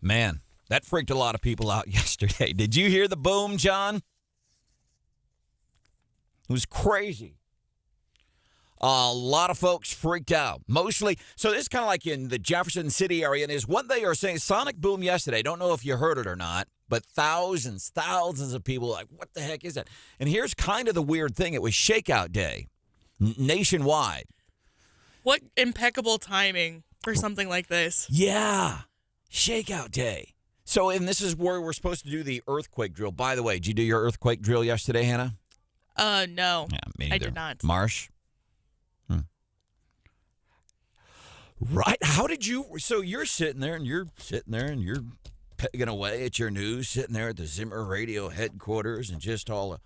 Man, that freaked a lot of people out yesterday. Did you hear the boom, John? It was crazy. A lot of folks freaked out. Mostly, so this is kind of like in the Jefferson City area, and is what they are saying. Sonic boom yesterday. Don't know if you heard it or not, but thousands of people like, what the heck is that? And here's kind of the weird thing. It was shakeout day nationwide. What impeccable timing for something like this. Yeah, shakeout day. So, and this is where we're supposed to do the earthquake drill. By the way, did you do your earthquake drill yesterday, Hannah? No. Yeah, me neither. I did not. Marsh? Right. How did you? So you're sitting there and you're pegging away at your news, sitting there at the Zimmer Radio headquarters, and just all.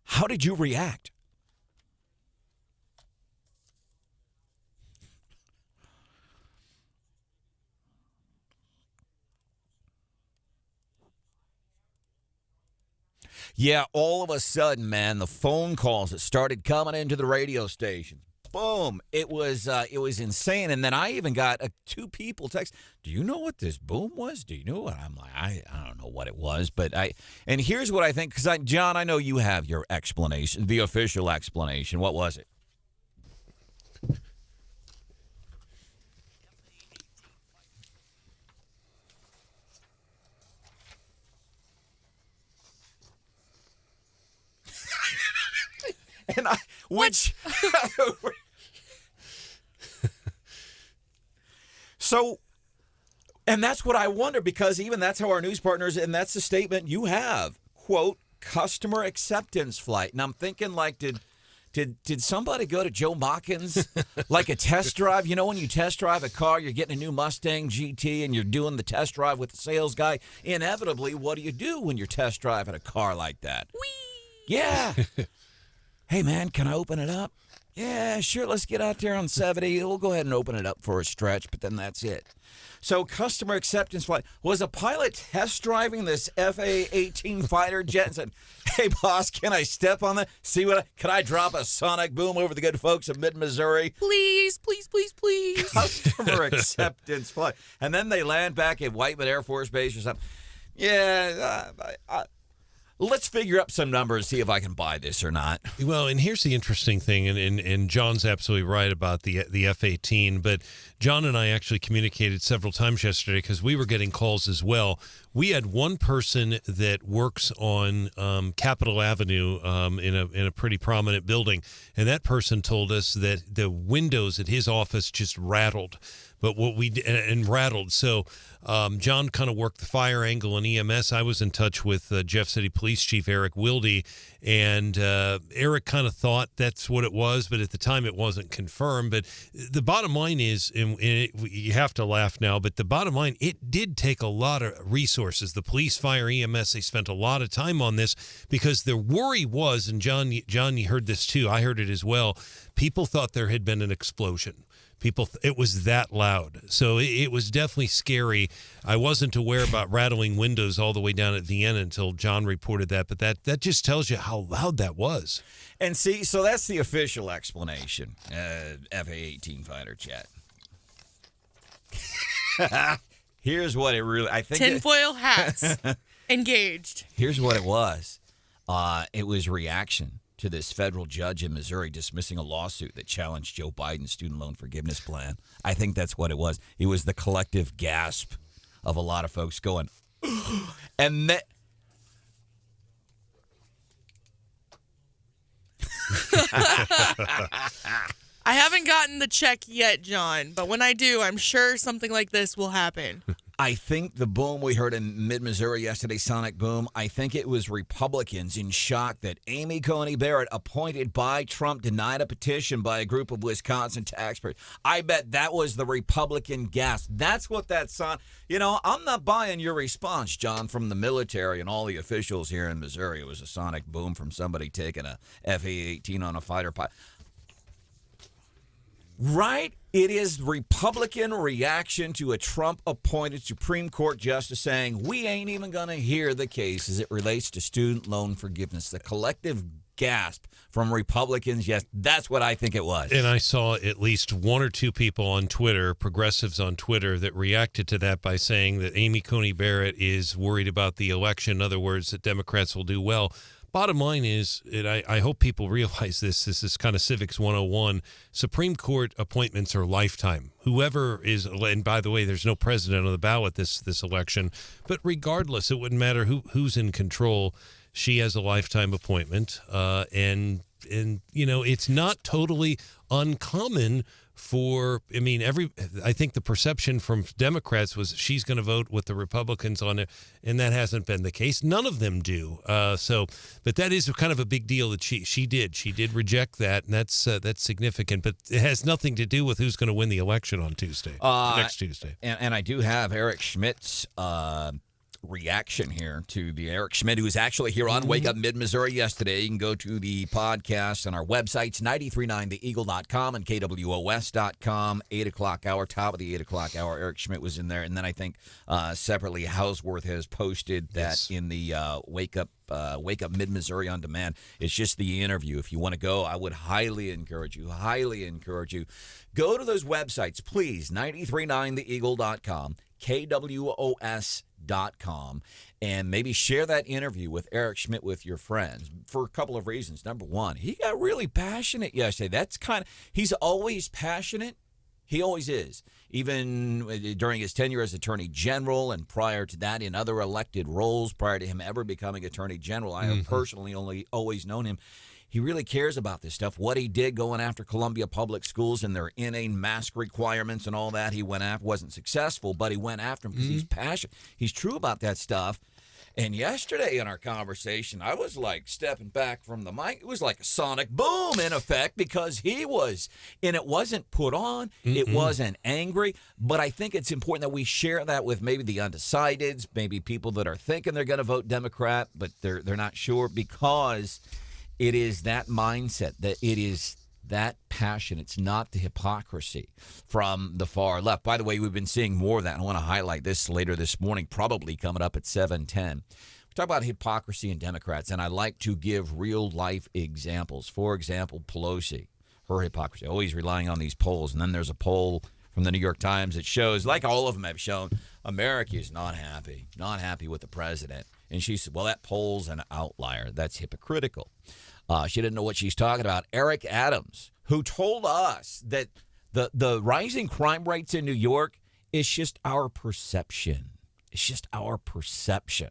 How did you react? Yeah, all of a sudden, man, the phone calls that started coming into the radio station. Boom! It was insane, and then I even got two people text. Do you know what this boom was? Do you know what? I'm like, I don't know what it was, but and here's what I think, because John, I know you have your explanation, the official explanation. What was it? And So, and that's what I wonder, because even that's how our news partners, and that's the statement you have, quote, customer acceptance flight. And I'm thinking, like, did somebody go to Joe Mockins, like a test drive? You know, when you test drive a car, you're getting a new Mustang GT and you're doing the test drive with the sales guy. Inevitably, what do you do when you're test driving a car like that? Whee! Yeah. Hey, man, can I open it up? Yeah, sure, let's get out there on 70. We'll go ahead and open it up for a stretch, but then that's it. So customer acceptance flight. Was a pilot test driving this FA-18 fighter jet and said, hey, boss, can I step on that? Can I drop a sonic boom over the good folks of mid-Missouri? Please, please, please, please. Customer acceptance flight. And then they land back at Whiteman Air Force Base or something. Yeah, let's figure up some numbers, see if I can buy this or not. Well, and here's the interesting thing, and John's absolutely right about the F-18, but John and I actually communicated several times yesterday because we were getting calls as well. We had one person that works on Capitol Avenue in a pretty prominent building, and that person told us that the windows at his office just rattled. But what we did, and rattled. So John kind of worked the fire angle and EMS. I was in touch with Jeff City Police Chief Eric Wilde, and Eric kind of thought that's what it was, but at the time it wasn't confirmed. But the bottom line is, and you have to laugh now, but the bottom line, it did take a lot of resources. The police, fire, EMS, they spent a lot of time on this because the worry was, and John, you heard this too, I heard it as well, people thought there had been an explosion. It was that loud. So it was definitely scary. I wasn't aware about rattling windows all the way down at Vienna until John reported that. But that just tells you how loud that was. And see, so that's the official explanation. FA-18 fighter jet. Here's what it really, I think. Tinfoil hats. Engaged. Here's what it was. It was reaction to this federal judge in Missouri dismissing a lawsuit that challenged Joe Biden's student loan forgiveness plan. I think that's what it was. It was the collective gasp of a lot of folks going, and that. I haven't gotten the check yet, John, but when I do, I'm sure something like this will happen. I think the boom we heard in mid-Missouri yesterday, sonic boom, I think it was Republicans in shock that Amy Coney Barrett, appointed by Trump, denied a petition by a group of Wisconsin taxpayers. I bet that was the Republican gasp. That's what that sound. You know, I'm not buying your response, John, from the military and all the officials here in Missouri. It was a sonic boom from somebody taking a FA-18 on a fighter pilot. Right? It is Republican reaction to a Trump-appointed Supreme Court justice saying, we ain't even going to hear the case as it relates to student loan forgiveness. The collective gasp from Republicans. Yes, that's what I think it was. And I saw at least one or two people on Twitter, progressives on Twitter, that reacted to that by saying that Amy Coney Barrett is worried about the election. In other words, that Democrats will do well. Bottom line is, and I hope people realize this is kind of Civics 101, Supreme Court appointments are lifetime. Whoever is, and by the way, there's no president on the ballot this election, but regardless, it wouldn't matter who's in control. She has a lifetime appointment, and it's not totally uncommon for, I think the perception from Democrats was she's going to vote with the Republicans on it, and that hasn't been the case. None of them do. But that is kind of a big deal that she did reject that, and that's significant. But it has nothing to do with who's going to win the election on Tuesday, next Tuesday. And I do have Eric Schmidt's reaction here to the Eric Schmidt, who was actually here on Wake Up Mid-Missouri yesterday. You can go to the podcast on our websites, 939theeagle.com and kwos.com. 8 o'clock hour, top of the 8 o'clock hour. Eric Schmidt was in there. And then I think separately, Houseworth has posted that in the Wake Up Mid-Missouri on demand. It's just the interview. If you want to go, I would highly encourage you. Go to those websites, please. 939theeagle.com, kwos.com, and maybe share that interview with Eric Schmidt with your friends for a couple of reasons. Number one, he got really passionate yesterday. He's always passionate. He always is. Even during his tenure as Attorney General and prior to that in other elected roles, prior to him ever becoming Attorney General, I have personally always known him. He really cares about this stuff. What he did going after Columbia Public Schools and their inane mask requirements and all that, he went after, wasn't successful, but he went after them because he's passionate. He's true about that stuff. And yesterday in our conversation, I was like stepping back from the mic. It was like a sonic boom in effect because he was, and it wasn't put on. It wasn't angry. But I think it's important that we share that with maybe the undecideds, maybe people that are thinking they're going to vote Democrat, but they're not sure, because it is that mindset, that it is that passion. It's not the hypocrisy from the far left. By the way, we've been seeing more of that. I want to highlight this later this morning, probably coming up at 7:10. We talk about hypocrisy in Democrats, and I like to give real-life examples. For example, Pelosi, her hypocrisy, always relying on these polls. And then there's a poll from the New York Times that shows, like all of them have shown, America is not happy with the president. And she said, well, that poll's an outlier. That's hypocritical. She didn't know what she's talking about. Eric Adams, who told us that the rising crime rates in New York is just our perception. It's just our perception.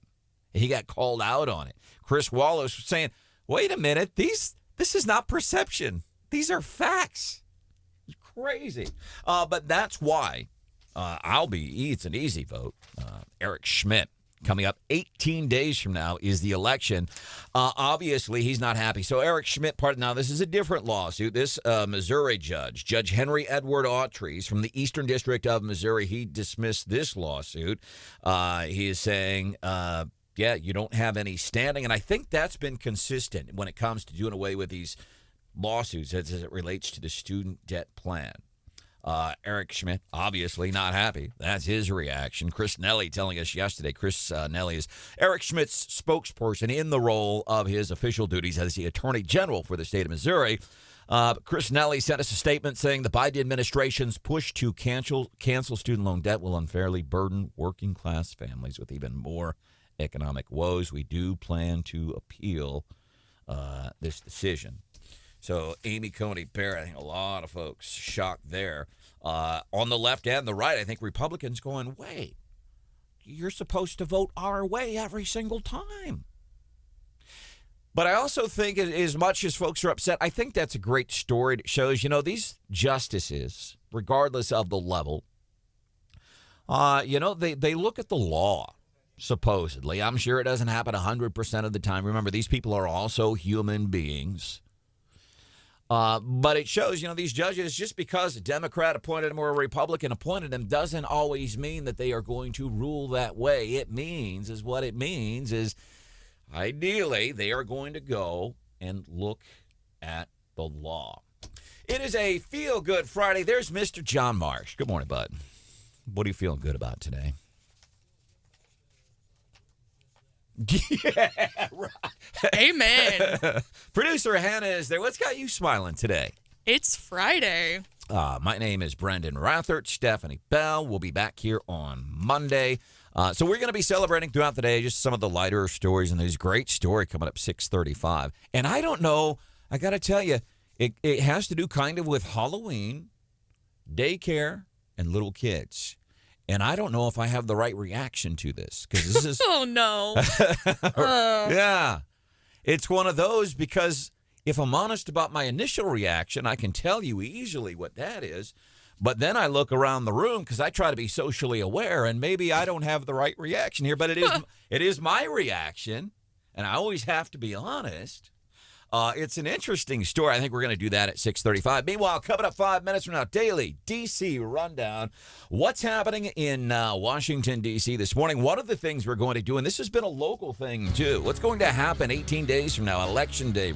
He got called out on it. Chris Wallace was saying, wait a minute, this is not perception. These are facts. It's crazy. But that's why it's an easy vote. Eric Schmidt. Coming up 18 days from now is the election. Obviously, he's not happy. So Eric Schmidt, now this is a different lawsuit. This Missouri Judge Henry Edward Autries from the Eastern District of Missouri, he dismissed this lawsuit. He is saying, you don't have any standing. And I think that's been consistent when it comes to doing away with these lawsuits as it relates to the student debt plan. Eric Schmidt, obviously not happy. That's his reaction. Chris Nelly telling us yesterday. Chris Nelly is Eric Schmidt's spokesperson in the role of his official duties as the Attorney General for the state of Missouri. Chris Nelly sent us a statement saying the Biden administration's push to cancel student loan debt will unfairly burden working-class families with even more economic woes. We do plan to appeal this decision. So Amy Coney Barrett, I think a lot of folks shocked there. On the left and the right, I think Republicans going, wait, you're supposed to vote our way every single time. But I also think as much as folks are upset, I think that's a great story. It shows, these justices, regardless of the level, they look at the law, supposedly. I'm sure it doesn't happen 100% of the time. Remember, these people are also human beings. But it shows, these judges, just because a Democrat appointed them or a Republican appointed them doesn't always mean that they are going to rule that way. What it means is ideally they are going to go and look at the law. It is a feel-good Friday. There's Mr. John Marsh. Good morning, bud. What are you feeling good about today? Yeah, right. Amen. Producer Hannah is there. What's got you smiling today? It's Friday. My name is Branden Rathert. Stephanie Bell will be back here on Monday. So we're going to be celebrating throughout the day just some of the lighter stories, and there's a great story coming up 6:35. And I don't know, I got to tell you, it has to do kind of with Halloween, daycare, and little kids. And I don't know if I have the right reaction to this because this is Oh, no. yeah. It's one of those because if I'm honest about my initial reaction, I can tell you easily what that is. But then I look around the room because I try to be socially aware, and maybe I don't have the right reaction here, but it is my reaction, and I always have to be honest. It's an interesting story. I think we're going to do that at 6:35. Meanwhile, coming up 5 minutes from now, daily D.C. rundown. What's happening in Washington, D.C. this morning? One of the things we're going to do, and this has been a local thing, too. What's going to happen 18 days from now, Election Day?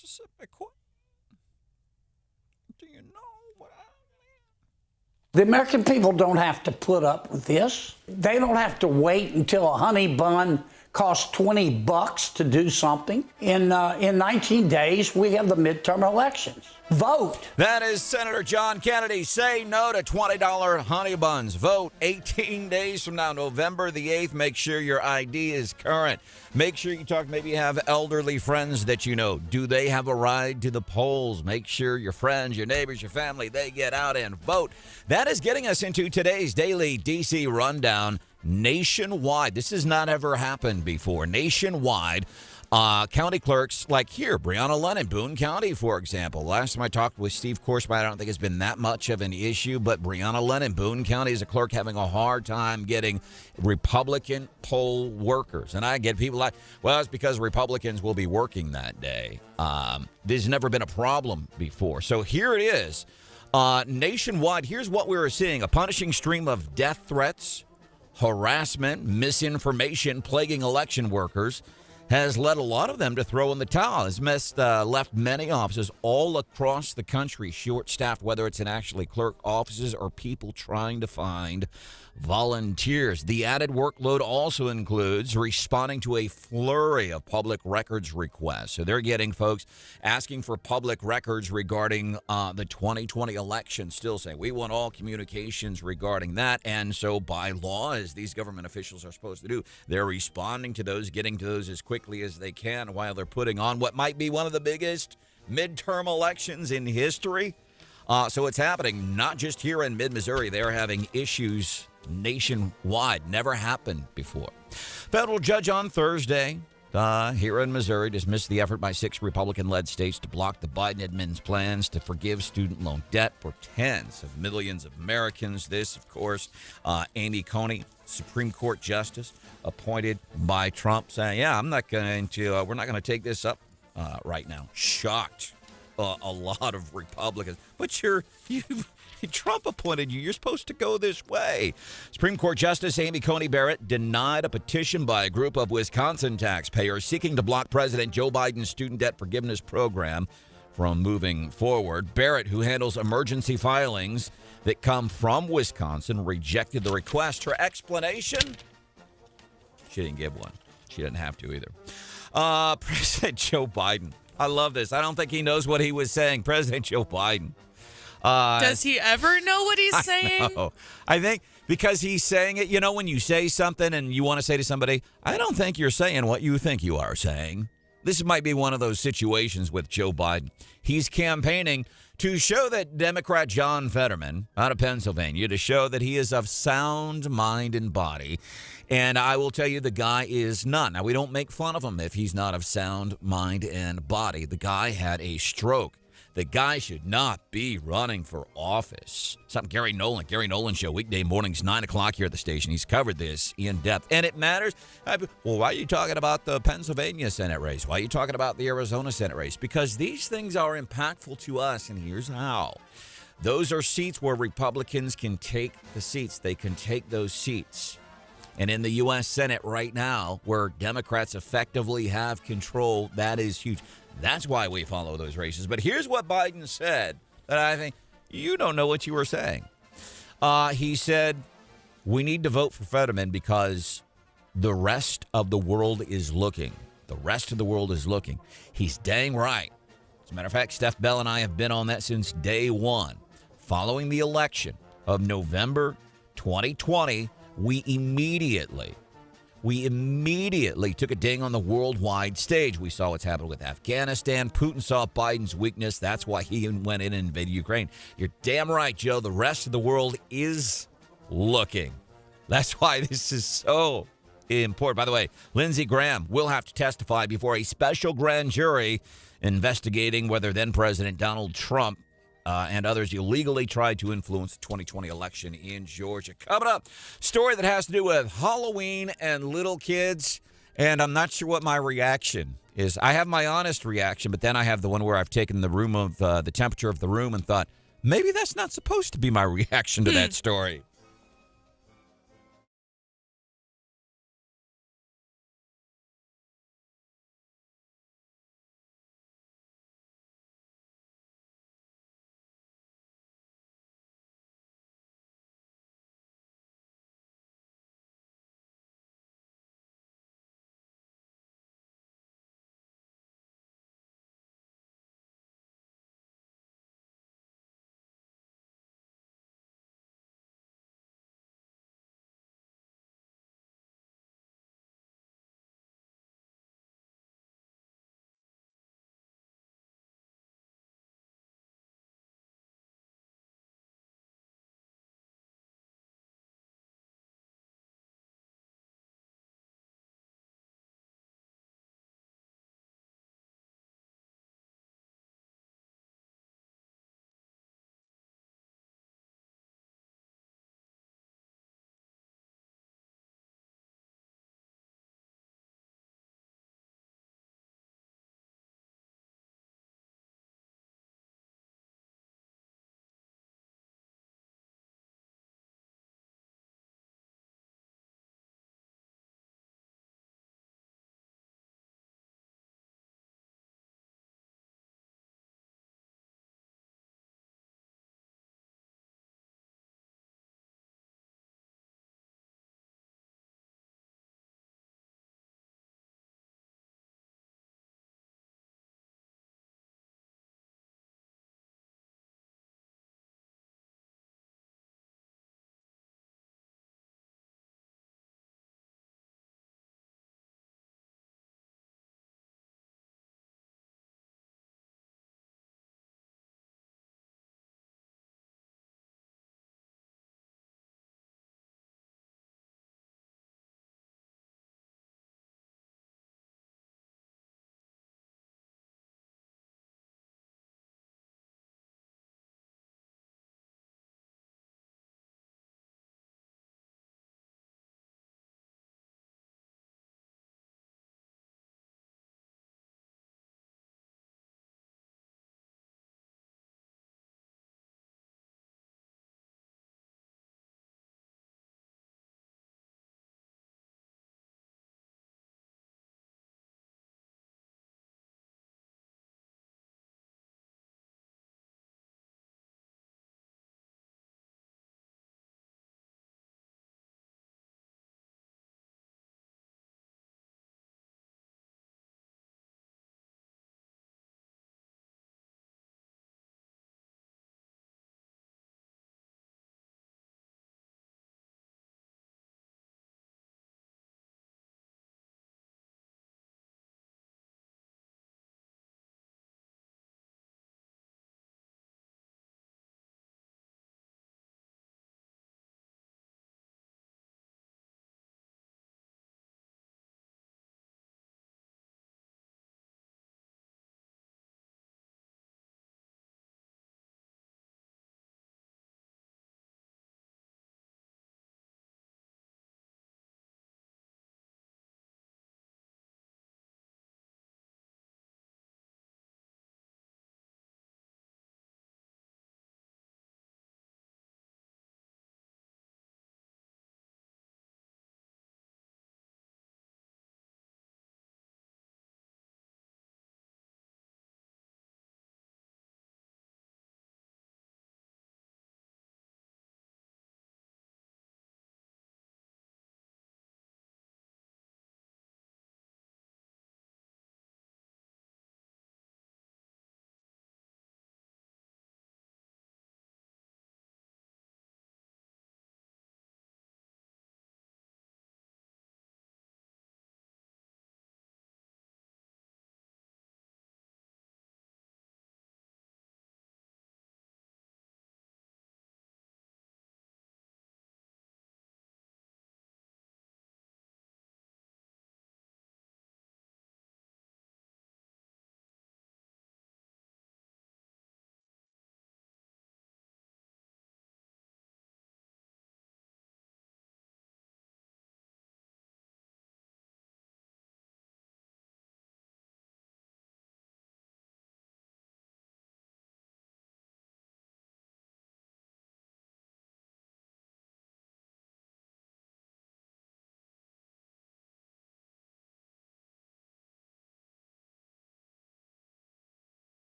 Mississippi quit? Do you know what I mean? The American people don't have to put up with this. They don't have to wait until a honey bun costs $20 to do something. In 19 days, we have the midterm elections. Vote. That is Senator John Kennedy. Say no to $20 honey buns. Vote 18 days from now, November the 8th. Make sure your ID is current. Make sure you talk, maybe you have elderly friends that you know. Do they have a ride to the polls? Make sure your friends, your neighbors, your family, they get out and vote. That is getting us into today's daily D.C. rundown. Nationwide, this has not ever happened before. Nationwide, county clerks like here, Breonna Lennon, Boone County, for example. Last time I talked with Steve Korsby, I don't think it's been that much of an issue, but Breonna Lennon, Boone County, is a clerk having a hard time getting Republican poll workers. And I get people like, well, it's because Republicans will be working that day. There's never been a problem before. So here it is. Nationwide, here's what we were seeing. A punishing stream of death threats, harassment, misinformation plaguing election workers has led a lot of them to throw in the towel. It's left many offices all across the country short-staffed, whether it's in actually clerk offices or people trying to find volunteers. The added workload also includes responding to a flurry of public records requests. So they're getting folks asking for public records regarding the 2020 election, still saying we want all communications regarding that. And so by law, as these government officials are supposed to do, they're responding to those, getting to those as quickly as they can while they're putting on what might be one of the biggest midterm elections in history. So it's happening not just here in mid-Missouri. They're having issues nationwide. Never happened before. Federal judge on Thursday here in Missouri dismissed the effort by 6 Republican-led states to block the Biden admin's plans to forgive student loan debt for tens of millions of Americans. This, of course, Amy Coney, Supreme Court justice appointed by Trump, saying, yeah, we're not going to take this up right now. Shocked. A lot of Republicans. But Trump appointed you. You're supposed to go this way. Supreme Court Justice Amy Coney Barrett denied a petition by a group of Wisconsin taxpayers seeking to block President Joe Biden's student debt forgiveness program from moving forward. Barrett, who handles emergency filings that come from Wisconsin, rejected the request. Her explanation? She didn't give one. She didn't have to either. President Joe Biden. I love this. I don't think he knows what he was saying. President Joe Biden. Does he ever know what he's saying? I think because he's saying it, when you say something and you want to say to somebody, I don't think you're saying what you think you are saying. This might be one of those situations with Joe Biden. He's campaigning to show that Democrat John Fetterman out of Pennsylvania, to show that he is of sound mind and body. And I will tell you, the guy is not. Now, we don't make fun of him if he's not of sound mind and body. The guy had a stroke. The guy should not be running for office. Something Gary Nolan show, weekday mornings, 9 o'clock here at the station. He's covered this in depth. And it matters. Well, why are you talking about the Pennsylvania Senate race? Why are you talking about the Arizona Senate race? Because these things are impactful to us, and here's how. Those are seats where Republicans can take the seats. They can take those seats. And in the U.S. Senate right now, where Democrats effectively have control, that is huge. That's why we follow those races. But here's what Biden said that I think you don't know what you were saying. He said, we need to vote for Fetterman because the rest of the world is looking. The rest of the world is looking. He's dang right. As a matter of fact, Steph Bell and I have been on that since day one. Following the election of November 2020, we immediately took a ding on the worldwide stage. We saw what's happened with Afghanistan. Putin saw Biden's weakness. That's why he went in and invaded Ukraine. You're damn right, Joe. The rest of the world is looking. That's why this is so important. By the way, Lindsey Graham will have to testify before a special grand jury investigating whether then-President Donald Trump and others illegally tried to influence the 2020 election in Georgia. Coming up, story that has to do with Halloween and little kids, and I'm not sure what my reaction is. I have my honest reaction, but then I have the one where I've taken the room of the temperature of the room and thought, maybe that's not supposed to be my reaction to that story.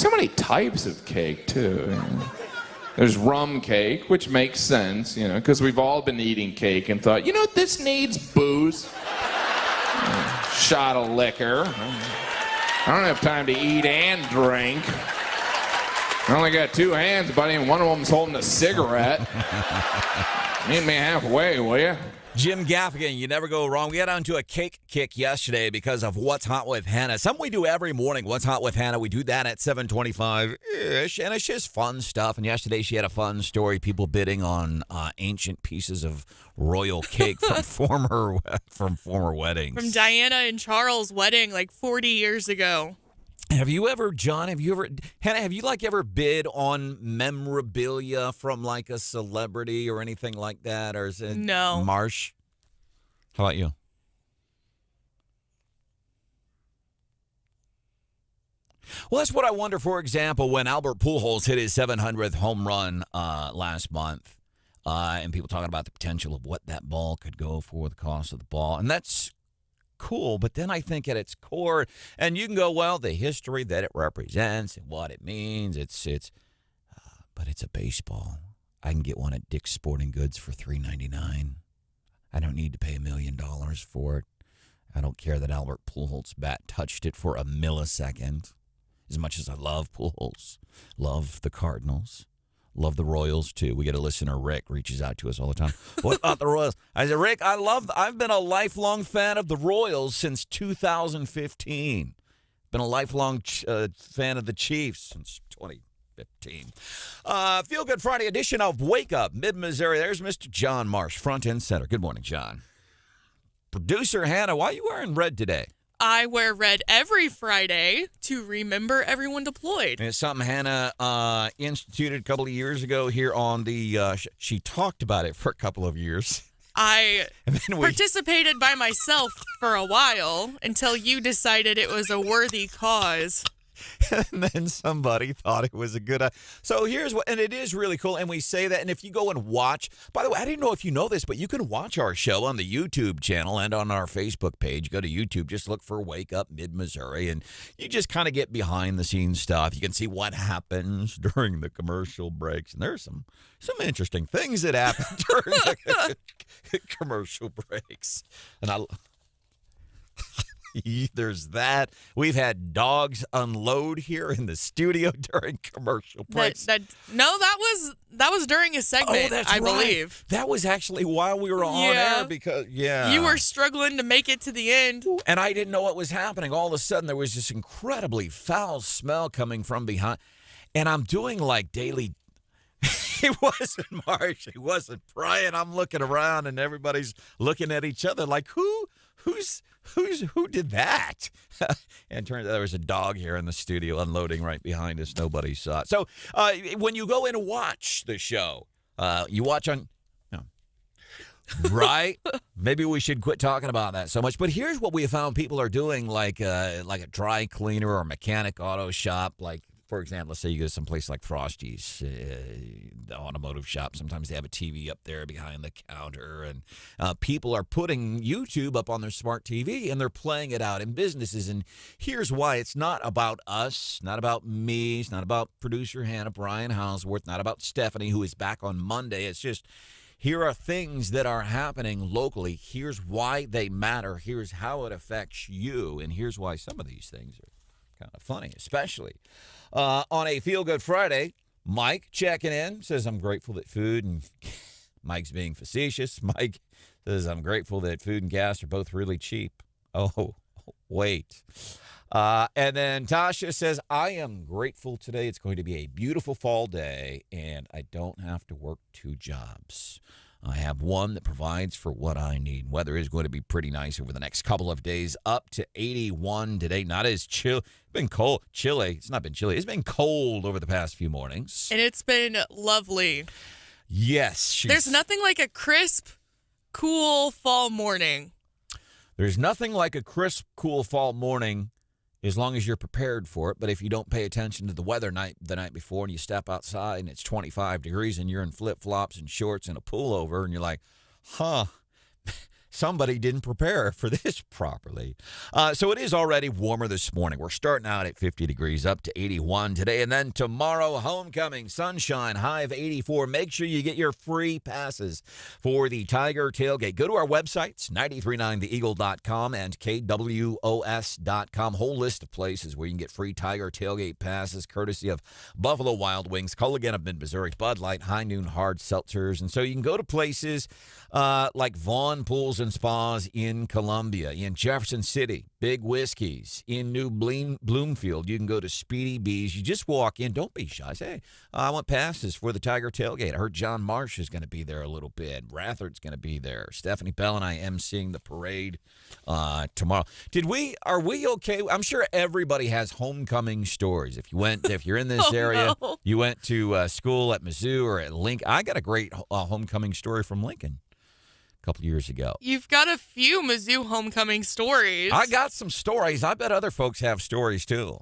so many types of cake, too. There's rum cake, which makes sense, because we've all been eating cake and thought, this needs booze. Shot of liquor. I don't have time to eat and drink. I only got 2 hands, buddy, and one of them's holding a cigarette. Meet me halfway, will you? Jim Gaffigan, you never go wrong. We got onto a cake kick yesterday because of What's Hot with Hannah. Something we do every morning, What's Hot with Hannah. We do that at 7:25-ish, and it's just fun stuff. And yesterday she had a fun story, people bidding on ancient pieces of royal cake from former weddings. From Diana and Charles' wedding like 40 years ago. Hannah, have you ever ever bid on memorabilia from like a celebrity or anything like that? Or is it No. Marsh? How about you? Well, that's what I wonder, for example, when Albert Pujols hit his 700th home run last month, and people talking about the potential of what that ball could go for, the cost of the ball. And that's cool, but then I think at its core, and you can go, well, the history that it represents and what it means, but it's a baseball. I can get one at Dick's Sporting Goods for $3.99. I don't need to pay $1 million for it. I don't care that Albert Pujols' bat touched it for a millisecond. As much as I love Pujols, love the Cardinals, love the Royals, too. We get a listener, Rick, reaches out to us all the time. What about the Royals? I said, Rick, I've been a lifelong fan of the Royals since 2015. Been a lifelong fan of the Chiefs since 2015. Feel Good Friday edition of Wake Up, Mid-Missouri. There's Mr. John Marsh, front and center. Good morning, John. Producer Hannah, why are you wearing red today? I wear red every Friday to remember everyone deployed. And it's something Hannah instituted a couple of years ago here on the she talked about it for a couple of years. I participated by myself for a while until you decided it was a worthy cause. And then somebody thought it was a good idea. So here's what, and it is really cool, and we say that, and if you go and watch, by the way, I didn't know if you know this, but you can watch our show on the YouTube channel and on our Facebook page. Go to YouTube, just look for Wake Up Mid-Missouri, and you just kind of get behind-the-scenes stuff. You can see what happens during the commercial breaks, and there's some interesting things that happen during the commercial breaks. And there's that. We've had dogs unload here in the studio during commercial breaks. That was during a segment, I believe. That was actually while we were on air because, you were struggling to make it to the end. And I didn't know what was happening. All of a sudden, there was this incredibly foul smell coming from behind. And I'm doing like daily. It wasn't Marsh. It wasn't Brian. I'm looking around and everybody's looking at each other like, who did that? And it turns out there was a dog here in the studio unloading right behind us. Nobody saw it. So when you go in and watch the show, you watch on, right? Maybe we should quit talking about that so much. But here's what we have found people are doing, like a dry cleaner or mechanic auto shop, like. For example, let's say you go to some place like Frosty's, the automotive shop. Sometimes they have a TV up there behind the counter, and people are putting YouTube up on their smart TV, and they're playing it out in businesses. And here's why. It's not about us, not about me, it's not about producer Hannah, Brian Hausworth, not about Stephanie, who is back on Monday. It's just, here are things that are happening locally. Here's why they matter. Here's how it affects you, and here's why some of these things are kind of funny, especially on a Feel Good Friday. Mike checking in says, I'm grateful that food and Mike's being facetious. Mike says, I'm grateful that food and gas are both really cheap. Oh, wait. And then Tasha says, I am grateful today. It's going to be a beautiful fall day, and I don't have to work 2 jobs. I have one that provides for what I need. Weather is going to be pretty nice over the next couple of days, up to 81 today. Not as chill. It's been cold. Chilly. It's not been chilly. It's been cold over the past few mornings. And it's been lovely. Yes. There's nothing like a crisp, cool fall morning. There's nothing like a crisp, cool fall morning as long as you're prepared for it. But if you don't pay attention to the weather the night before and you step outside and it's 25 degrees and you're in flip-flops and shorts and a pullover and you're like, somebody didn't prepare for this properly. So it is already warmer this morning. We're starting out at 50 degrees, up to 81 today. And then tomorrow, homecoming, sunshine, high of 84. Make sure you get your free passes for the Tiger Tailgate. Go to our websites, 939theeagle.com and kwos.com. Whole list of places where you can get free Tiger Tailgate passes, courtesy of Buffalo Wild Wings, Culligan of Mid-Missouri, Bud Light, High Noon Hard Seltzers. And so you can go to places like Vaughn Pools and Spas in Columbia, in Jefferson City, Big Whiskeys, in New Bloomfield. You can go to Speedy Bees. You just walk in. Don't be shy. Say, hey, I want passes for the Tiger Tailgate. I heard John Marsh is going to be there a little bit. Rathert's going to be there. Stephanie Bell and I emceeing the parade tomorrow. Are we okay? I'm sure everybody has homecoming stories. If you're in this area, no. You went to school at Mizzou or at Lincoln. I got a great homecoming story from Lincoln a couple years ago. You've got a few Mizzou homecoming stories. I got some stories. I bet other folks have stories too.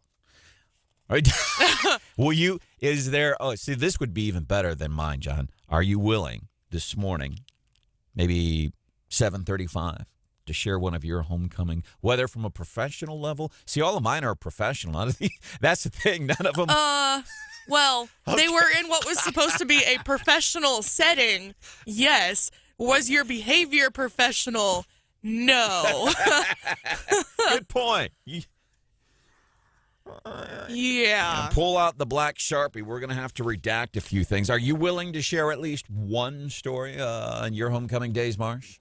See, this would be even better than mine, John. Are you willing this morning, maybe 7:35, to share one of your homecoming, whether from a professional level? See, all of mine are professional. That's the thing. None of them. Well, They were in what was supposed to be a professional setting. Yes. Was your behavior professional? No. Good point. Yeah. And pull out the black Sharpie. We're going to have to redact a few things. Are you willing to share at least one story in your homecoming days, Marsh?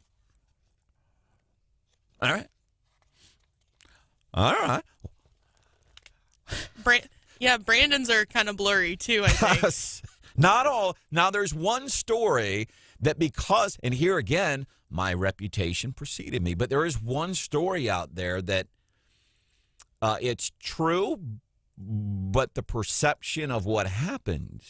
All right. All right. Brandon's are kind of blurry, too, I think. Not all. Now, there's one story that and here again, my reputation preceded me, but there is one story out there that it's true, but the perception of what happened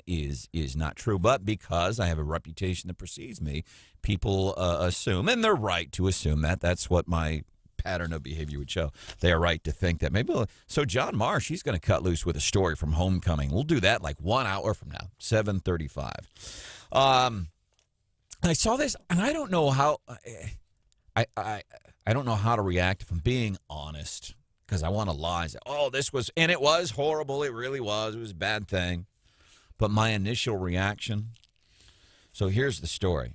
is not true. But because I have a reputation that precedes me, people assume, and they're right to assume that. That's what my pattern of behavior would show. They are right to think that. So John Marsh, he's going to cut loose with a story from homecoming. We'll do that like 1 hour from now, 7:35. I saw this, and I don't know how I don't know how to react if I'm being honest, because I want to lie. Say, it was horrible. It really was. It was a bad thing. But my initial reaction. So here's the story.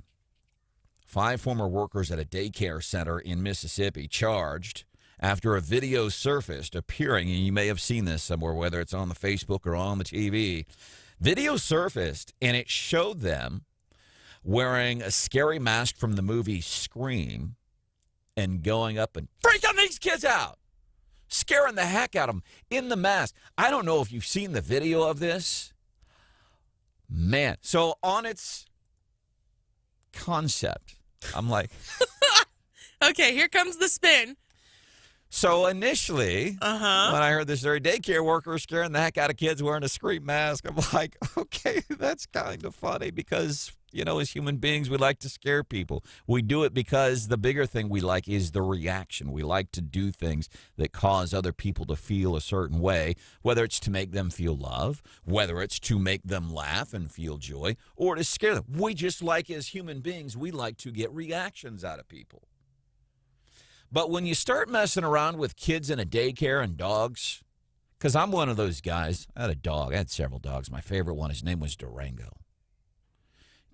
5 former workers at a daycare center in Mississippi charged after a video surfaced appearing, and you may have seen this somewhere, whether it's on the Facebook or on the TV. Video surfaced, and it showed them wearing a scary mask from the movie Scream and going up and freaking these kids out, scaring the heck out of them in the mask. I don't know if you've seen the video of this. Man, so on its concept, I'm like... Okay, here comes the spin. So initially, when I heard this daycare worker scaring the heck out of kids wearing a Scream mask, I'm like, okay, that's kind of funny because, as human beings, we like to scare people. We do it because the bigger thing we like is the reaction. We like to do things that cause other people to feel a certain way, whether it's to make them feel love, whether it's to make them laugh and feel joy, or to scare them. We just like, as human beings, we like to get reactions out of people. But when you start messing around with kids in a daycare and dogs, because I'm one of those guys. I had a dog. I had several dogs. My favorite one, his name was Durango.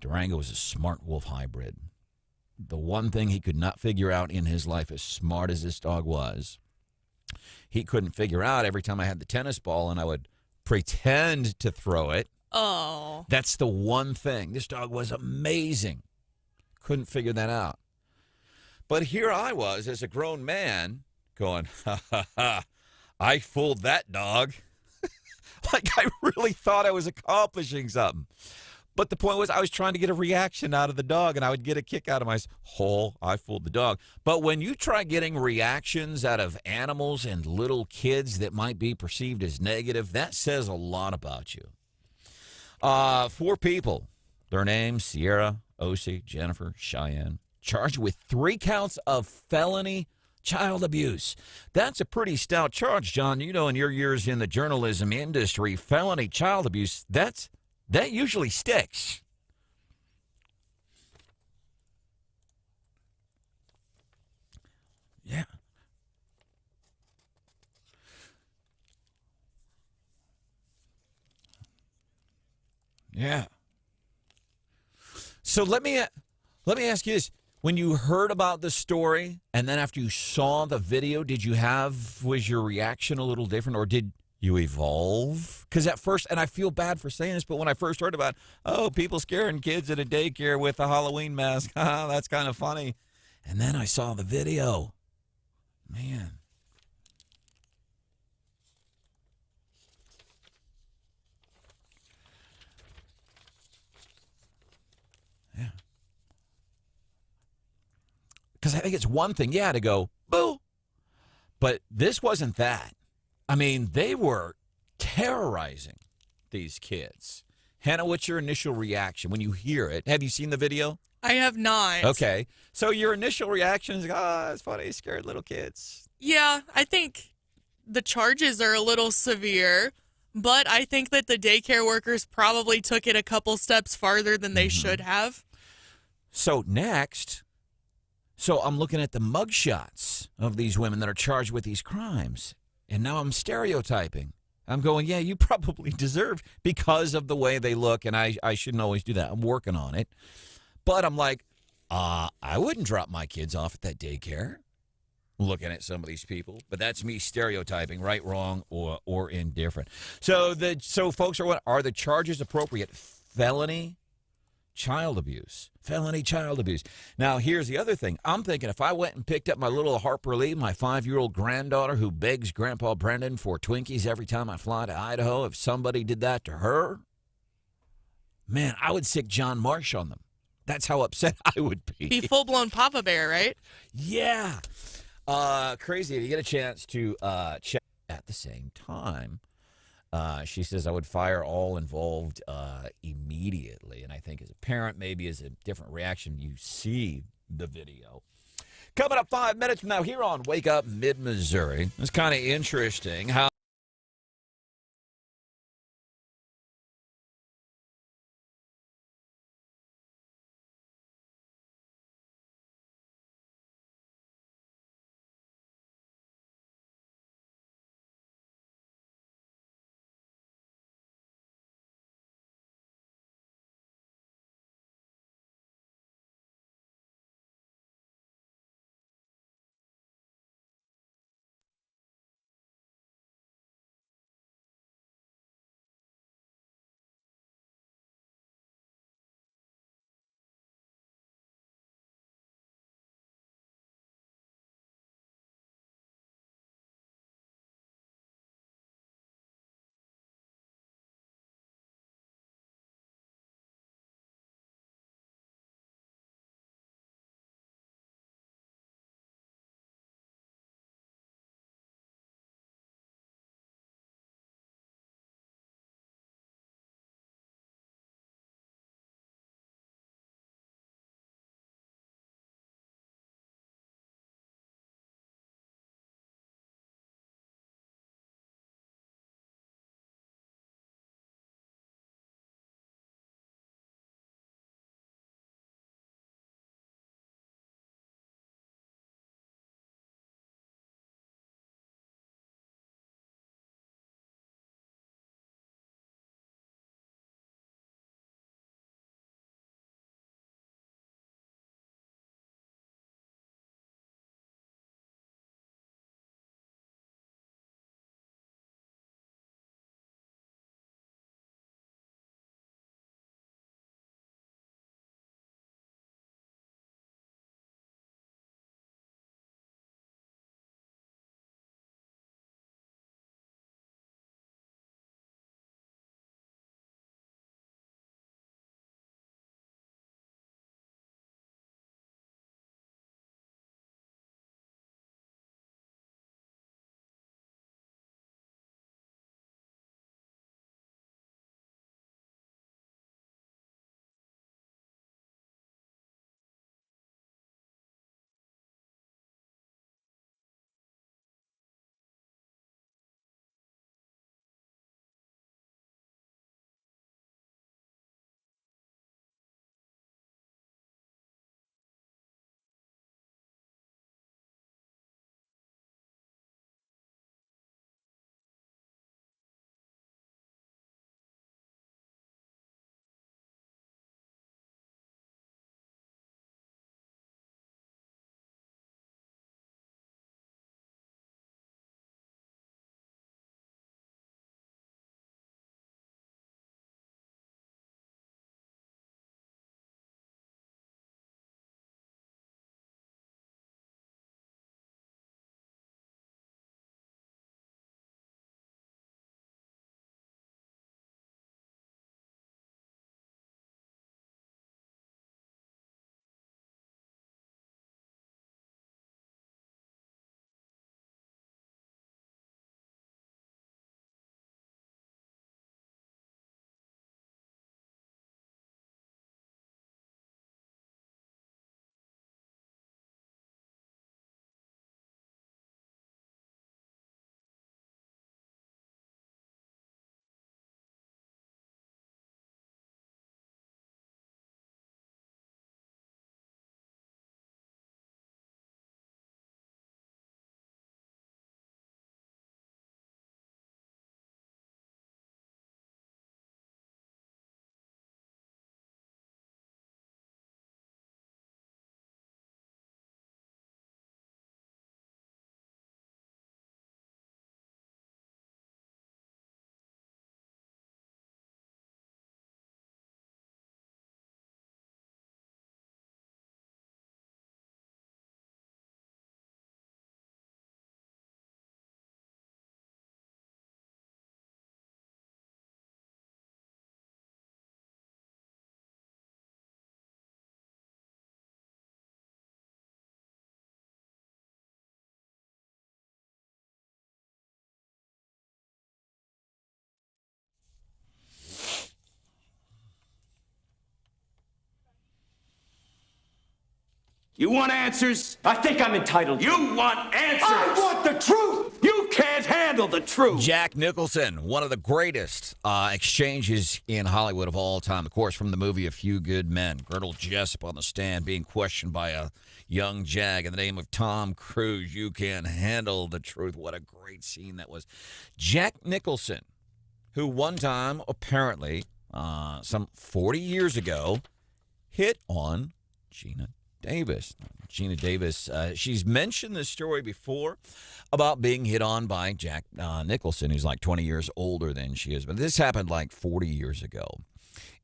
Durango was a smart wolf hybrid. The one thing he could not figure out in his life, as smart as this dog was, he couldn't figure out every time I had the tennis ball and I would pretend to throw it. Oh. That's the one thing. This dog was amazing. Couldn't figure that out. But here I was as a grown man going, I fooled that dog. Like I really thought I was accomplishing something. But the point was I was trying to get a reaction out of the dog, and I would get a kick out of my I fooled the dog. But when you try getting reactions out of animals and little kids that might be perceived as negative, that says a lot about you. 4 people, their names, Sierra, Osi, Jennifer, Cheyenne, charged with 3 counts of felony child abuse. That's a pretty stout charge, John. In your years in the journalism industry, felony child abuse, that usually sticks. Yeah. So let me ask you this. When you heard about the story and then after you saw the video, was your reaction a little different, or did you evolve? Because at first, and I feel bad for saying this, but when I first heard about, people scaring kids at a daycare with a Halloween mask, that's kind of funny. And then I saw the video. Man. Yeah. Because I think it's one thing, to go, boo. But this wasn't that. I mean, they were terrorizing these kids. Hannah, what's your initial reaction when you hear it? Have you seen the video? I have not. Okay. So your initial reaction is, it's funny, scared little kids. Yeah, I think the charges are a little severe, but I think that the daycare workers probably took it a couple steps farther than they should have. So next, I'm looking at the mugshots of these women that are charged with these crimes, and now I'm stereotyping. I'm going, yeah, you probably deserve because of the way they look, and I shouldn't always do that. I'm working on it. But I'm like, I wouldn't drop my kids off at that daycare looking at some of these people. But that's me stereotyping, right, wrong, or indifferent. So folks, are the charges appropriate? Felony child abuse. Now, here's the other thing. I'm thinking if I went and picked up my little Harper Lee, my 5-year-old granddaughter who begs Grandpa Branden for Twinkies every time I fly to Idaho, if somebody did that to her, man, I would sick John Marsh on them. That's how upset I would be. Be full-blown Papa Bear, right? Yeah. Crazy. If you get a chance to check at the same time, she says, I would fire all involved immediately. And I think as a parent, maybe as a different reaction, you see the video. Coming up 5 minutes from now here on Wake Up Mid-Missouri. It's kind of interesting how You want answers? I think I'm entitled. You want answers? I want the truth! You can't handle the truth. Jack Nicholson, one of the greatest exchanges in Hollywood of all time. Of course, from the movie A Few Good Men. Colonel Jessup on the stand being questioned by a young Jag in the name of Tom Cruise. You can't handle the truth. What a great scene that was. Jack Nicholson, who one time, apparently, some 40 years ago, hit on Gina Davis. Gina Davis, she's mentioned this story before about being hit on by Jack Nicholson, who's like 20 years older than she is. But this happened like 40 years ago.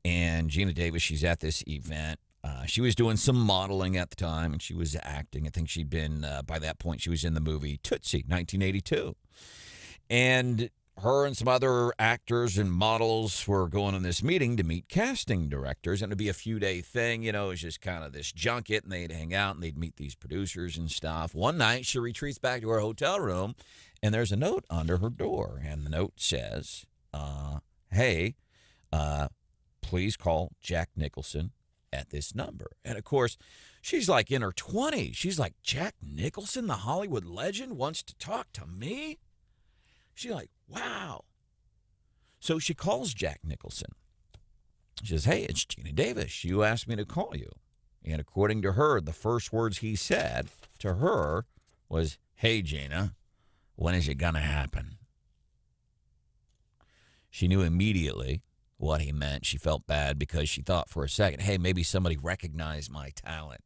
And Gina Davis, she's at this event. She was doing some modeling at the time, and she was acting. I think she'd been, by that point, she was in the movie Tootsie, 1982. And her and some other actors and models were going on this meeting to meet casting directors, and it'd be a few-day thing. You know, it was just kind of this junket, and they'd hang out, and they'd meet these producers and stuff. One night, she retreats back to her hotel room, and there's a note under her door, and the note says, hey, please call Jack Nicholson at this number. And, of course, she's like in her 20s. She's like, Jack Nicholson, the Hollywood legend, wants to talk to me? She's like, wow. So she calls Jack Nicholson. She says, hey, it's Gina Davis. You asked me to call you. And according to her, the first words he said to her was, hey, Gina, when is it going to happen? She knew immediately what he meant. She felt bad because she thought for a second, hey, maybe somebody recognized my talent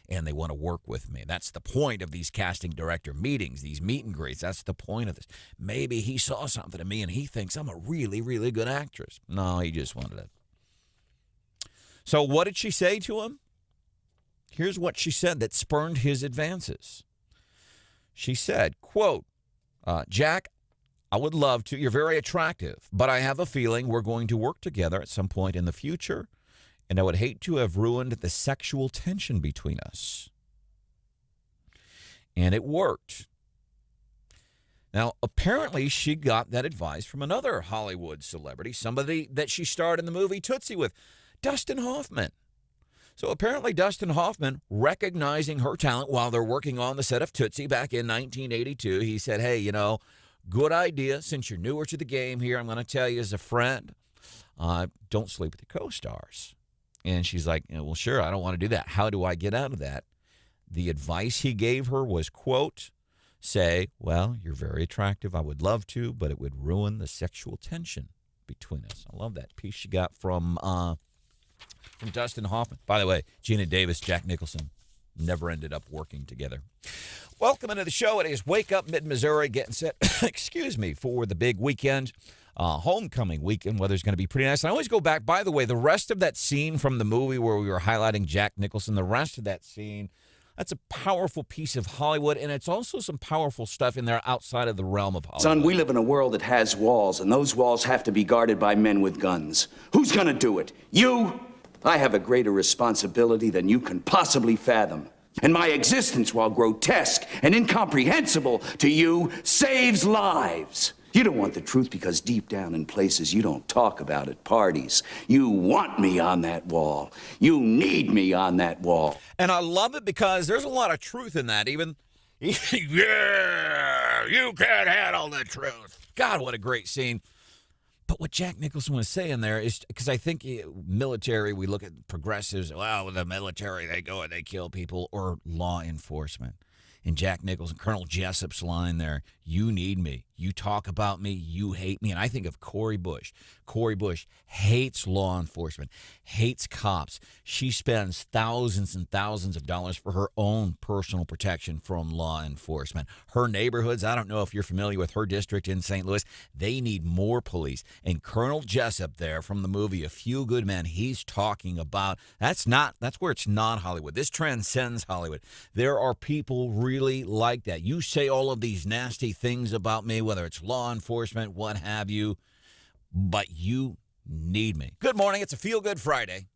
and they want to work with me. That's the point of these casting director meetings, these meet and greets. That's the point of this. Maybe he saw something in me and he thinks I'm a really, really good actress. No, he just wanted it. So what did she say to him? Here's what she said that spurned his advances. She said, quote, Jack, I would love to. You're very attractive, but I have a feeling we're going to work together at some point in the future, and I would hate to have ruined the sexual tension between us. And it worked. Now, apparently she got that advice from another Hollywood celebrity, somebody that she starred in the movie Tootsie with, Dustin Hoffman. So apparently Dustin Hoffman, recognizing her talent while they're working on the set of Tootsie back in 1982, he said, hey, you know, good idea. Since you're newer to the game here, I'm going to tell you as a friend, don't sleep with your co-stars. And she's like, well, sure, I don't want to do that. How do I get out of that? The advice he gave her was, quote, say, well, you're very attractive. I would love to, but it would ruin the sexual tension between us. I love that piece she got from Dustin Hoffman. By the way, Gina Davis, Jack Nicholson never ended up working together. Welcome into the show. It is Wake Up Mid-Missouri, getting set, excuse me, for the big weekend. Homecoming weekend. Weather's going to be pretty nice. And I always go back, by the way, the rest of that scene from the movie where we were highlighting Jack Nicholson, the rest of that scene, that's a powerful piece of Hollywood, and it's also some powerful stuff in there outside of the realm of Hollywood. Son, we live in a world that has walls, and those walls have to be guarded by men with guns. Who's gonna do it? You? I have a greater responsibility than you can possibly fathom. And my existence, while grotesque and incomprehensible to you, saves lives. You don't want the truth because deep down in places you don't talk about at parties, you want me on that wall. You need me on that wall. And I love it because there's a lot of truth in that. Even, yeah, you can't handle the truth. God, what a great scene. But what Jack Nicholson was saying there is, because I think military, we look at progressives, well, with the military, they go and they kill people, or law enforcement. And Jack Nicholson, Colonel Jessup's line there, you need me. You talk about me, you hate me. And I think of Cori Bush. Cori Bush hates law enforcement, hates cops. She spends thousands and thousands of dollars for her own personal protection from law enforcement. Her neighborhoods, I don't know if you're familiar with her district in St. Louis, they need more police. And Colonel Jessup there from the movie A Few Good Men, he's talking about, that's where it's not Hollywood. This transcends Hollywood. There are people really like that. You say all of these nasty things about me, whether it's law enforcement, what have you, but you need me. Good morning. It's a Feel Good Friday.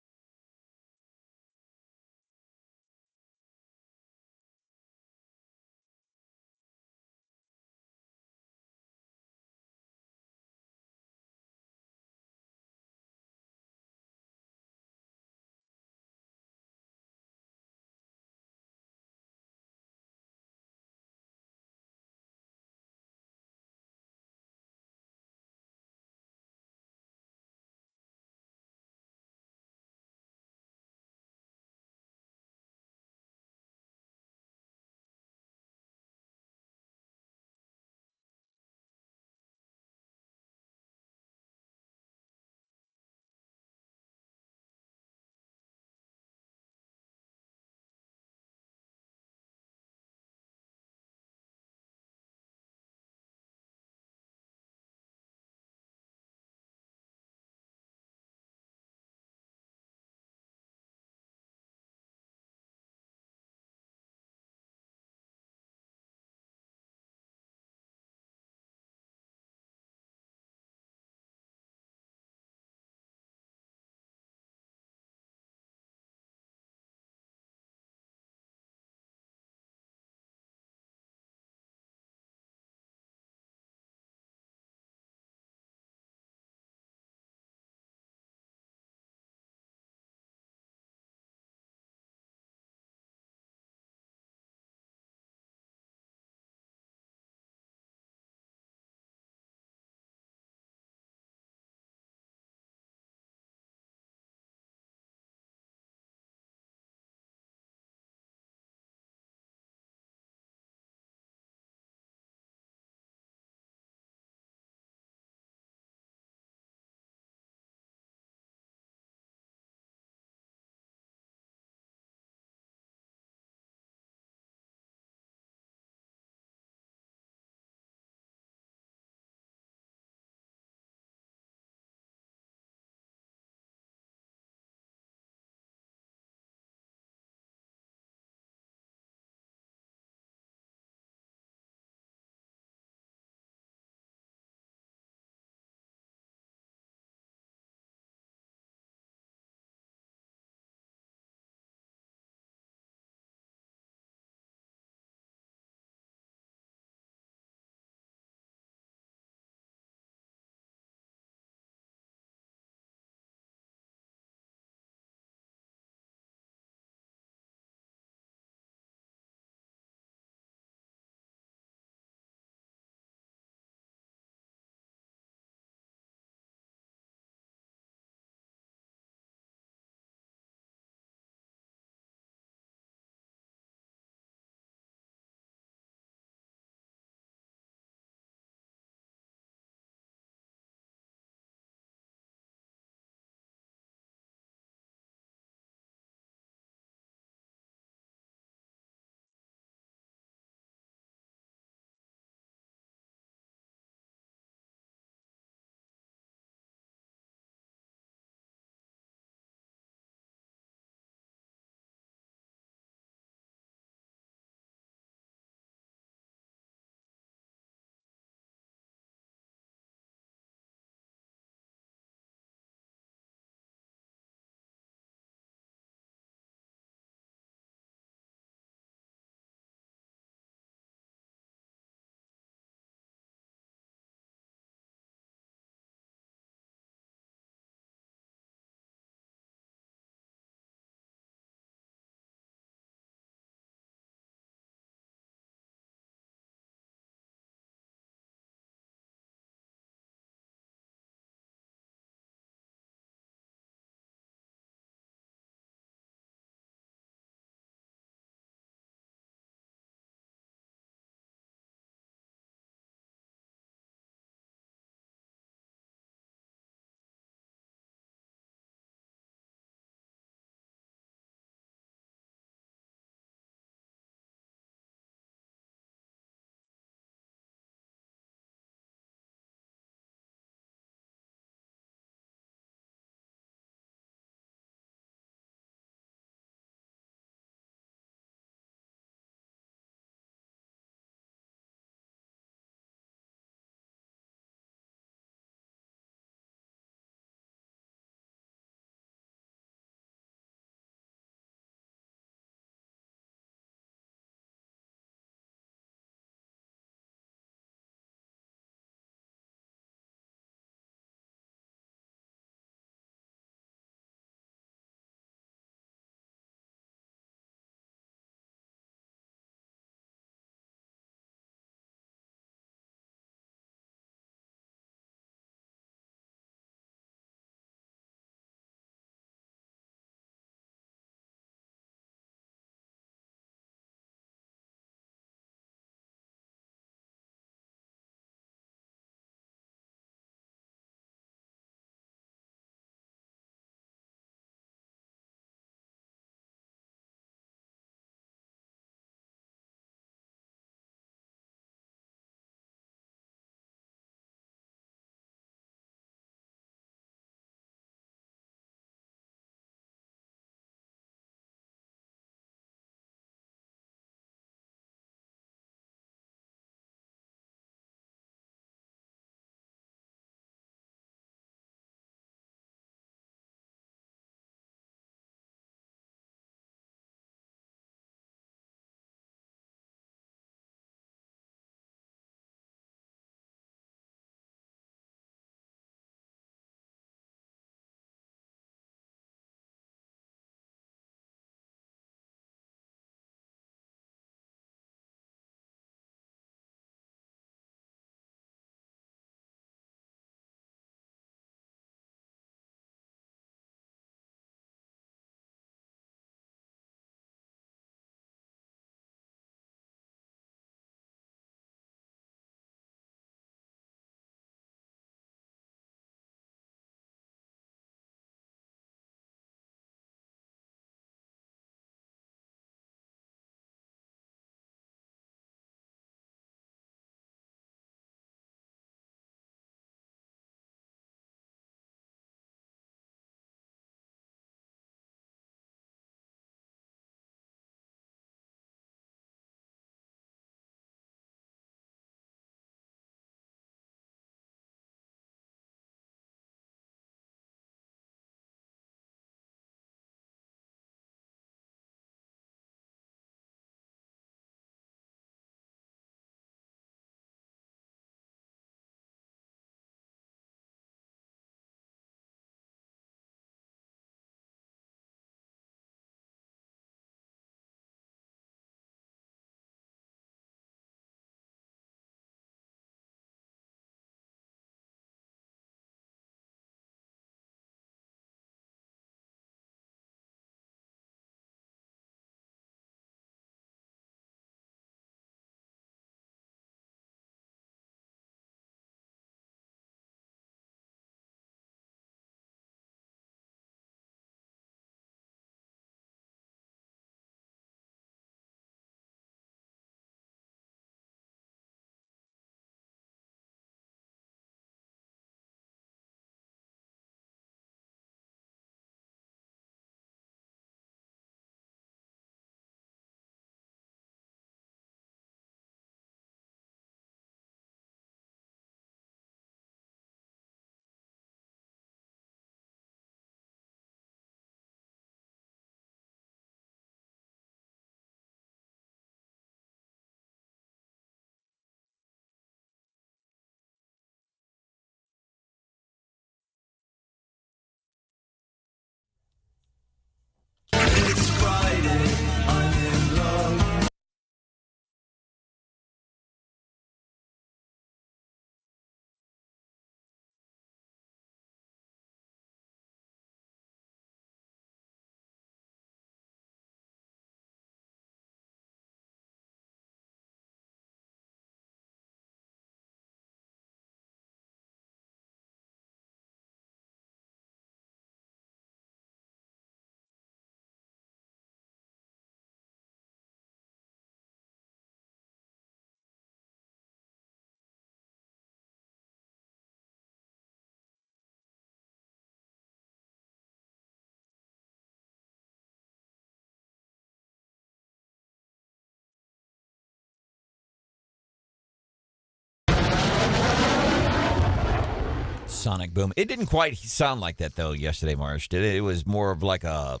sonic boom. It didn't quite sound like that, though, yesterday, Marsh, did it? It was more of like it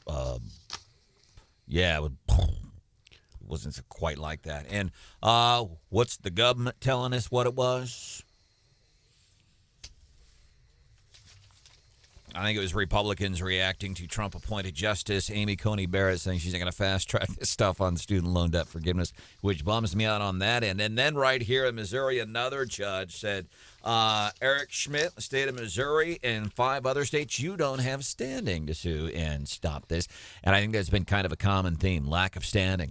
wasn't quite like that. And what's the government telling us what it was? I think it was Republicans reacting to Trump-appointed Justice Amy Coney Barrett saying she's going to fast-track this stuff on student loan debt forgiveness, which bums me out on that end. And then right here in Missouri, another judge said, Eric Schmidt, the state of Missouri, and 5 other states, you don't have standing to sue and stop this. And I think that's been kind of a common theme, lack of standing.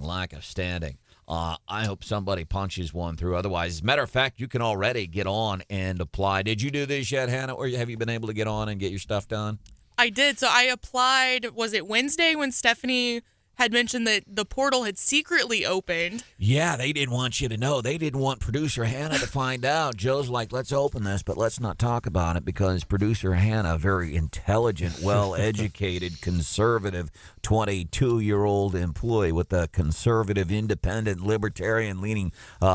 I hope somebody punches one through. Otherwise, as a matter of fact, you can already get on and apply. Did you do this yet, Hannah, or have you been able to get on and get your stuff done? I did. So I applied, was it Wednesday when Stephanie had mentioned that the portal had secretly opened? Yeah, they didn't want you to know. They didn't want producer Hannah to find out. Joe's like, let's open this, but let's not talk about it because producer Hannah, very intelligent, well-educated, conservative, 22-year-old employee with a conservative, independent, libertarian-leaning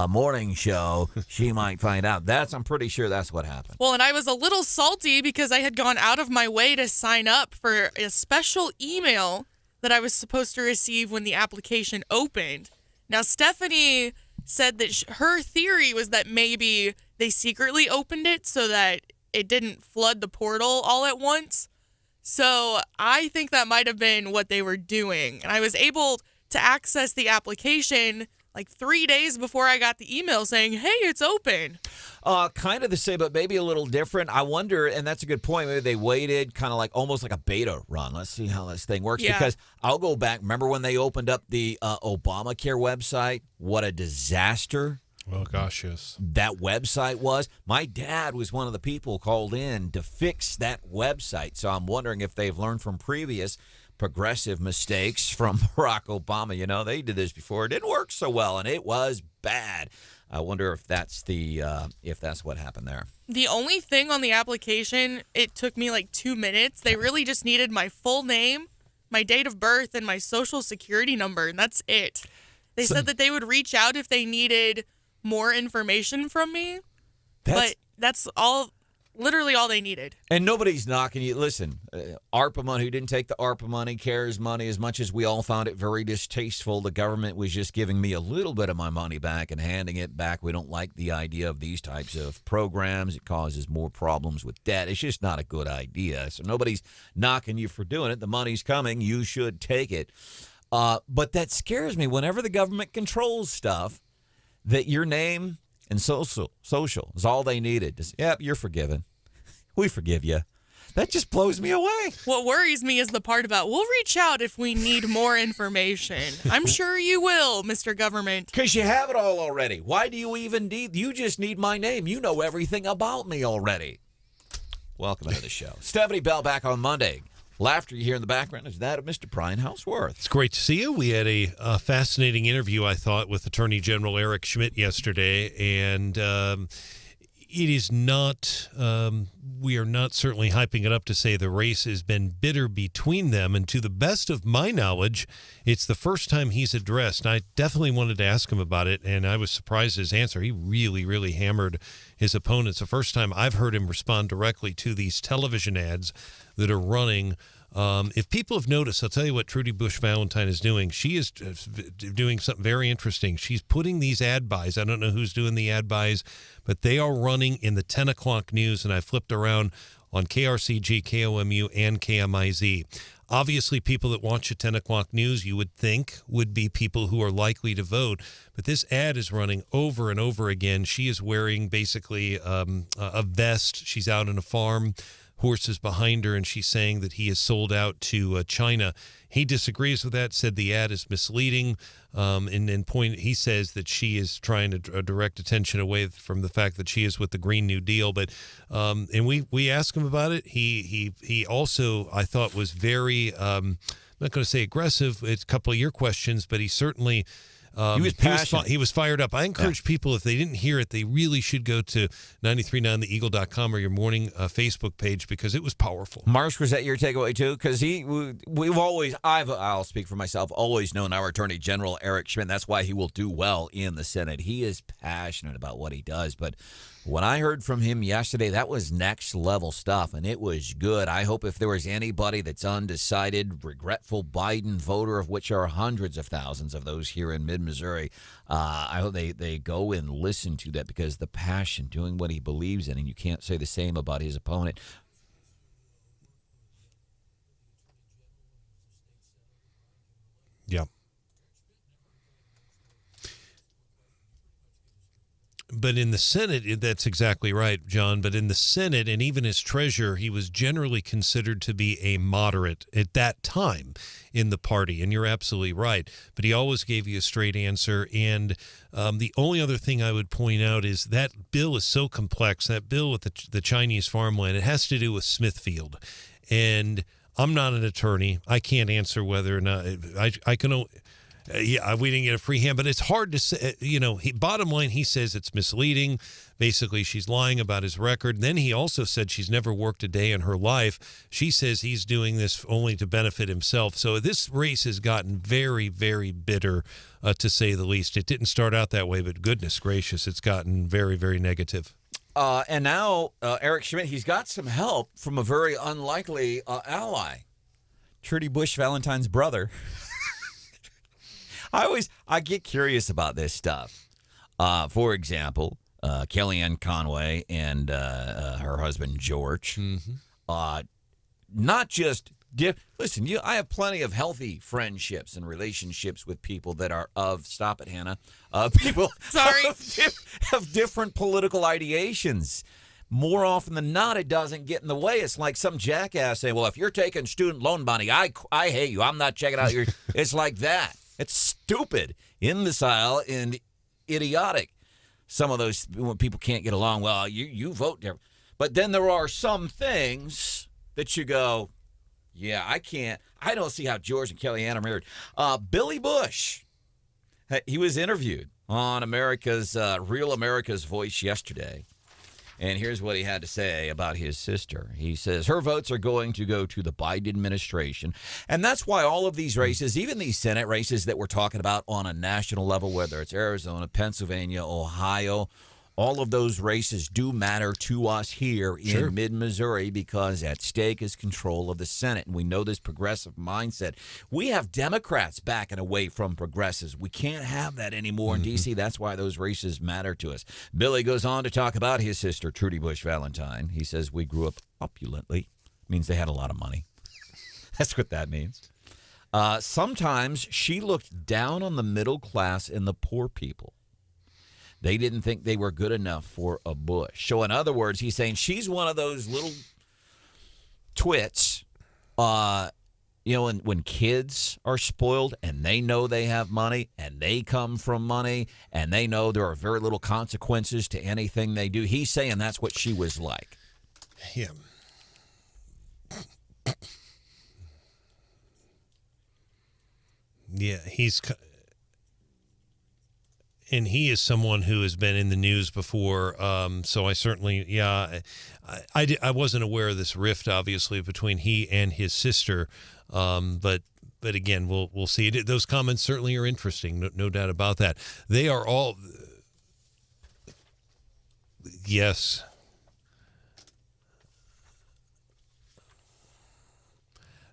morning show, she might find out. I'm pretty sure that's what happened. Well, and I was a little salty because I had gone out of my way to sign up for a special email that I was supposed to receive when the application opened. Now, Stephanie said that her theory was that maybe they secretly opened it so that it didn't flood the portal all at once. So I think that might have been what they were doing. And I was able to access the application like 3 days before I got the email saying, hey, it's open. Kind of the same, but maybe a little different. I wonder, and that's a good point, maybe they waited kind of like almost like a beta run. Let's see how this thing works. Yeah. Because I'll go back. Remember when they opened up the Obamacare website? What a disaster. Oh, gosh, yes. That website was. My dad was one of the people called in to fix that website. So I'm wondering if they've learned from previous progressive mistakes from Barack Obama. You know, they did this before. It didn't work so well, and it was bad. I wonder if that's what happened there. The only thing on the application, it took me like 2 minutes. They really just needed my full name, my date of birth, and my social security number, and that's it. They said that they would reach out if they needed more information from me, but that's all. Literally all they needed. And nobody's knocking you. Listen, ARPA money, who didn't take the ARPA money, CARES money, as much as we all found it very distasteful, the government was just giving me a little bit of my money back and handing it back. We don't like the idea of these types of programs. It causes more problems with debt. It's just not a good idea. So nobody's knocking you for doing it. The money's coming. You should take it. But that scares me whenever the government controls stuff, that your name and social is all they needed. Just, yep, you're forgiven. We forgive you. That just blows me away. What worries me is the part about we'll reach out if we need more information. I'm sure you will, Mr. Government. Because you have it all already. Why do you even need? You just need my name. You know everything about me already. Welcome to the show. Stephanie Bell back on Monday. Laughter you hear in the background is that of Mr. Brian Houseworth. It's great to see you. We had a fascinating interview, I thought, with Attorney General Eric Schmidt yesterday, and it is not, we are not certainly hyping it up to say the race has been bitter between them. And to the best of my knowledge, it's the first time he's addressed. I definitely wanted to ask him about it, and I was surprised at his answer. He really, really hammered his opponents. The first time I've heard him respond directly to these television ads that are running. If people have noticed, I'll tell you what Trudy Bush-Valentine is doing. She is doing something very interesting. She's putting these ad buys. I don't know who's doing the ad buys, but they are running in the 10 o'clock news, and I flipped around on KRCG, KOMU, and KMIZ. Obviously, people that watch the 10 o'clock news, you would think, would be people who are likely to vote. But this ad is running over and over again. She is wearing basically a vest. She's out on a farm, horses behind her, and she's saying that he is sold out to China. He disagrees with that, said the ad is misleading, he says that she is trying to direct attention away from the fact that she is with the Green New Deal. But and we asked him about it. He also, I thought, was very, I'm not going to say aggressive. It's a couple of your questions, but he certainly He was passionate. He was fired up. I encourage people, if they didn't hear it, they really should go to 939theeagle.com or your morning Facebook page, because it was powerful. Marsh, was that your takeaway too? Because we've always, I'll speak for myself, always known our Attorney General Eric Schmidt. That's why he will do well in the Senate. He is passionate about what he does. But when I heard from him yesterday, that was next level stuff, and it was good. I hope if there was anybody that's undecided, regretful Biden voter, of which are hundreds of thousands of those here in mid-Missouri, I hope they go and listen to that, because the passion, doing what he believes in, and you can't say the same about his opponent. Yeah. But in the Senate, that's exactly right, John. But in the Senate, and even as treasurer, he was generally considered to be a moderate at that time in the party. And you're absolutely right. But he always gave you a straight answer. And the only other thing I would point out is that bill is so complex. That bill with the Chinese farmland, it has to do with Smithfield. And I'm not an attorney. I can't answer whether or not I can. Yeah, we didn't get a free hand, but it's hard to say. Bottom line, he says it's misleading. Basically, she's lying about his record. Then he also said she's never worked a day in her life. She says he's doing this only to benefit himself. So this race has gotten very, very bitter, to say the least. It didn't start out that way, but goodness gracious, it's gotten very, very negative. And now Eric Schmidt, he's got some help from a very unlikely ally, Trudy Bush Valentine's brother. I get curious about this stuff. For example, Kellyanne Conway and her husband George. Mm-hmm. Not just listen. I have plenty of healthy friendships and relationships with people that are stop it, Hannah. People Sorry. of different political ideations. More often than not, it doesn't get in the way. It's like some jackass saying, "Well, if you're taking student loan money, I hate you. I'm not checking out your." It's like that. It's stupid, imbecile, and idiotic. Some of those, when people can't get along, well, you vote different. But then there are some things that you go, yeah, I don't see how George and Kellyanne are married. Billy Bush, he was interviewed on Real America's Voice yesterday. And here's what he had to say about his sister. He says, her votes are going to go to the Biden administration. And that's why all of these races, even these Senate races that we're talking about on a national level, whether it's Arizona, Pennsylvania, Ohio, all of those races do matter to us here in mid-Missouri, because at stake is control of the Senate. And we know this progressive mindset. We have Democrats backing away from progressives. We can't have that anymore in D.C. That's why those races matter to us. Billy goes on to talk about his sister, Trudy Bush Valentine. He says, we grew up opulently. Means they had a lot of money. That's what that means. Sometimes she looked down on the middle class and the poor people. They didn't think they were good enough for a Bush. So in other words, he's saying she's one of those little twits, when kids are spoiled and they know they have money and they come from money and they know there are very little consequences to anything they do. He's saying that's what she was like. Yeah. Yeah, and he is someone who has been in the news before, so I certainly, I wasn't aware of this rift, obviously, between he and his sister, but again, we'll see. Those comments certainly are interesting, no doubt about that. They are all, yes.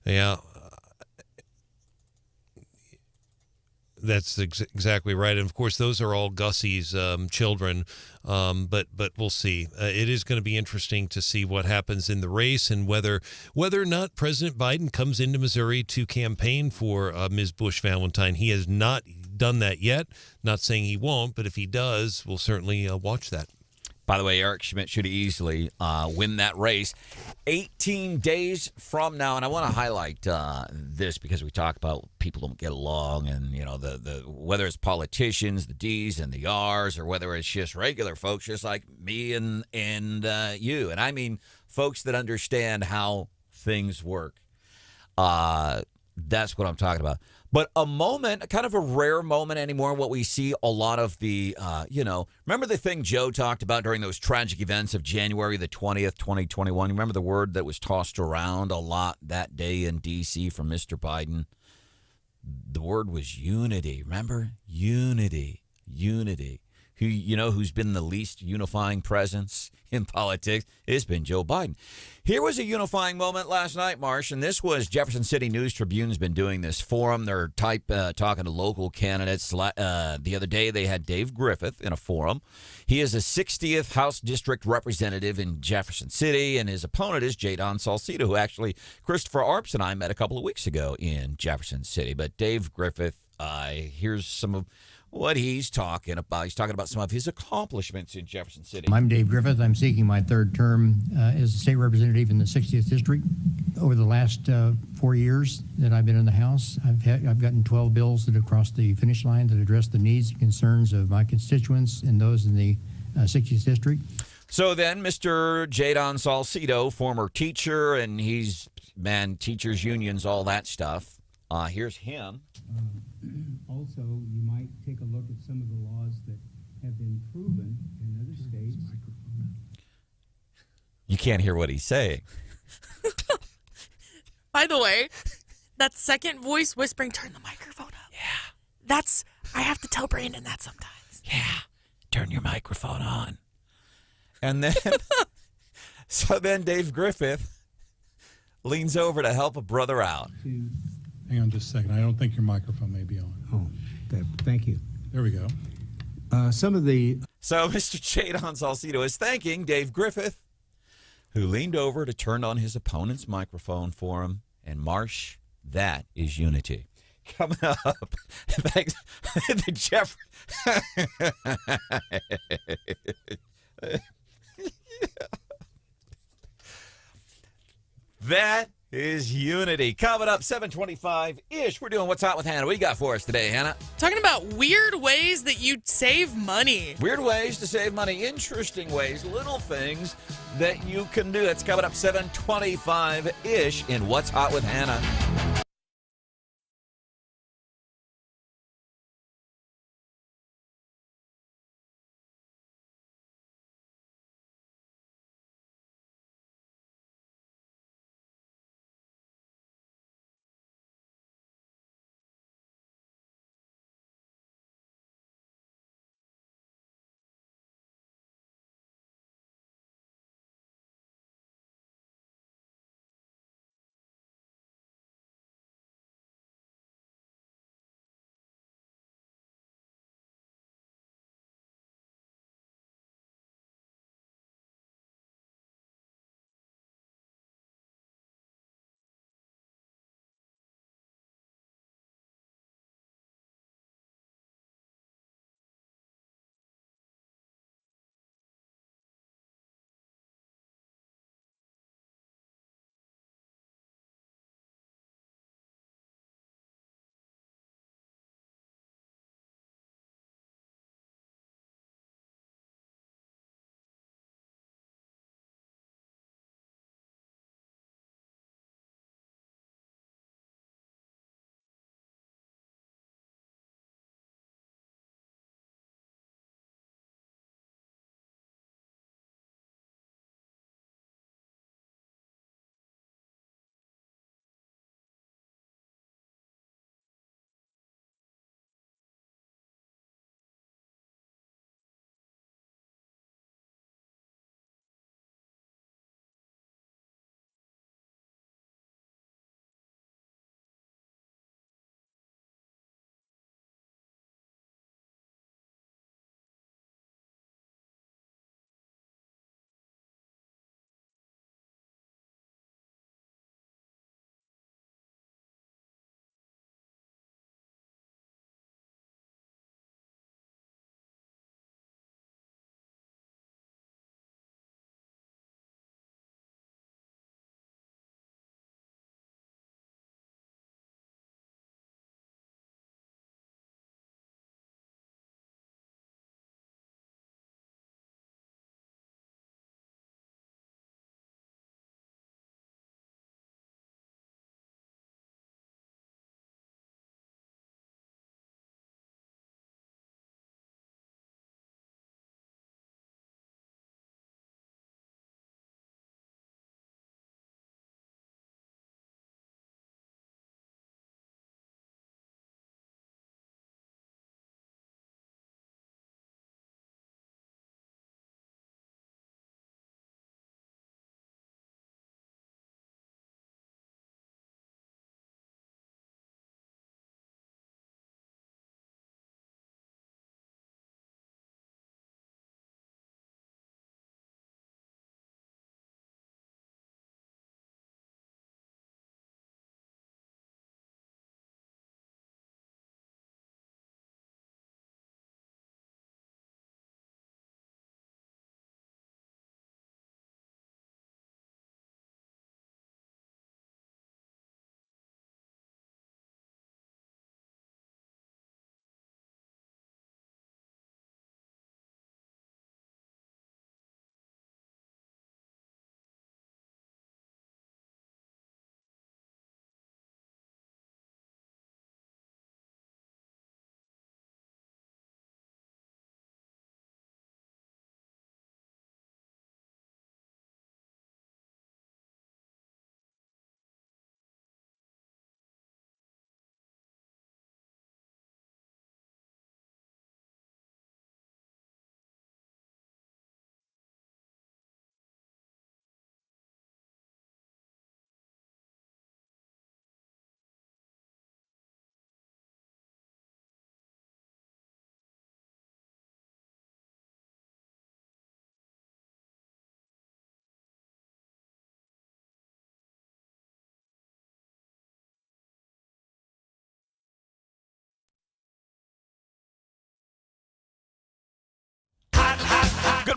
Yeah. That's exactly right. And, of course, those are all Gussie's children, but we'll see. It is going to be interesting to see what happens in the race and whether or not President Biden comes into Missouri to campaign for Ms. Bush Valentine. He has not done that yet. Not saying he won't, but if he does, we'll certainly watch that. By the way, Eric Schmidt should easily win that race 18 days from now. And I want to highlight this because we talk about people don't get along, and the whether it's politicians, the D's and the R's, or whether it's just regular folks, just like me and you. And I mean folks that understand how things work. That's what I'm talking about. But a moment, kind of a rare moment anymore, what we see a lot of the, remember the thing Joe talked about during those tragic events of January the 20th, 2021? Remember the word that was tossed around a lot that day in D.C. from Mr. Biden? The word was unity. Remember? Unity. Who's been the least unifying presence in politics? It's been Joe Biden. Here was a unifying moment last night, Marsh, and this was Jefferson City News Tribune's been doing this forum. They're talking to local candidates. The other day they had Dave Griffith in a forum. He is a 60th House District Representative in Jefferson City, and his opponent is Jadon Salcido, who actually Christopher Arps and I met a couple of weeks ago in Jefferson City. But Dave Griffith, here's some of what he's talking about. He's talking about some of his accomplishments in Jefferson City. I'm Dave Griffith. I'm seeking my third term as a state representative in the 60th District. Over the last 4 years that I've been in the House, I've gotten 12 bills that have crossed the finish line that address the needs and concerns of my constituents and those in the 60th District. So then Mr. Jadon Salcido, former teacher, and teachers unions, all that stuff. Here's him. Also, you might take a look at some of the laws that have been proven in other states. You can't hear what he's saying. By the way, that second voice whispering, turn the microphone up. Yeah. I have to tell Brandon that sometimes. Yeah. Turn your microphone on. And then, so then Dave Griffith leans over to help a brother out. Hang on just a second. I don't think your microphone may be on. Oh, thank you. There we go. Some of the... So Mr. Jadon Salcido is thanking Dave Griffith, who leaned over to turn on his opponent's microphone for him. And Marsh, that is unity. Coming up, thanks. The Jeff. That is unity. Coming up 7:25-ish. We're doing What's Hot with Hannah. What do you got for us today, Hannah? Talking about weird ways that you'd save money. Weird ways to save money. Interesting ways. Little things that you can do. That's coming up 7:25-ish in What's Hot with Hannah.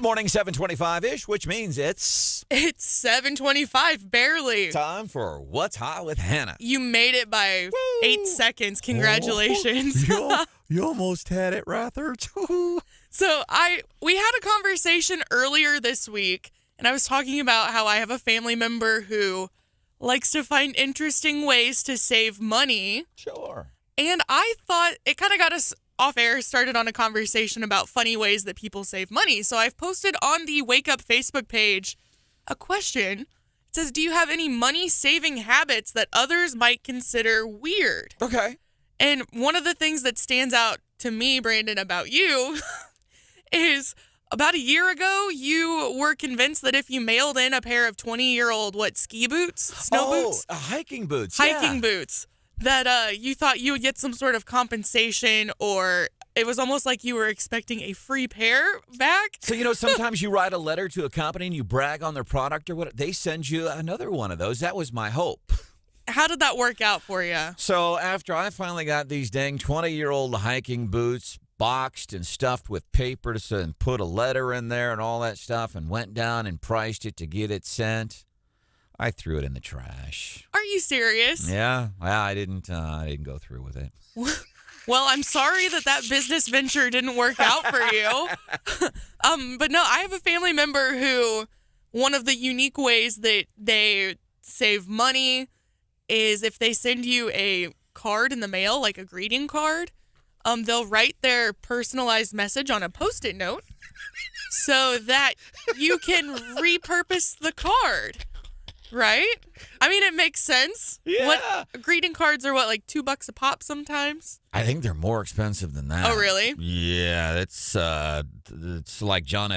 Good morning, 7:25-ish, which means it's 7:25, barely. time for What's Hot with Hannah. You made it by 8 seconds. Congratulations. You almost had it, Rathert. So we had a conversation earlier this week, and I was talking about how I have a family member who likes to find interesting ways to save money. Sure. And I thought it kind of got us off air, started on a conversation about funny ways that people save money. So I've posted on the Wake Up Facebook page a question. It says, do you have any money-saving habits that others might consider weird? Okay. And one of the things that stands out to me, Brandon, about you is about a year ago, you were convinced that if you mailed in a pair of 20-year-old, ski boots? Snow boots? Hiking boots. Hiking boots. That you thought you would get some sort of compensation, or it was almost like you were expecting a free pair back. So, sometimes you write a letter to a company and you brag on their product or what, they send you another one of those. That was my hope. How did that work out for you? So after I finally got these dang 20-year-old hiking boots boxed and stuffed with paper and put a letter in there and all that stuff and went down and priced it to get it sent, I threw it in the trash. Are you serious? Yeah. Well, I didn't go through with it. Well, I'm sorry that business venture didn't work out for you. But no, I have a family member who, one of the unique ways that they save money is if they send you a card in the mail, like a greeting card, they'll write their personalized message on a Post-it note so that you can repurpose the card. Right? I mean, it makes sense. Yeah. Greeting cards are like $2 a pop sometimes? I think they're more expensive than that. Oh, really? Yeah, it's like John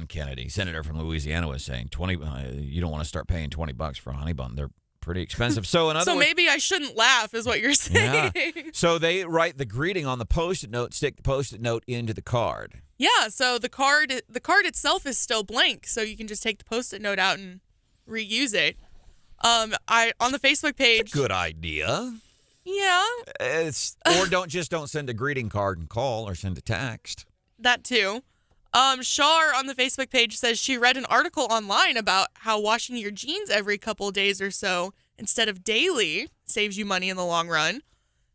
Kennedy, senator from Louisiana, was saying. You don't want to start paying $20 for a honey bun. They're pretty expensive. So in other words, maybe I shouldn't laugh, is what you're saying. Yeah. So they write the greeting on the Post-it note, stick the Post-it note into the card. Yeah. So the card itself is still blank, so you can just take the Post-it note out and reuse it. On the Facebook page. Good idea. Yeah. Don't send a greeting card and call, or send a text. That too. Shar on the Facebook page says she read an article online about how washing your jeans every couple days or so instead of daily saves you money in the long run.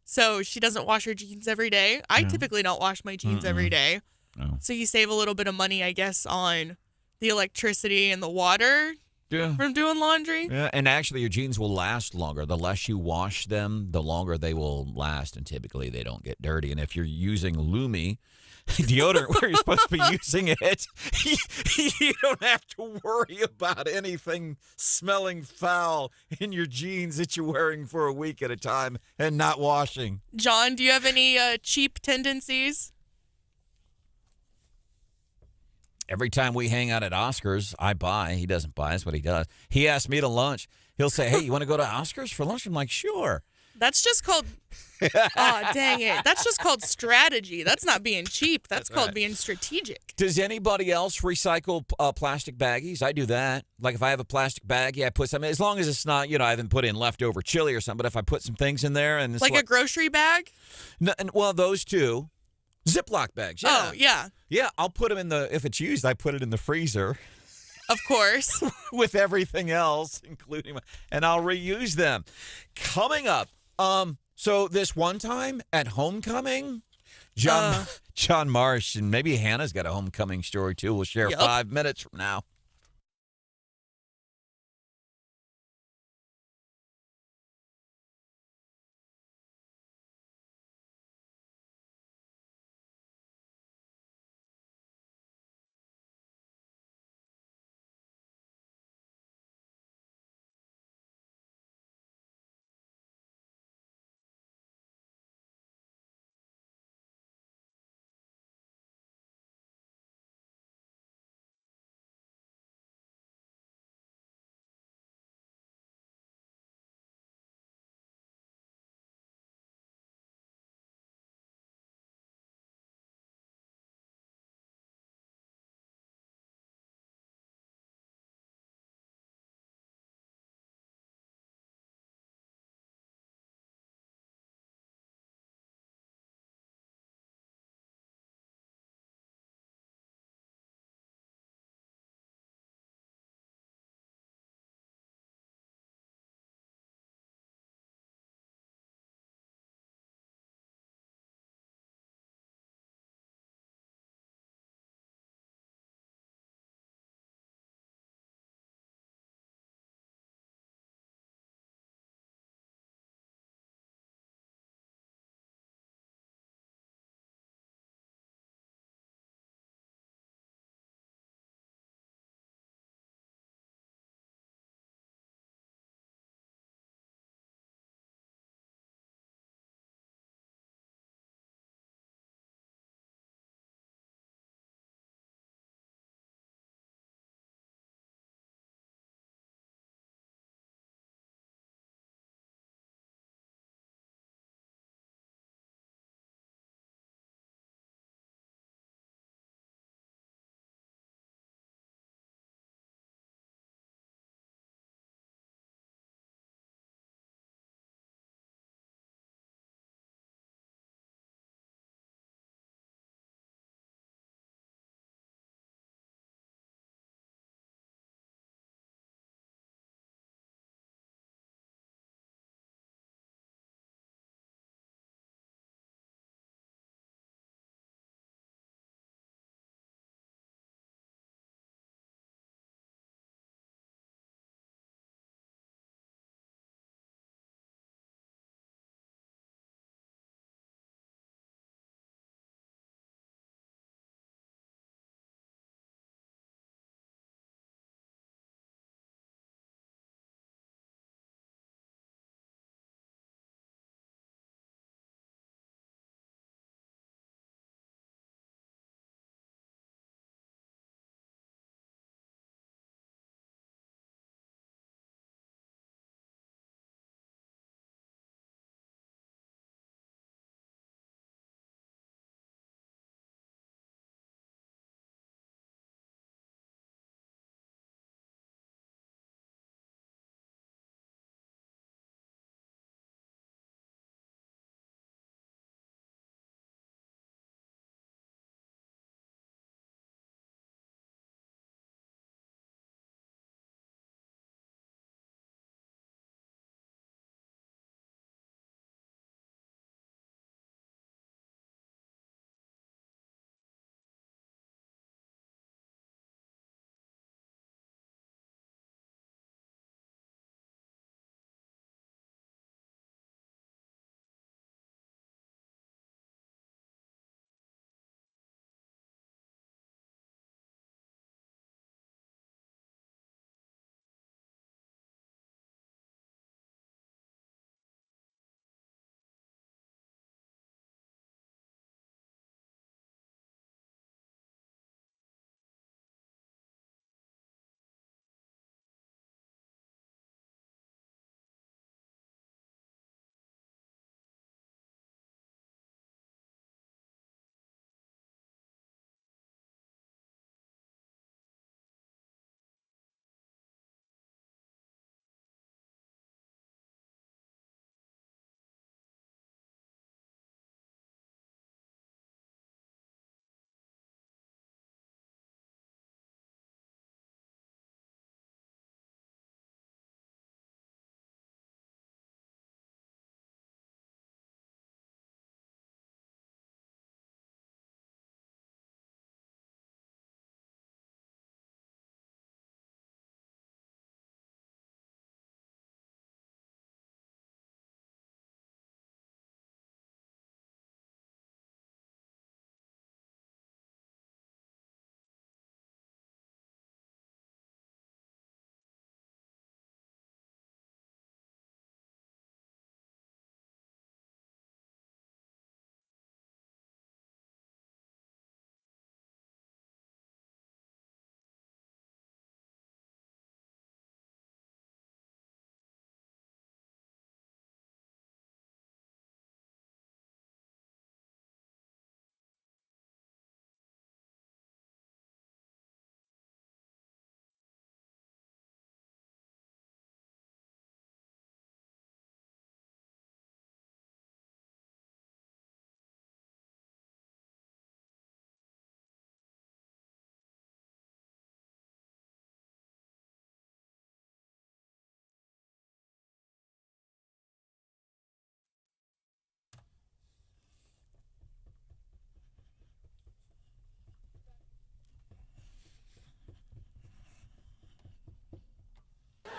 So she doesn't wash her jeans every day. I typically don't wash my jeans every day. No. So you save a little bit of money, I guess, on the electricity and the water. Yeah. From doing laundry? Yeah, and actually your jeans will last longer. The less you wash them, the longer they will last, and typically they don't get dirty. And if you're using Lumi deodorant where you're supposed to be using it, you don't have to worry about anything smelling foul in your jeans that you're wearing for a week at a time and not washing. John, do you have any cheap tendencies? Every time we hang out at Oscars, I buy. He doesn't buy. That's what he does. He asks me to lunch. He'll say, hey, you want to go to Oscars for lunch? I'm like, sure. That's just called, oh, dang it. That's just called strategy. That's not being cheap. That's called being strategic. Does anybody else recycle plastic baggies? I do that. Like if I have a plastic baggie, I put some, as long as it's not, I haven't put in leftover chili or something, but if I put some things in there and it's like a grocery bag? No, well, those two. Ziploc bags, yeah. Oh, yeah. Yeah, I'll put them if it's used, I put it in the freezer. Of course. With everything else, including, and I'll reuse them. Coming up, so this one time at homecoming, John Marsh, and maybe Hannah's got a homecoming story too. We'll share 5 minutes from now.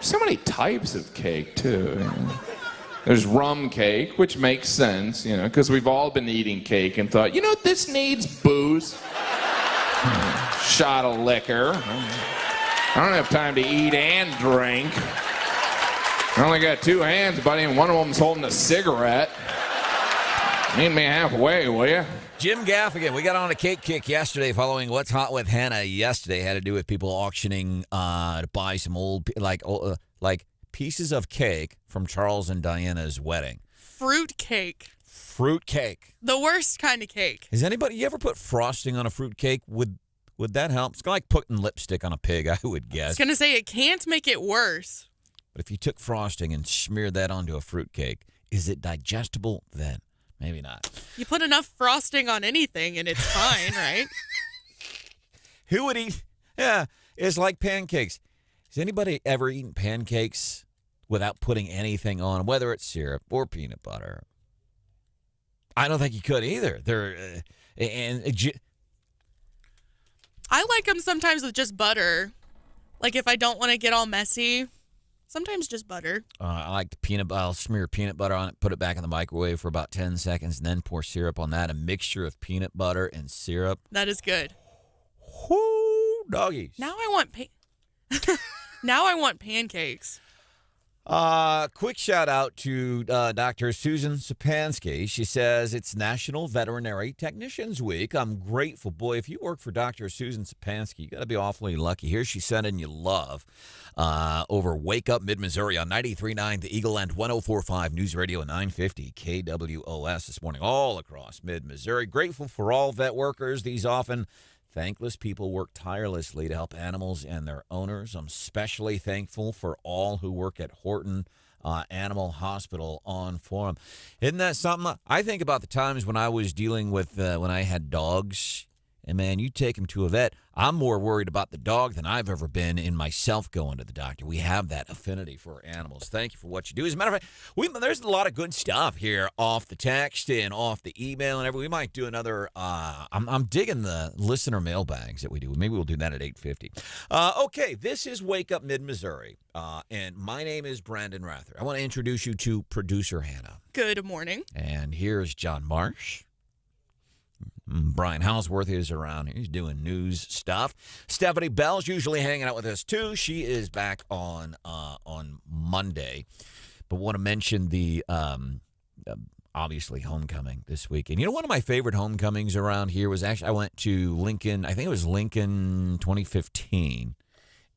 so many types of cake, too. You know? There's rum cake, which makes sense, you know, because we've all been eating cake and thought, you know, this needs booze. Shot of liquor. I don't have time to eat and drink. I only got two hands, buddy, and one of them's holding a cigarette. Meet me halfway, will you? Jim Gaffigan, we got on a cake kick yesterday following What's Hot with Hannah yesterday. Had to do with people auctioning to buy some old, like pieces of cake from Charles and Diana's wedding. Fruit cake. Fruit cake. The worst kind of cake. Has anybody, you ever put frosting on a fruit cake? Would that help? It's like putting lipstick on a pig, I would guess. I was going to say, it can't make it worse. But if you took frosting and smeared that onto a fruit cake, is it digestible then? Maybe not. You put enough frosting on anything and it's fine, right? Who would eat? Yeah, it's like pancakes. Has anybody ever eaten pancakes without putting anything on, whether it's syrup or peanut butter? I don't think you could either. I like them sometimes with just butter. Like if I don't want to get all messy, sometimes just butter. I like I'll smear peanut butter on it, put it back in the microwave for about 10 seconds, and then pour syrup on that. A mixture of peanut butter and syrup. That is good. Whoo, doggies. Now I want now I want pancakes. Quick shout out to Dr. Susan Sapansky. She says it's National Veterinary Technicians Week. I'm grateful. Boy, if you work for Dr. Susan Sapansky, you got to be awfully lucky. Here she's sending you love over Wake Up Mid-Missouri on 93.9 The Eagle and 104.5 News Radio 950 KWOS this morning all across Mid-Missouri. Grateful for all vet workers. These often thankless people work tirelessly to help animals and their owners. I'm especially thankful for all who work at Horton Animal Hospital on Forum. Isn't that something? I think about the times when I was dealing with, when I had dogs, and man, you take them to a vet. I'm more worried about the dog than I've ever been in myself going to the doctor. We have that affinity for animals. Thank you for what you do. As a matter of fact, there's a lot of good stuff here off the text and off the email and everything. We might do another, I'm digging the listener mailbags that we do. Maybe we'll do that at 8:50. Okay, this is Wake Up Mid-Missouri, and my name is Branden Rathert. I want to introduce you to producer Hannah. Good morning. And here's John Marsh. Brian Houseworth is around. He's doing news stuff. Stephanie Bell's usually hanging out with us, too. She is back on Monday. But want to mention the, obviously, homecoming this weekend. You know, one of my favorite homecomings around here was actually, I went to Lincoln. I think it was Lincoln 2015.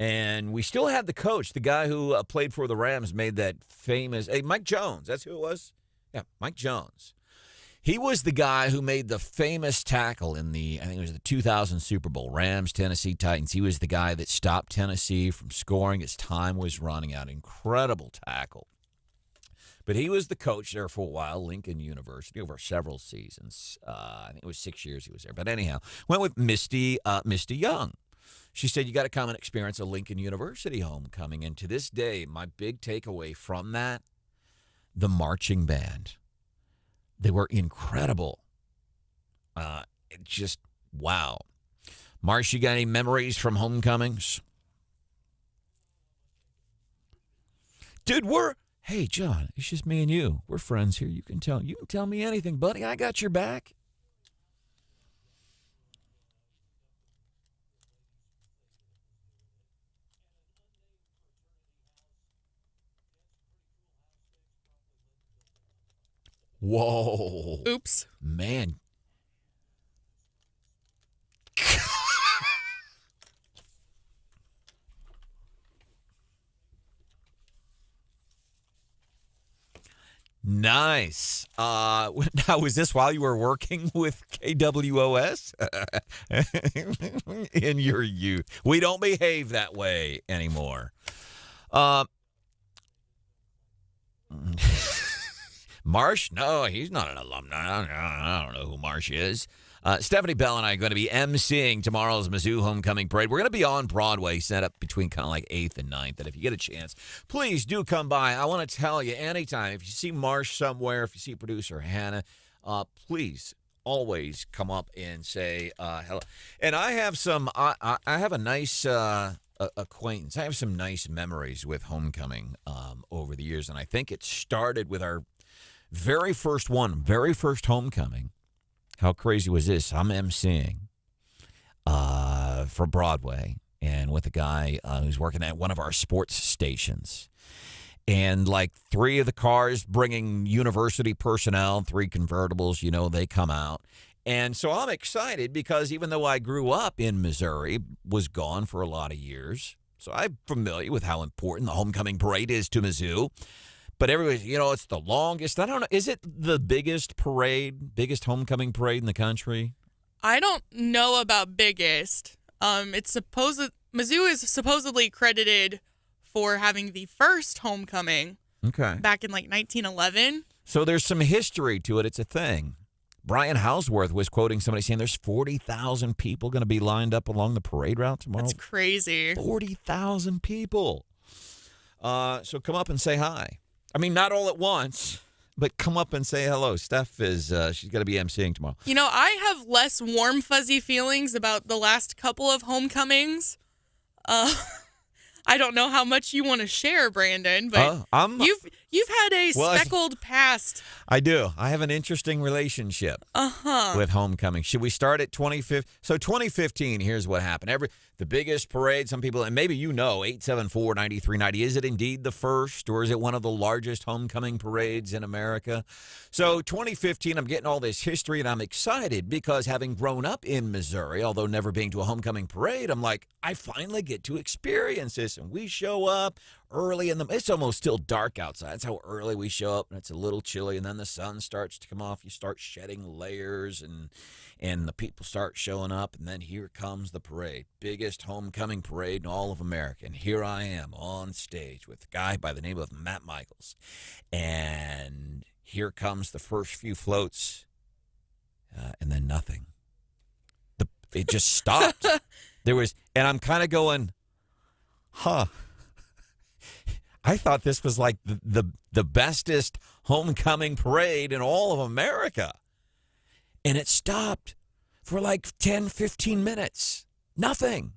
And we still had the coach, the guy who played for the Rams, made that famous, Mike Jones. That's who it was? Yeah, Mike Jones. He was the guy who made the famous tackle in I think it was the 2000 Super Bowl, Rams, Tennessee Titans. He was the guy that stopped Tennessee from scoring as time was running out. Incredible tackle. But he was the coach there for a while, Lincoln University, over several seasons. I think it was 6 years he was there. But anyhow, went with Misty Young. She said, you got to come and experience a Lincoln University homecoming. And to this day, my big takeaway from that, the marching band. They were incredible. Just, wow. Marsh, you got any memories from homecomings? Dude, hey, John, it's just me and you. We're friends here. You can tell me anything, buddy. I got your back. Whoa. Oops. Man. Nice. Now, was this while you were working with KWOS? In your youth. We don't behave that way anymore. Marsh? No, he's not an alumni. I don't know who Marsh is. Stephanie Bell and I are going to be emceeing tomorrow's Mizzou Homecoming Parade. We're going to be on Broadway, set up between kind of like 8th and 9th. And if you get a chance, please do come by. I want to tell you, anytime, if you see Marsh somewhere, if you see producer Hannah, please always come up and say hello. And I have I have a nice acquaintance. I have some nice memories with homecoming over the years, and I think it started with our very first homecoming. How crazy was this? I'm emceeing for Broadway, and with a guy who's working at one of our sports stations. And like 3 of the cars bringing university personnel, 3 convertibles, they come out. And so I'm excited because even though I grew up in Missouri, was gone for a lot of years, so I'm familiar with how important the homecoming parade is to Mizzou. But everybody's, it's the longest. I don't know. Is it the biggest homecoming parade in the country? I don't know about biggest. Mizzou is supposedly credited for having the first homecoming back in like 1911. So there's some history to it. It's a thing. Brian Houseworth was quoting somebody saying there's 40,000 people going to be lined up along the parade route tomorrow. That's crazy. 40,000 people. So come up and say hi. I mean, not all at once, but come up and say hello. Steph she's going to be emceeing tomorrow. I have less warm, fuzzy feelings about the last couple of homecomings. I don't know how much you want to share, Brandon, but you've had a speckled past. I do. I have an interesting relationship with homecoming. Should we start at 2015? So 2015, here's what happened. The biggest parade, some people, and maybe 874-9390. Is it indeed the first, or is it one of the largest homecoming parades in America? So 2015, I'm getting all this history, and I'm excited because having grown up in Missouri, although never being to a homecoming parade, I'm like, I finally get to experience this. And we show up early it's almost still dark outside. That's how early we show up, and it's a little chilly, and then the sun starts to come off. You start shedding layers, and the people start showing up, and then here comes the parade. Biggest homecoming parade in all of America. And here I am on stage with a guy by the name of Matt Michaels. And here comes the first few floats, and then nothing. It just stopped. And I'm kind of going, I thought this was like the bestest homecoming parade in all of America. And it stopped for like 10, 15 minutes. Nothing.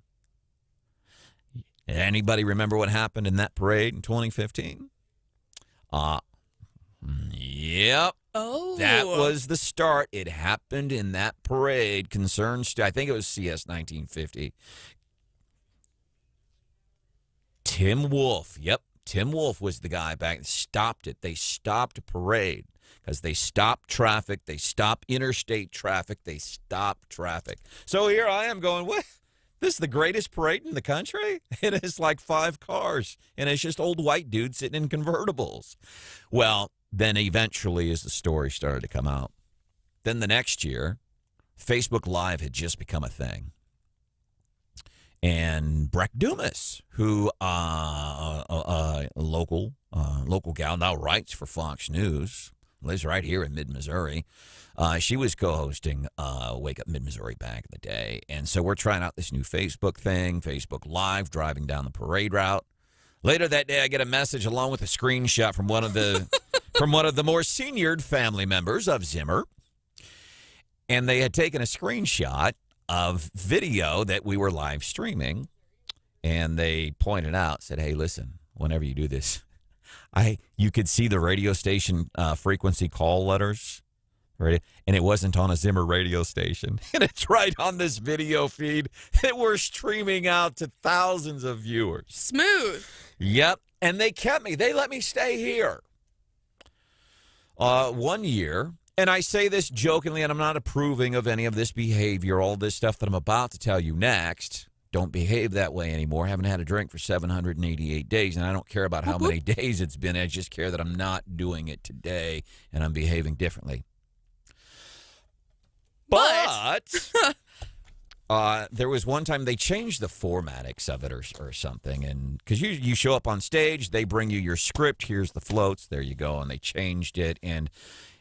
Anybody remember what happened in that parade in 2015? Yep. Oh. That was the start. It happened in that parade. I think it was CS 1950. Tim Wolf. Yep. Tim Wolf was the guy back and stopped it. They stopped a parade because they stopped traffic. They stopped interstate traffic. They stopped traffic. So here I am going, what? This is the greatest parade in the country? It is like 5 cars, and it's just old white dudes sitting in convertibles. Well, then eventually as the story started to come out, then the next year, Facebook Live had just become a thing. And Breck Dumas, who a local gal, now writes for Fox News, lives right here in mid-Missouri. She was co-hosting Wake Up Mid-Missouri back in the day. And so we're trying out this new Facebook thing, Facebook Live, driving down the parade route. Later that day, I get a message along with a screenshot from one of the more seniored family members of Zimmer. And they had taken a screenshot of video that we were live streaming, and they pointed out, said, hey, listen, whenever you do this, you could see the radio station frequency call letters, right? And it wasn't on a Zimmer radio station, and it's right on this video feed that we're streaming out to thousands of viewers. Smooth. Yep, and they let me stay here. 1 year. And I say this jokingly, and I'm not approving of any of this behavior, all this stuff that I'm about to tell you next. Don't behave that way anymore. I haven't had a drink for 788 days, and I don't care about how many days it's been. I just care that I'm not doing it today, and I'm behaving differently. But there was one time they changed the formatics of it or something, and because you show up on stage, they bring you your script. Here's the floats. There you go, and they changed it, and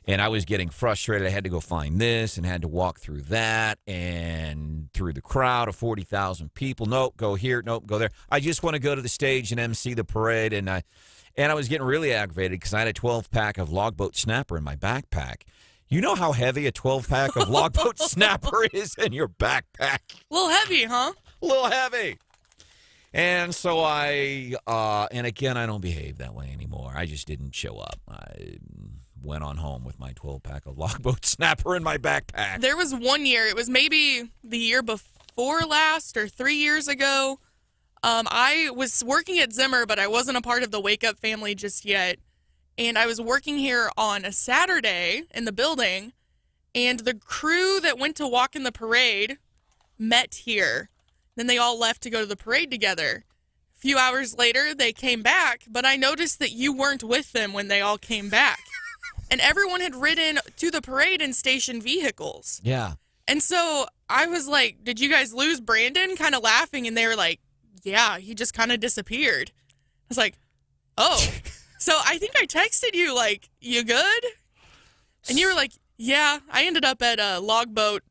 I was getting frustrated. I had to go find this and had to walk through that and through the crowd of 40,000 people. Nope, go here. Nope, go there. I just want to go to the stage and MC the parade. And I was getting really aggravated because I had a 12-pack of Logboat Snapper in my backpack. You know how heavy a 12-pack of Logboat Snapper is in your backpack? A little heavy, huh? A little heavy. And so and again, I don't behave that way anymore. I just didn't show up. I went on home with my 12-pack of Logboat Snapper in my backpack. There was one year, it was maybe the year before last or 3 years ago. I was working at Zimmer, but I wasn't a part of the Wake Up family just yet. And I was working here on a Saturday in the building, and the crew that went to walk in the parade met here. Then they all left to go to the parade together. A few hours later, they came back, but I noticed that you weren't with them when they all came back. And everyone had ridden to the parade in station vehicles. Yeah. And so I was like, did you guys lose Branden? Kind of laughing, and they were like, yeah, he just kind of disappeared. I was like, oh. So I think I texted you, like, you good? And you were like, yeah, I ended up at a Logboat.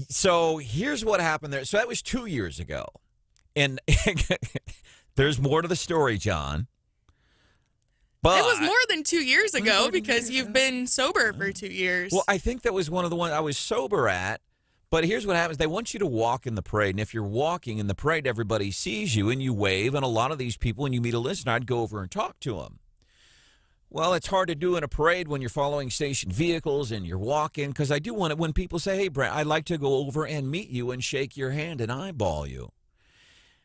So here's what happened there. So that was 2 years ago. And there's more to the story, John. But it was more than 2 years ago because you've been sober for 2 years. Well, I think that was one of the ones I was sober at. But here's what happens. They want you to walk in the parade. And if you're walking in the parade, everybody sees you and you wave. And a lot of these people, when you meet a listener, I'd go over and talk to them. Well, it's hard to do in a parade when you're following station vehicles and you're walking. Because I do want it when people say, hey, Brent, I'd like to go over and meet you and shake your hand and eyeball you.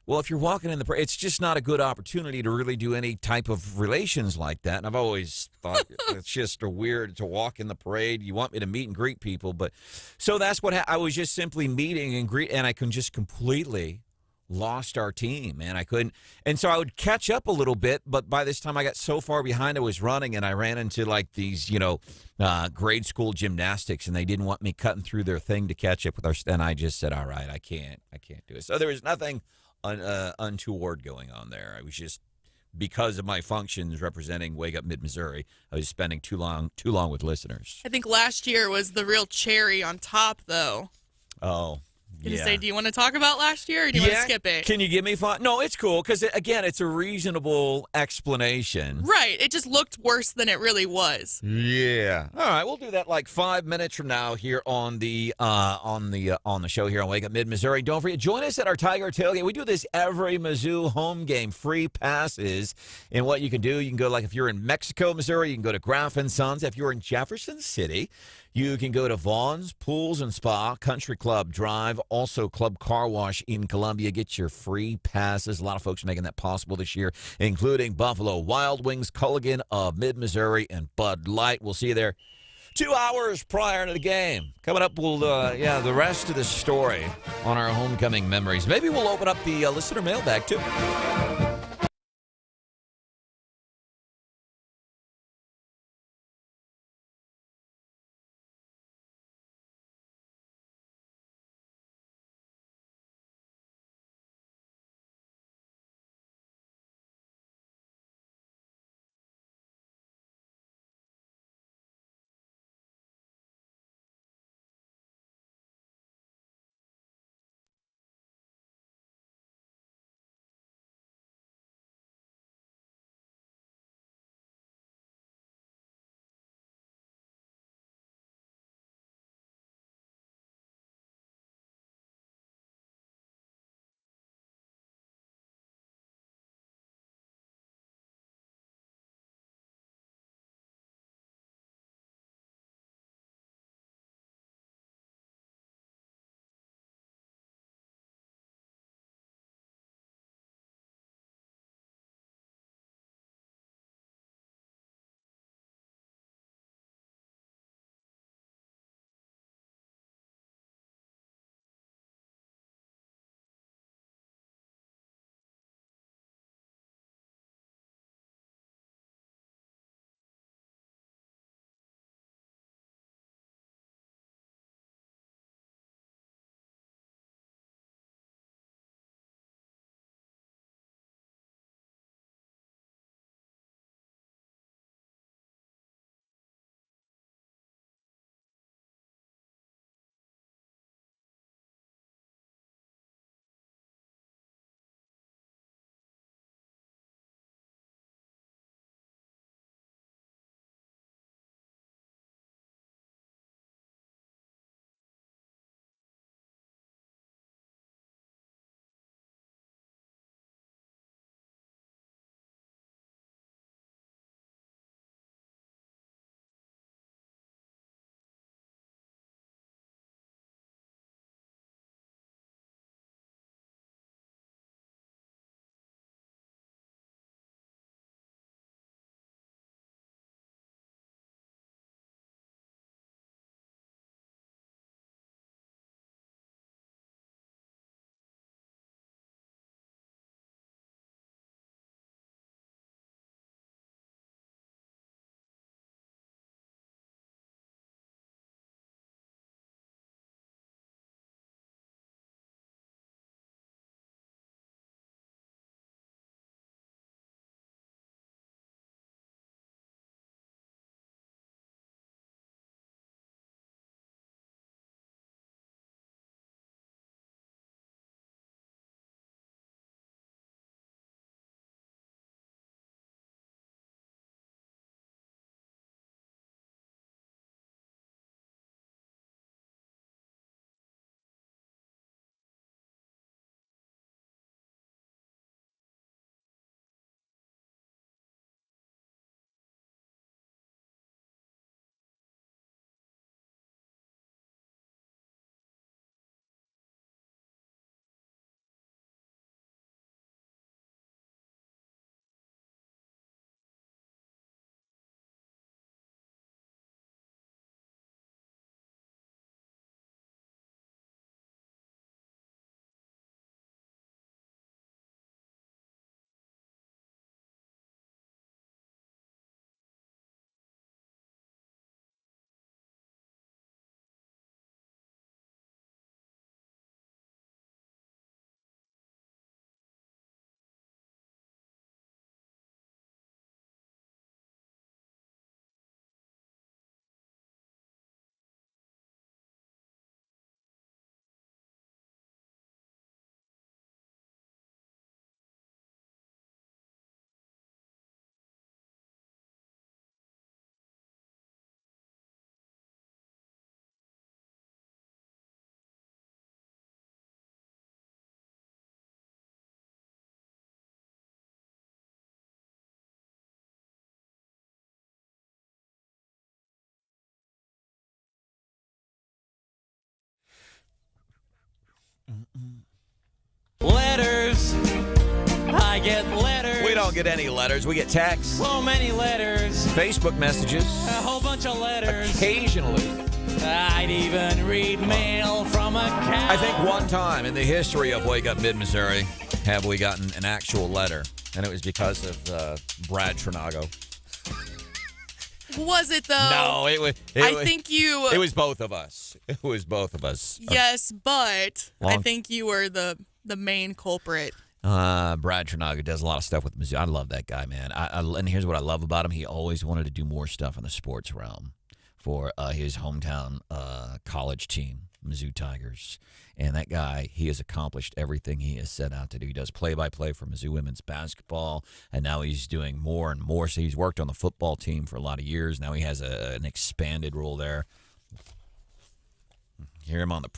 Well, if you're walking in the parade, it's just not a good opportunity to really do any type of relations like that. And I've always thought it's just a weird to walk in the parade. You want me to meet and greet people. But so that's what I was just simply meeting and greet. And I can just completely lost our team, man. I couldn't. And so I would catch up a little bit. But by this time I got so far behind, I was running and I ran into like these, grade school gymnastics, and they didn't want me cutting through their thing to catch up with our. And I just said, all right, I can't do it. So there was nothing untoward going on there. I was just, because of my functions representing Wake Up Mid-Missouri, I was spending too long with listeners. I think last year was the real cherry on top, though. Oh, Can you say, do you want to talk about last year, or do you want to skip it? Can you give me fun? No, it's cool, because, again, it's a reasonable explanation. Right. It just looked worse than it really was. Yeah. All right, we'll do that like 5 minutes from now here on the show here on Wake Up Mid-Missouri. Don't forget, join us at our Tiger Tailgate. We do this every Mizzou home game, free passes. And what you can do, you can go, like, if you're in Mexico, Missouri, you can go to Graff & Sons. If you're in Jefferson City, you can go to Vaughn's Pools and Spa, Country Club Drive, also Club Car Wash in Columbia. Get your free passes. A lot of folks making that possible this year, including Buffalo Wild Wings, Culligan of Mid-Missouri, and Bud Light. We'll see you there 2 hours prior to the game. Coming up, we'll, the rest of the story on our homecoming memories. Maybe we'll open up the listener mailbag, too. Letters. I get letters. We don't get any letters. We get texts. So many letters. Facebook messages. A whole bunch of letters. Occasionally. I'd even read mail from a cow. I think one time in the history of Wake Up Mid-Missouri have we gotten an actual letter, and it was because of Brad Trinago. Was it, though? No, it was. It was both of us. It was both of us. Yes, but I think you were the main culprit. Brad Trinago does a lot of stuff with Mizzou. I love that guy, man. And here's what I love about him. He always wanted to do more stuff in the sports realm for his hometown college team, Mizzou Tigers. And that guy, he has accomplished everything he has set out to do. He does play-by-play for Mizzou women's basketball, and now he's doing more and more. So he's worked on the football team for a lot of years. Now he has an expanded role there. Hear him on the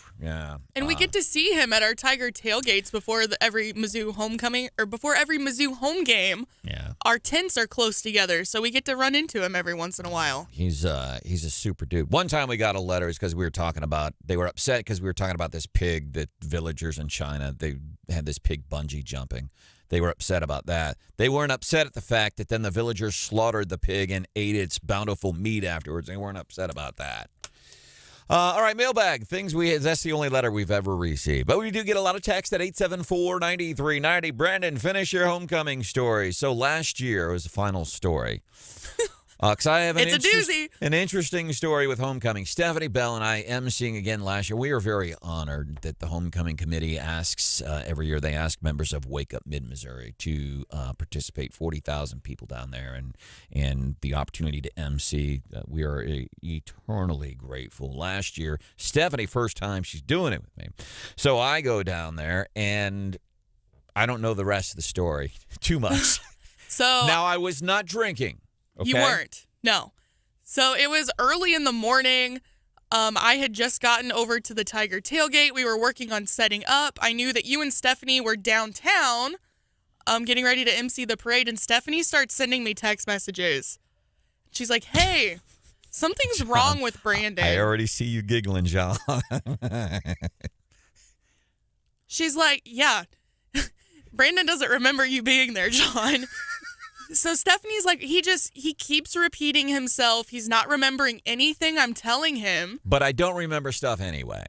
and we get to see him at our Tiger tailgates before every Mizzou homecoming or before every Mizzou home game. Yeah, our tents are close together, so we get to run into him every once in a while. He's a super dude. One time we got a letter because we were talking about they were upset because we were talking about this pig that villagers in China they had this pig bungee jumping. They were upset about that. They weren't upset at the fact that then the villagers slaughtered the pig and ate its bountiful meat afterwards. They weren't upset about that. All right, mailbag. That's the only letter we've ever received. But we do get a lot of text at 874-9390. Brandon, finish your homecoming story. So last year was the final story. Because I have an interesting story with homecoming. Stephanie Bell and I emceeing again last year. We are very honored that the homecoming committee asks, every year they ask members of Wake Up Mid-Missouri to participate, 40,000 people down there, and the opportunity to MC. We are eternally grateful. Last year, Stephanie, first time she's doing it with me. So I go down there, and I don't know the rest of the story too much. Now, I was not drinking. Okay. You weren't. No. So it was early in the morning. I had just gotten over to the Tiger tailgate. We were working on setting up. I knew that you and Stephanie were downtown getting ready to MC the parade, and Stephanie starts sending me text messages. She's like, hey, something's wrong with Brandon. I already see you giggling, John. She's like, yeah, Brandon doesn't remember you being there, John. So Stephanie's like, he keeps repeating himself. He's not remembering anything I'm telling him. But I don't remember stuff anyway.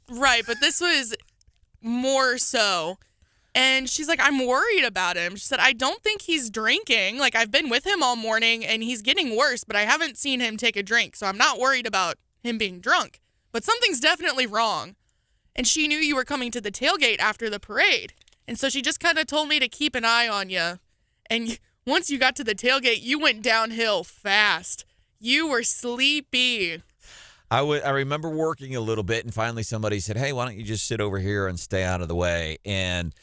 Right, but this was more so. And she's like, I'm worried about him. She said, I don't think he's drinking. Like, I've been with him all morning, and he's getting worse, but I haven't seen him take a drink, so I'm not worried about him being drunk. But something's definitely wrong. And she knew you were coming to the tailgate after the parade. And so she just kind of told me to keep an eye on you. And once you got to the tailgate, you went downhill fast. You were sleepy. I remember working a little bit, and finally somebody said, hey, why don't you just sit over here and stay out of the way? And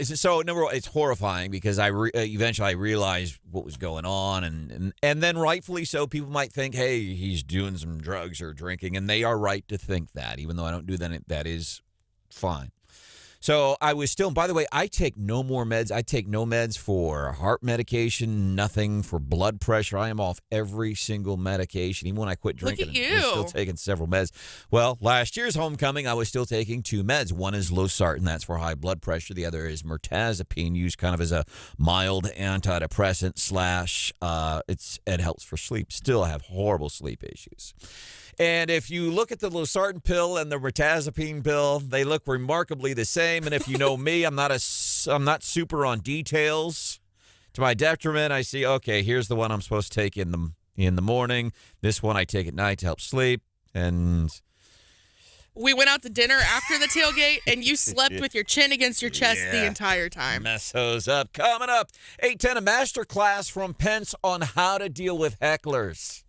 so, number one, it's horrifying because eventually I realized what was going on. And then rightfully so, people might think, hey, he's doing some drugs or drinking. And they are right to think that, even though I don't do that. That is fine. So I was still, by the way, I take no more meds. I take no meds for heart medication, nothing for blood pressure. I am off every single medication. Even when I quit drinking, Look at you. I was still taking several meds. Well, last year's homecoming, I was still taking two meds. One is losartan, that's for high blood pressure. The other is mirtazapine, used kind of as a mild antidepressant / it helps for sleep. Still have horrible sleep issues. And if you look at the losartan pill and the mirtazapine pill, they look remarkably the same. And if you know me, I'm not super on details. To my detriment, I see, okay, here's the one I'm supposed to take in the morning. This one I take at night to help sleep. And we went out to dinner after the tailgate, and you slept with your chin against your chest the entire time. Mess those up. Coming up, 8:10, a master class from Pence on how to deal with hecklers.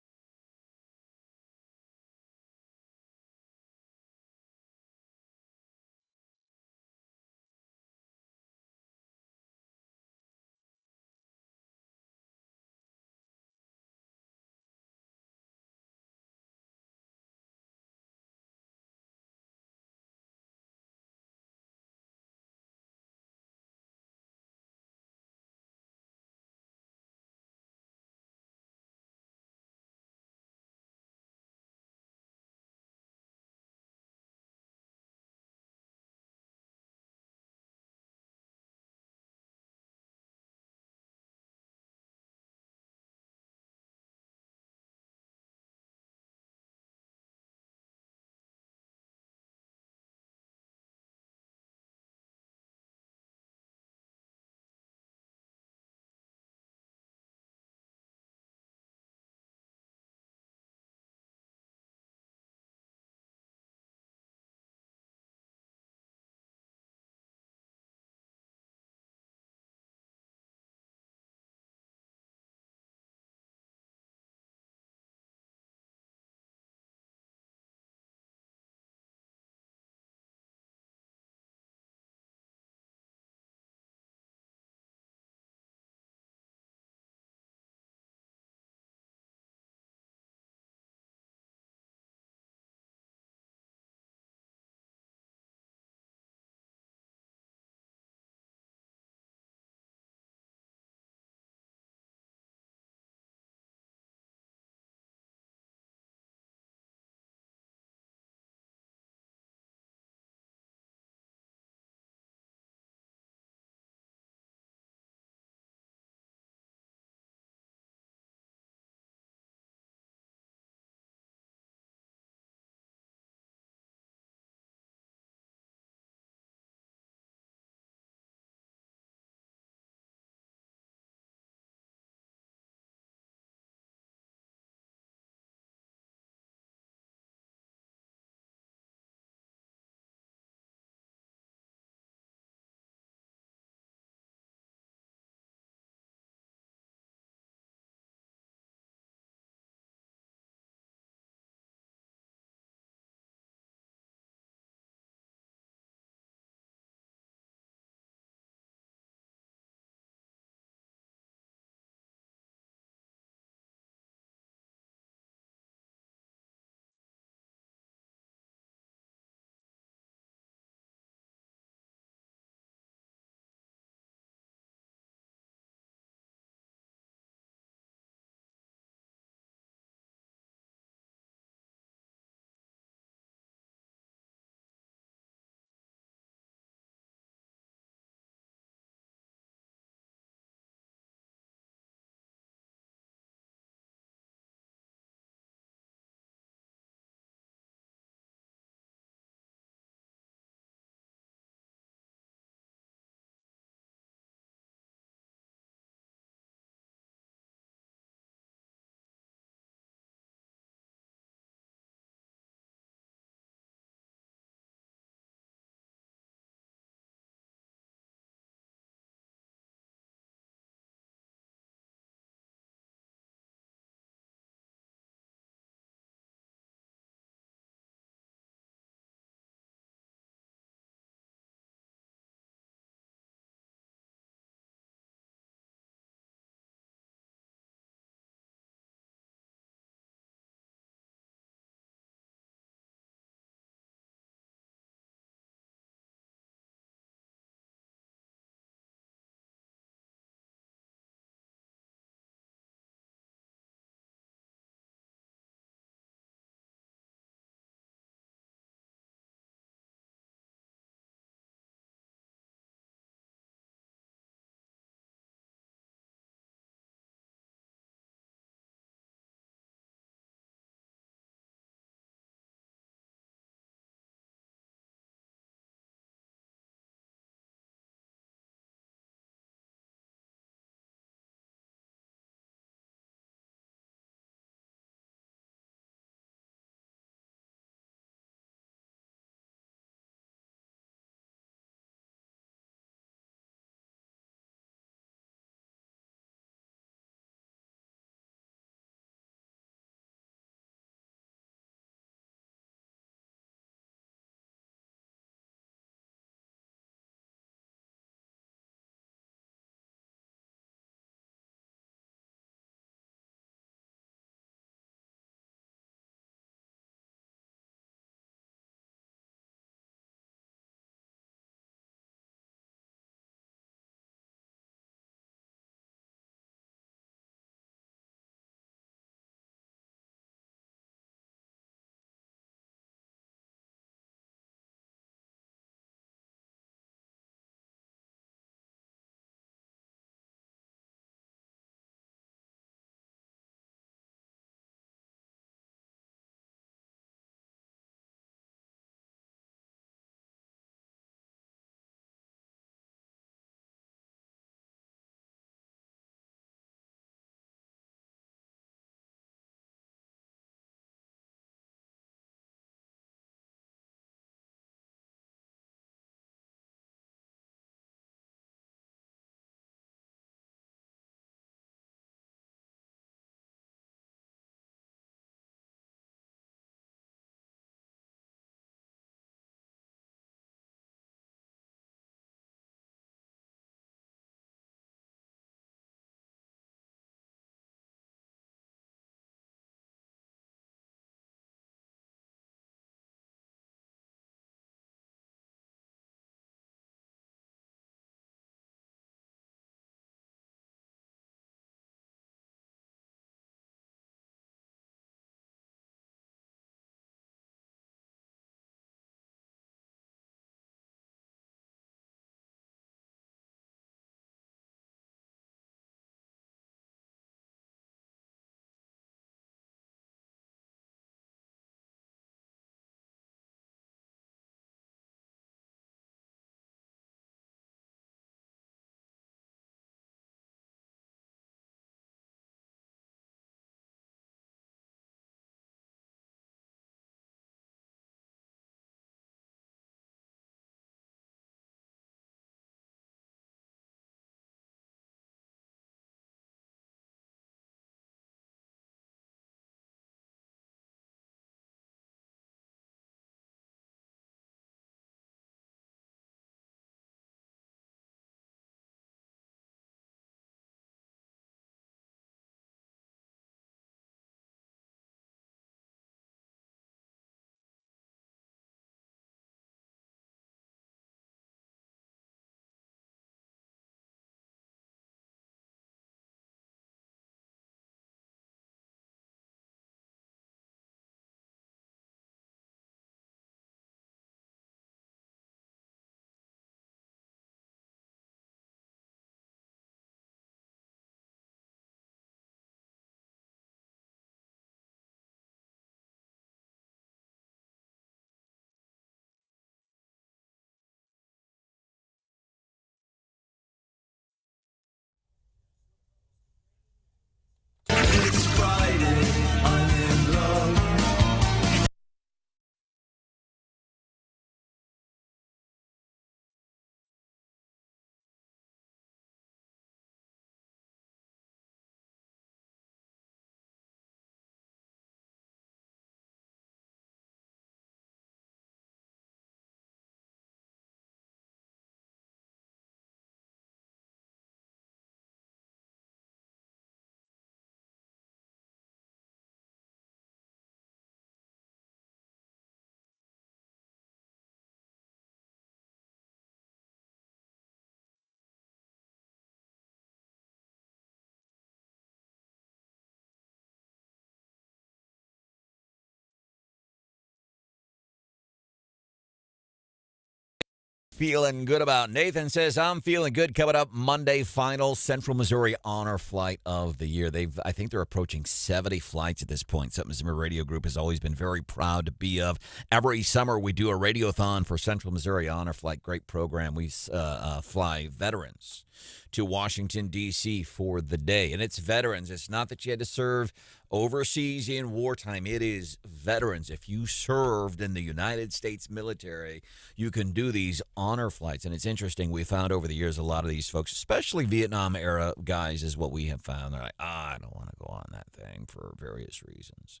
feeling good about? Nathan says, I'm feeling good. Coming up Monday, final Central Missouri honor flight of the year. I think they're approaching 70 flights at this point. Something Zimmer Radio Group has always been very proud to be of. Every summer we do a radiothon for Central Missouri honor flight. Great program. We fly veterans to Washington, D.C. for the day. And it's veterans. It's not that you had to serve overseas in wartime. It is veterans. If you served in the United States military, you can do these honor flights. And it's interesting. We found over the years a lot of these folks, especially Vietnam-era guys, is what we have found. They're like, I don't want to go on that thing for various reasons.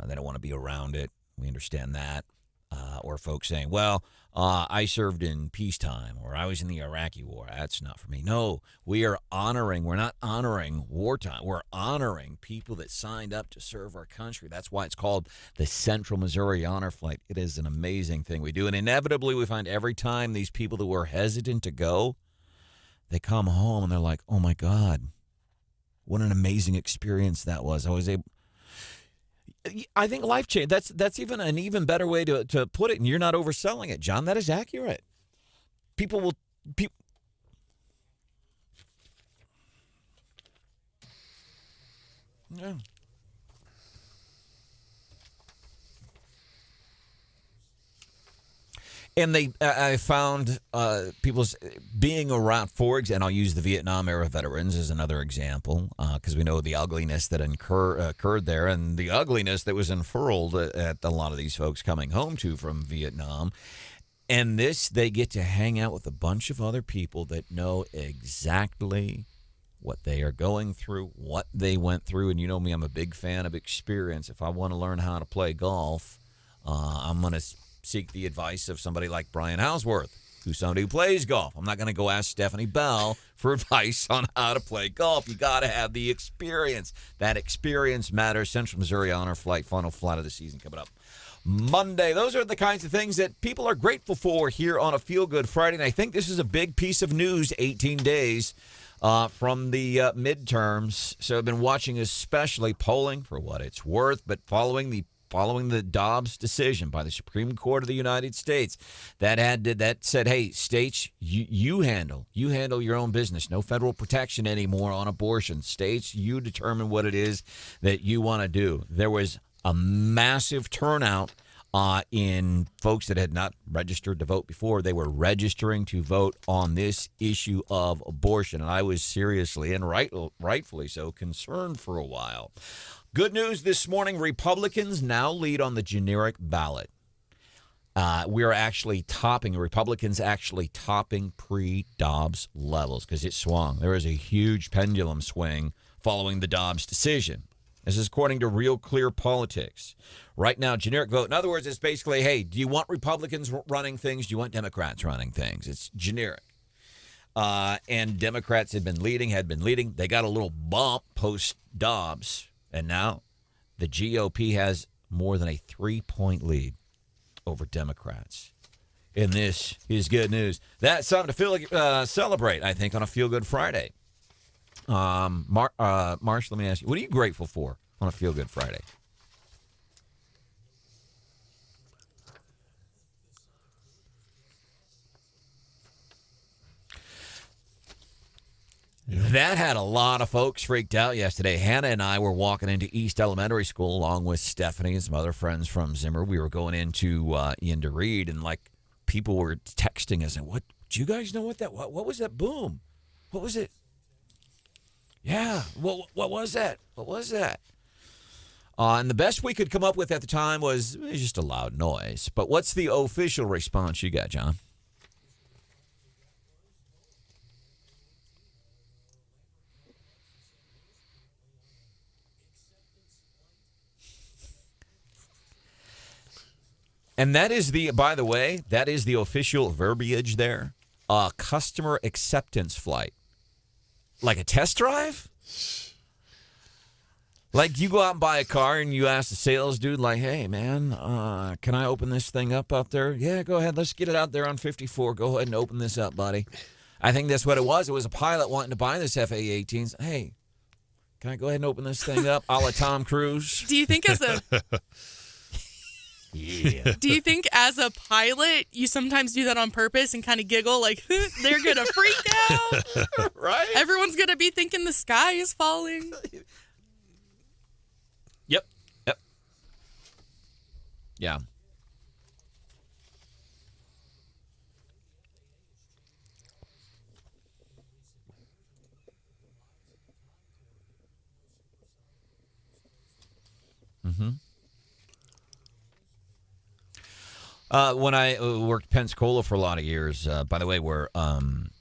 They don't want to be around it. We understand that. Or folks saying, well, I served in peacetime, or I was in the Iraqi war. That's not for me. No, we are honoring. We're not honoring wartime. We're honoring people that signed up to serve our country. That's why it's called the Central Missouri Honor Flight. It is an amazing thing we do. And inevitably, we find every time these people that were hesitant to go, they come home and they're like, oh, my God, what an amazing experience that was. I think life change. That's even an even better way to put it, and you're not overselling it, John. That is accurate. People will. Yeah. And I found people being around, for example, and I'll use the Vietnam-era veterans as another example, because we know the ugliness that occurred there and the ugliness that was unfurled at a lot of these folks coming home from Vietnam. And they get to hang out with a bunch of other people that know exactly what they are going through, what they went through. And you know me, I'm a big fan of experience. If I want to learn how to play golf, I'm going to seek the advice of somebody like Brian Houseworth, who's somebody who plays golf. I'm not going to go ask Stephanie Bell for advice on how to play golf. You got to have the experience. That experience matters. Central Missouri Honor Flight, final flight of the season coming up Monday. Those are the kinds of things that people are grateful for here on a Feel Good Friday. And I think this is a big piece of news, 18 days from the midterms. So I've been watching especially polling for what it's worth, but following the Dobbs decision by the Supreme Court of the United States that said, hey, states, you handle your own business. No federal protection anymore on abortion. States, you determine what it is that you want to do. There was a massive turnout in folks that had not registered to vote before. They were registering to vote on this issue of abortion. And I was seriously and rightfully so concerned for a while. Good news this morning, Republicans now lead on the generic ballot. We are actually Republicans actually topping pre-Dobbs levels because it swung. There was a huge pendulum swing following the Dobbs decision. This is according to Real Clear Politics. Right now, generic vote. In other words, it's basically, hey, do you want Republicans running things? Do you want Democrats running things? It's generic. And Democrats had been leading. They got a little bump post-Dobbs. And now the GOP has more than a 3-point lead over Democrats. And this is good news. That's something to celebrate, I think, on a Feel Good Friday. Marsh, let me ask you, what are you grateful for on a Feel Good Friday? That had a lot of folks freaked out yesterday. Hannah and I were walking into East Elementary School along with Stephanie and some other friends from Zimmer. We were going into Reed, and people were texting us. And what? Do you guys know what was that boom? What was it? Yeah. What was that? What was that? And the best we could come up with at the time was just a loud noise. But what's the official response you got, John? And that is by the way, that is the official verbiage there. Customer acceptance flight. Like a test drive? Like you go out and buy a car and you ask the sales dude, like, hey, man, can I open this thing up out there? Yeah, go ahead. Let's get it out there on 54. Go ahead and open this up, buddy. I think that's what it was. It was a pilot wanting to buy this FA-18. Hey, can I go ahead and open this thing up a la Tom Cruise? Do you think as a yeah. Do you think as a pilot, you sometimes do that on purpose and kind of giggle like, they're going to freak out? Right? Everyone's going to be thinking the sky is falling. Yep. Yeah. Mm-hmm. When I worked Pensacola for a lot of years, by the way, we're home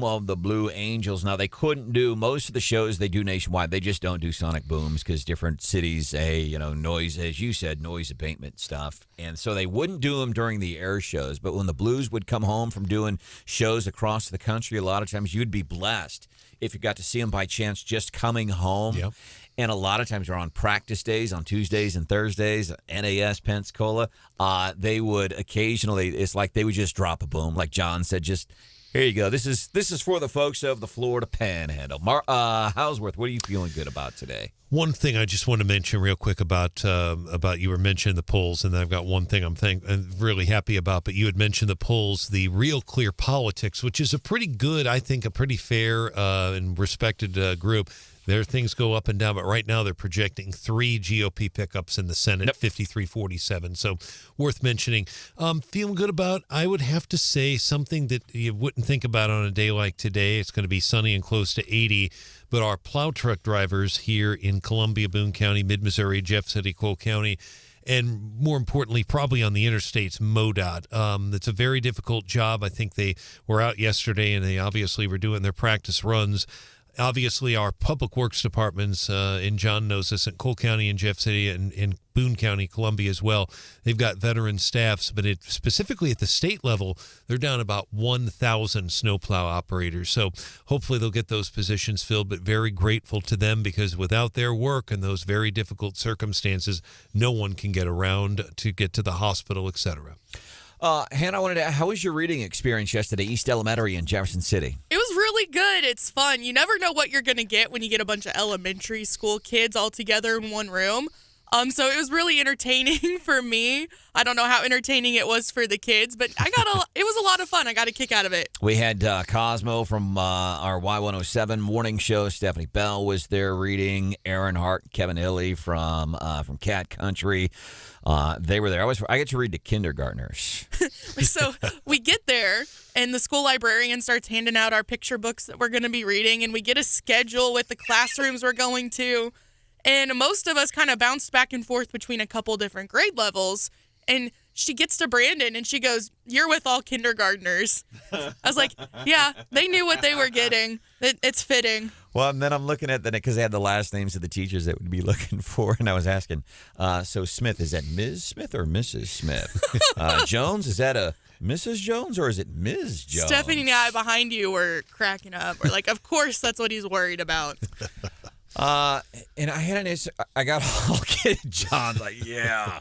of the Blue Angels. Now, they couldn't do most of the shows they do nationwide. They just don't do sonic booms because different cities, noise, as you said, noise abatement stuff. And so they wouldn't do them during the air shows. But when the Blues would come home from doing shows across the country, a lot of times you'd be blessed if you got to see them by chance just coming home. Yep. And a lot of times they're on practice days, on Tuesdays and Thursdays, NAS, Pensacola. They would occasionally, it's like they would just drop a boom. Like John said, just, here you go. This is for the folks of the Florida Panhandle. Houseworth, what are you feeling good about today? One thing I just want to mention real quick about you were mentioning the polls, and I've got one thing I'm really happy about, but you had mentioned the polls, the Real Clear Politics, which is a pretty good, I think, a pretty fair and respected group. Their things go up and down, but right now they're projecting 3 GOP pickups in the Senate, 53-47. So worth mentioning. Feeling good about, I would have to say, something that you wouldn't think about on a day like today. It's going to be sunny and close to 80, but our plow truck drivers here in Columbia, Boone County, Mid-Missouri, Jeff City, Cole County, and more importantly, probably on the interstates, MoDOT. It's a very difficult job. I think they were out yesterday, and they obviously were doing their practice runs. Obviously, our public works departments, and John knows this, in Cole County and Jeff City and in Boone County, Columbia as well, they've got veteran staffs, but specifically at the state level, they're down about 1,000 snowplow operators. So hopefully they'll get those positions filled, but very grateful to them because without their work and those very difficult circumstances, no one can get around to get to the hospital, etc. Hannah, I wanted to ask, how was your reading experience yesterday, East Elementary in Jefferson City? It was really good. It's fun. You never know what you're going to get when you get a bunch of elementary school kids all together in one room. So it was really entertaining for me. I don't know how entertaining it was for the kids, but it was a lot of fun. I got a kick out of it. We had Cosmo from our Y107 morning show. Stephanie Bell was there reading. Aaron Hart, Kevin Hilly from Cat Country. They were there. I get to read to kindergartners. So we get there, and the school librarian starts handing out our picture books that we're going to be reading, and we get a schedule with the classrooms we're going to. And most of us kind of bounced back and forth between a couple different grade levels. And she gets to Brandon, and she goes, "You're with all kindergartners." I was like, yeah, they knew what they were getting. It's fitting. Well, and then I'm looking at because they had the last names of the teachers that would be looking for, and I was asking, so Smith, is that Ms. Smith or Mrs. Smith? Jones, is that a Mrs. Jones or is it Ms. Jones? Stephanie and I behind you were cracking up. We're like, of course that's what he's worried about. And I had I got all kids. John's like, yeah.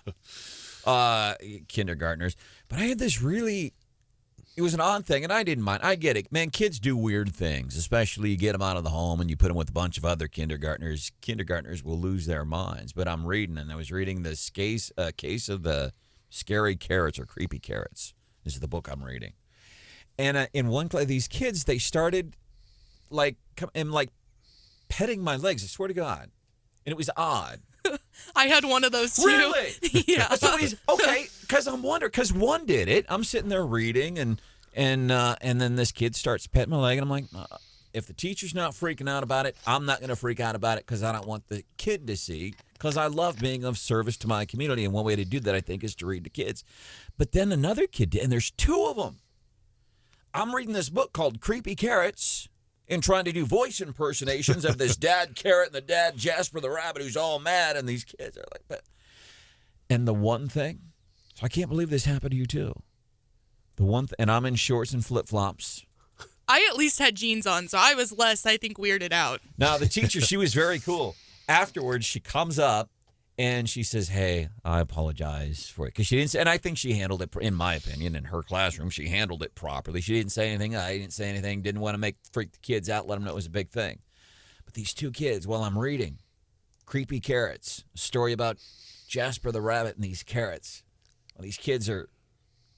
Kindergartners. But I had this it was an odd thing, and I didn't mind. I get it. Man, kids do weird things, especially you get them out of the home and you put them with a bunch of other kindergartners. Kindergartners will lose their minds. But I'm reading, and I was reading this case of the scary carrots or creepy carrots. This is the book I'm reading. And in one class, these kids, they started petting my legs. I swear to God. And it was odd. I had one of those too. Really? Yeah. So okay, because I'm wondering, because one did it. I'm sitting there reading, and then this kid starts petting my leg, and I'm like, if the teacher's not freaking out about it, I'm not going to freak out about it because I don't want the kid to see, because I love being of service to my community, and one way to do that, I think, is to read to kids. But then another kid did, and there's two of them. I'm reading this book called Creepy Carrots, and trying to do voice impersonations of this dad Carrot and the dad Jasper the Rabbit who's all mad, and these kids are like, but. And the one thing, so I can't believe this happened to you too. And I'm in shorts and flip-flops. I at least had jeans on, so I was less, I think, weirded out. Now, the teacher, she was very cool. Afterwards, she comes up, and she says, "Hey, I apologize for it." Because she didn't say, and I think she handled it, in my opinion, in her classroom, she handled it properly. She didn't say anything. I didn't say anything. Didn't want to freak the kids out, let them know it was a big thing. But these two kids, while I'm reading Creepy Carrots, a story about Jasper the Rabbit and these carrots. Well, these kids are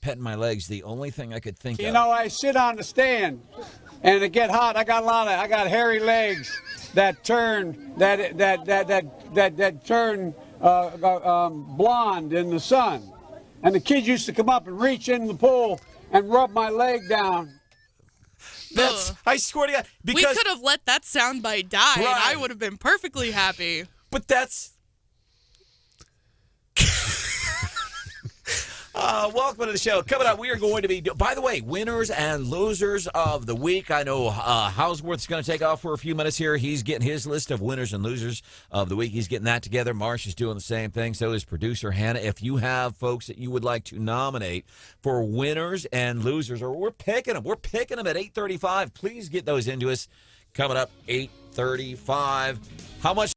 petting my legs. The only thing I could think of. You know, I sit on the stand, and it get hot. I got hairy legs that turn turn blonde in the sun. And the kids used to come up and reach in the pool and rub my leg down. I swear to God, because we could have let that soundbite die, and I would have been perfectly happy. But that's. Welcome to the show. Coming up, we are going to be, by the way, winners and losers of the week. I know Houseworth's going to take off for a few minutes here. He's getting his list of winners and losers of the week. He's getting that together. Marsh is doing the same thing. So is producer Hannah. If you have folks that you would like to nominate for winners and losers, or we're picking them at 8:35. Please get those into us. Coming up, 8:35. How much?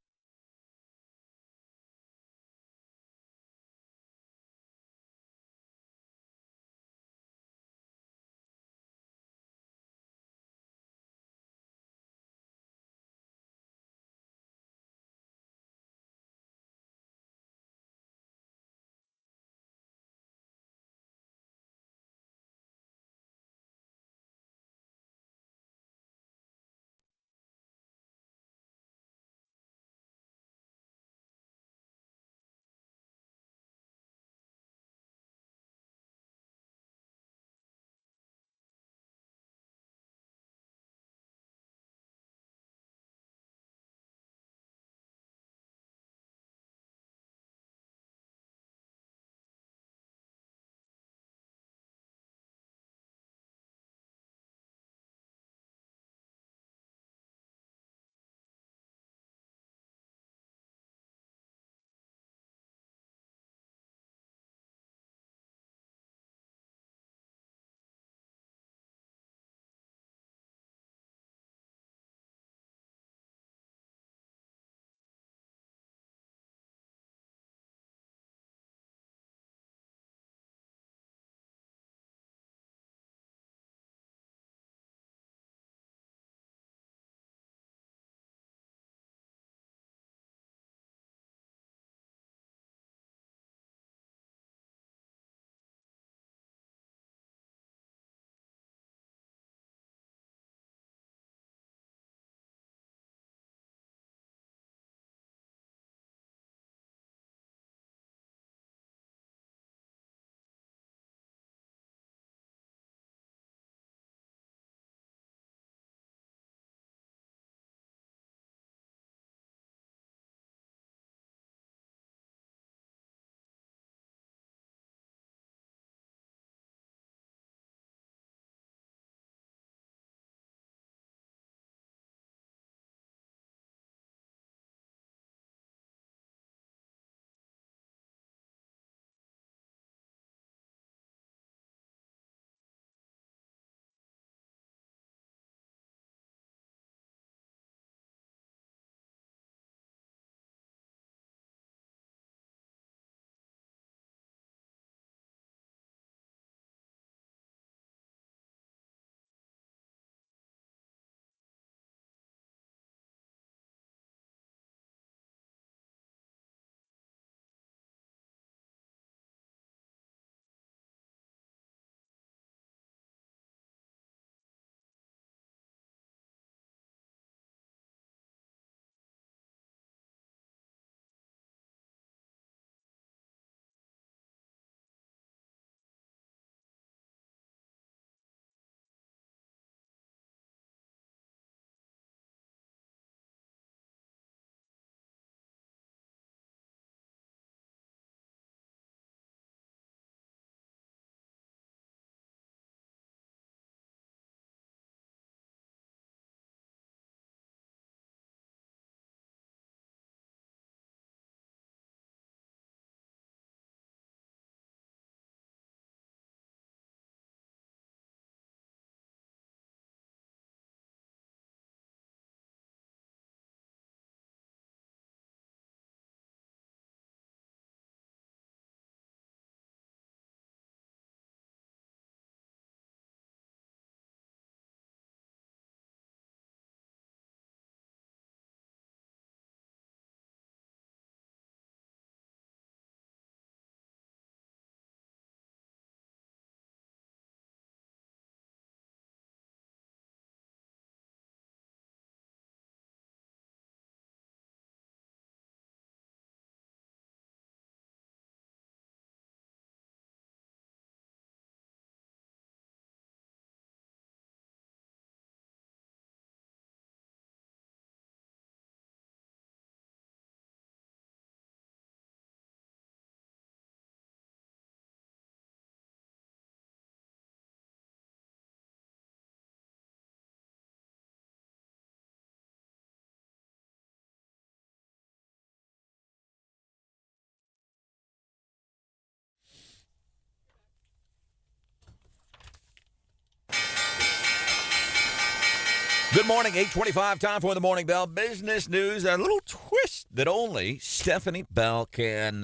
Good morning, 8:25, time for the Morning Bell Business News. A little twist that only Stephanie Bell can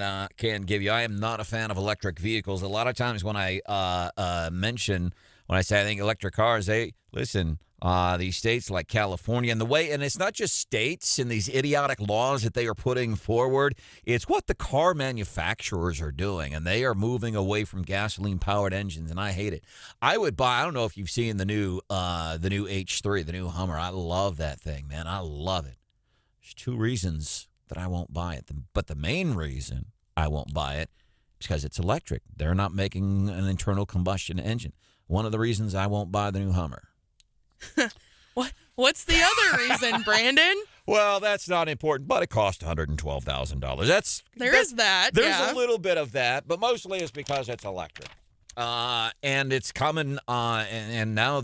give you. I am not a fan of electric vehicles. A lot of times when I say I think electric cars, these states like California and it's not just states and these idiotic laws that they are putting forward. It's what the car manufacturers are doing, and they are moving away from gasoline-powered engines, and I hate it. I don't know if you've seen the new H3, the new Hummer. I love that thing, man. I love it. There's two reasons that I won't buy it, but the main reason I won't buy it is because it's electric. They're not making an internal combustion engine. One of the reasons I won't buy the new Hummer. What's the other reason, Brandon? Well, that's not important, but it cost $112,000. There's yeah. a little bit of that, but mostly it's because it's electric. And it's coming, and now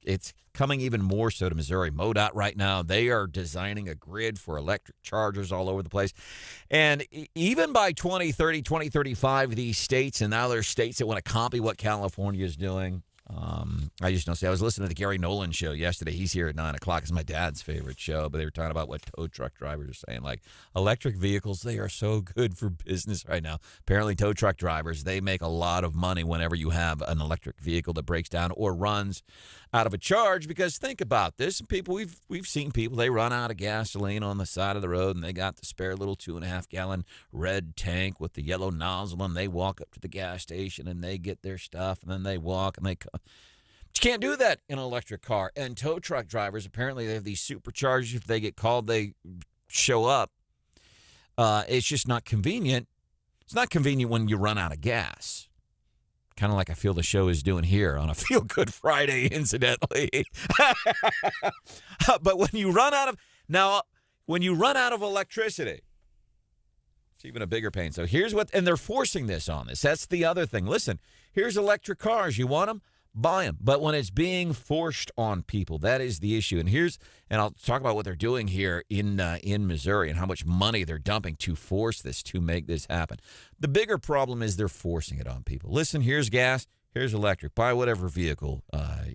it's coming even more so to Missouri. MoDOT right now, they are designing a grid for electric chargers all over the place. And even by 2030, 2035, these states, and now there's states that want to copy what California is doing. I just don't say. I was listening to the Gary Nolan show yesterday. He's here at 9 o'clock. It's my dad's favorite show, but they were talking about what tow truck drivers are saying. Like, electric vehicles, they are so good for business right now. Apparently, tow truck drivers, they make a lot of money whenever you have an electric vehicle that breaks down or runs out of a charge. Because think about this. People, we've seen people, they run out of gasoline on the side of the road, and they got the spare little 2.5-gallon red tank with the yellow nozzle, and they walk up to the gas station, and they get their stuff, and then they walk, and they come. But you can't do that in an electric car. And tow truck drivers, apparently they have these superchargers. If they get called, they show up. It's just not convenient. It's not convenient when you run out of gas. Kind of like I feel the show is doing here on a Feel Good Friday, incidentally. But when you run out of electricity, it's even a bigger pain. So and they're forcing this on us. That's the other thing. Listen, here's electric cars. You want them? Buy them. But when it's being forced on people, that is the issue. And I'll talk about what they're doing here in Missouri and how much money they're dumping to force this, to make this happen. The bigger problem is they're forcing it on people. Listen, here's gas, here's electric. Buy whatever vehicle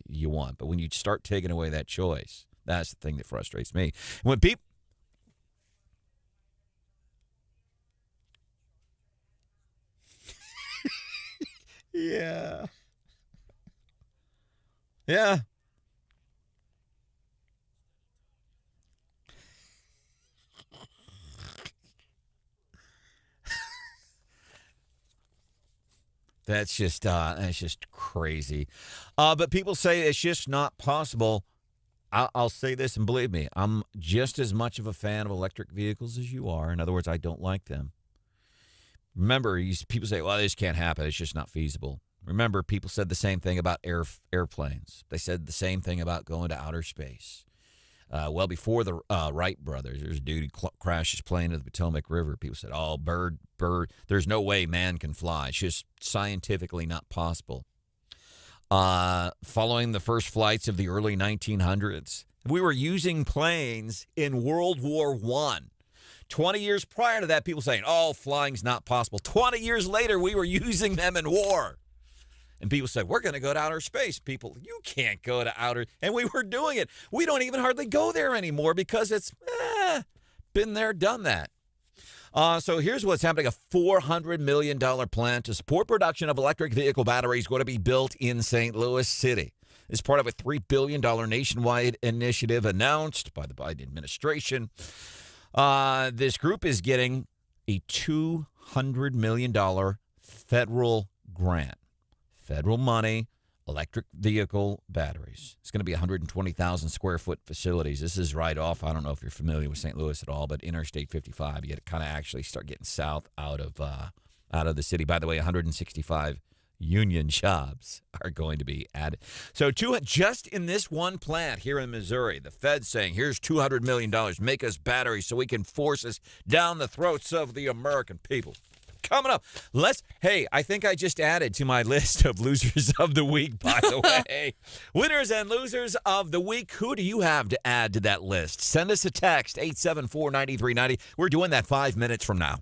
you want. But when you start taking away that choice, that's the thing that frustrates me. When people... Yeah. Yeah. That's just crazy. But people say it's just not possible. I'll say this, and believe me, I'm just as much of a fan of electric vehicles as you are. In other words, I don't like them. Remember, people say, well, this can't happen. It's just not feasible. Remember, people said the same thing about airplanes. They said the same thing about going to outer space. Well, before the Wright brothers, there's a dude who crashed his plane into the Potomac River. People said, oh, bird, there's no way man can fly. It's just scientifically not possible. Following the first flights of the early 1900s, we were using planes in World War I. 20 years prior to that, people saying, oh, flying's not possible. 20 years later, we were using them in war. And people said, we're going to go to outer space. People, you can't go to outer... And we were doing it. We don't even hardly go there anymore because it's been there, done that. So here's what's happening. A $400 million plan to support production of electric vehicle batteries going to be built in St. Louis City. It's part of a $3 billion nationwide initiative announced by the Biden administration. This group is getting a $200 million federal grant. Federal money, electric vehicle batteries. It's going to be 120,000 square foot facilities. This is right off. I don't know if you're familiar with St. Louis at all, but Interstate 55. You got to kind of actually start getting south out of the city. By the way, 165 union jobs are going to be added. So just in this one plant here in Missouri, the Fed's saying, here's $200 million. Make us batteries so we can force us down the throats of the American people. Coming up, I think I just added to my list of losers of the week, by the way. Winners and losers of the week. Who do you have to add to that list? Send us a text, 874-9390. We're doing that 5 minutes from now.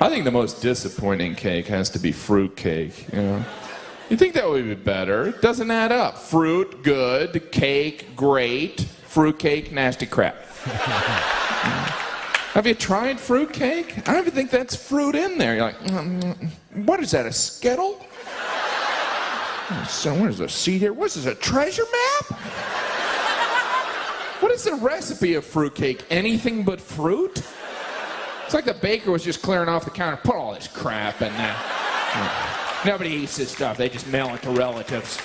I think the most disappointing cake has to be fruit cake, you know? You think that would be better. It doesn't add up. Fruit, good. Cake, great. Fruit cake, nasty crap. Have you tried fruit cake? I don't even think that's fruit in there. You're like, what is that, a Skittle? So what is a seed here? What is this, a treasure map? What is the recipe of fruit cake? Anything but fruit? It's like the baker was just clearing off the counter. Put all this crap in there. Nobody eats this stuff. They just mail it to relatives.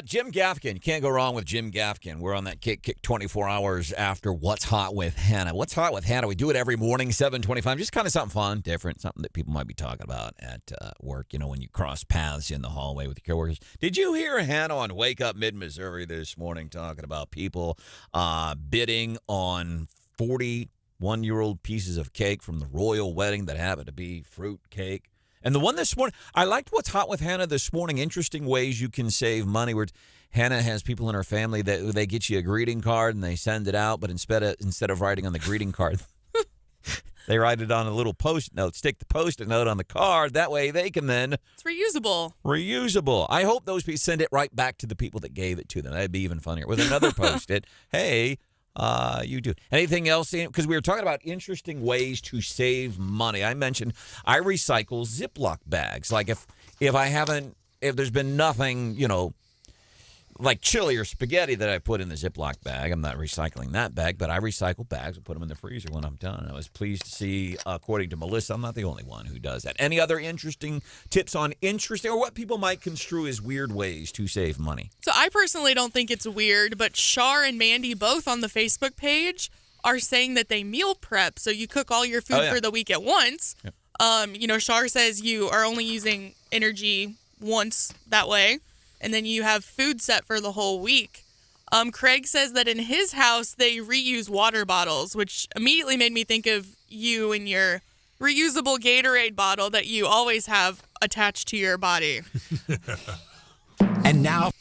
Jim Gaffigan. You can't go wrong with Jim Gaffigan. We're on that kick 24 hours after What's Hot with Hannah. What's Hot with Hannah? We do it every morning, 7:25. Just kind of something fun, different, something that people might be talking about at work, you know, when you cross paths in the hallway with your coworkers. Did you hear Hannah on Wake Up Mid-Missouri this morning talking about people bidding on 41-year-old pieces of cake from the royal wedding that happened to be fruit cake? And the one this morning, I liked What's Hot with Hannah this morning. Interesting ways you can save money. Where Hannah has people in her family that they get you a greeting card and they send it out, but instead of writing on the greeting card, they write it on a little post-it note. Stick the post-it note on the card. That way they can then... It's reusable. Reusable. I hope those people send it right back to the people that gave it to them. That'd be even funnier. With another post-it, hey... you do. Anything else? Because we were talking about interesting ways to save money. I mentioned I recycle Ziploc bags. Like if there's been nothing, you know, like chili or spaghetti that I put in the Ziploc bag, I'm not recycling that bag, but I recycle bags and put them in the freezer when I'm done. I was pleased to see, according to Melissa, I'm not the only one who does that. Any other interesting tips on interesting or what people might construe as weird ways to save money? So I personally don't think it's weird, but Shar and Mandy both on the Facebook page are saying that they meal prep. So you cook all your food for the week at once. Yep. You know, Shar says you are only using energy once that way. And then you have food set for the whole week. Craig says that in his house, they reuse water bottles, which immediately made me think of you and your reusable Gatorade bottle that you always have attached to your body. And now...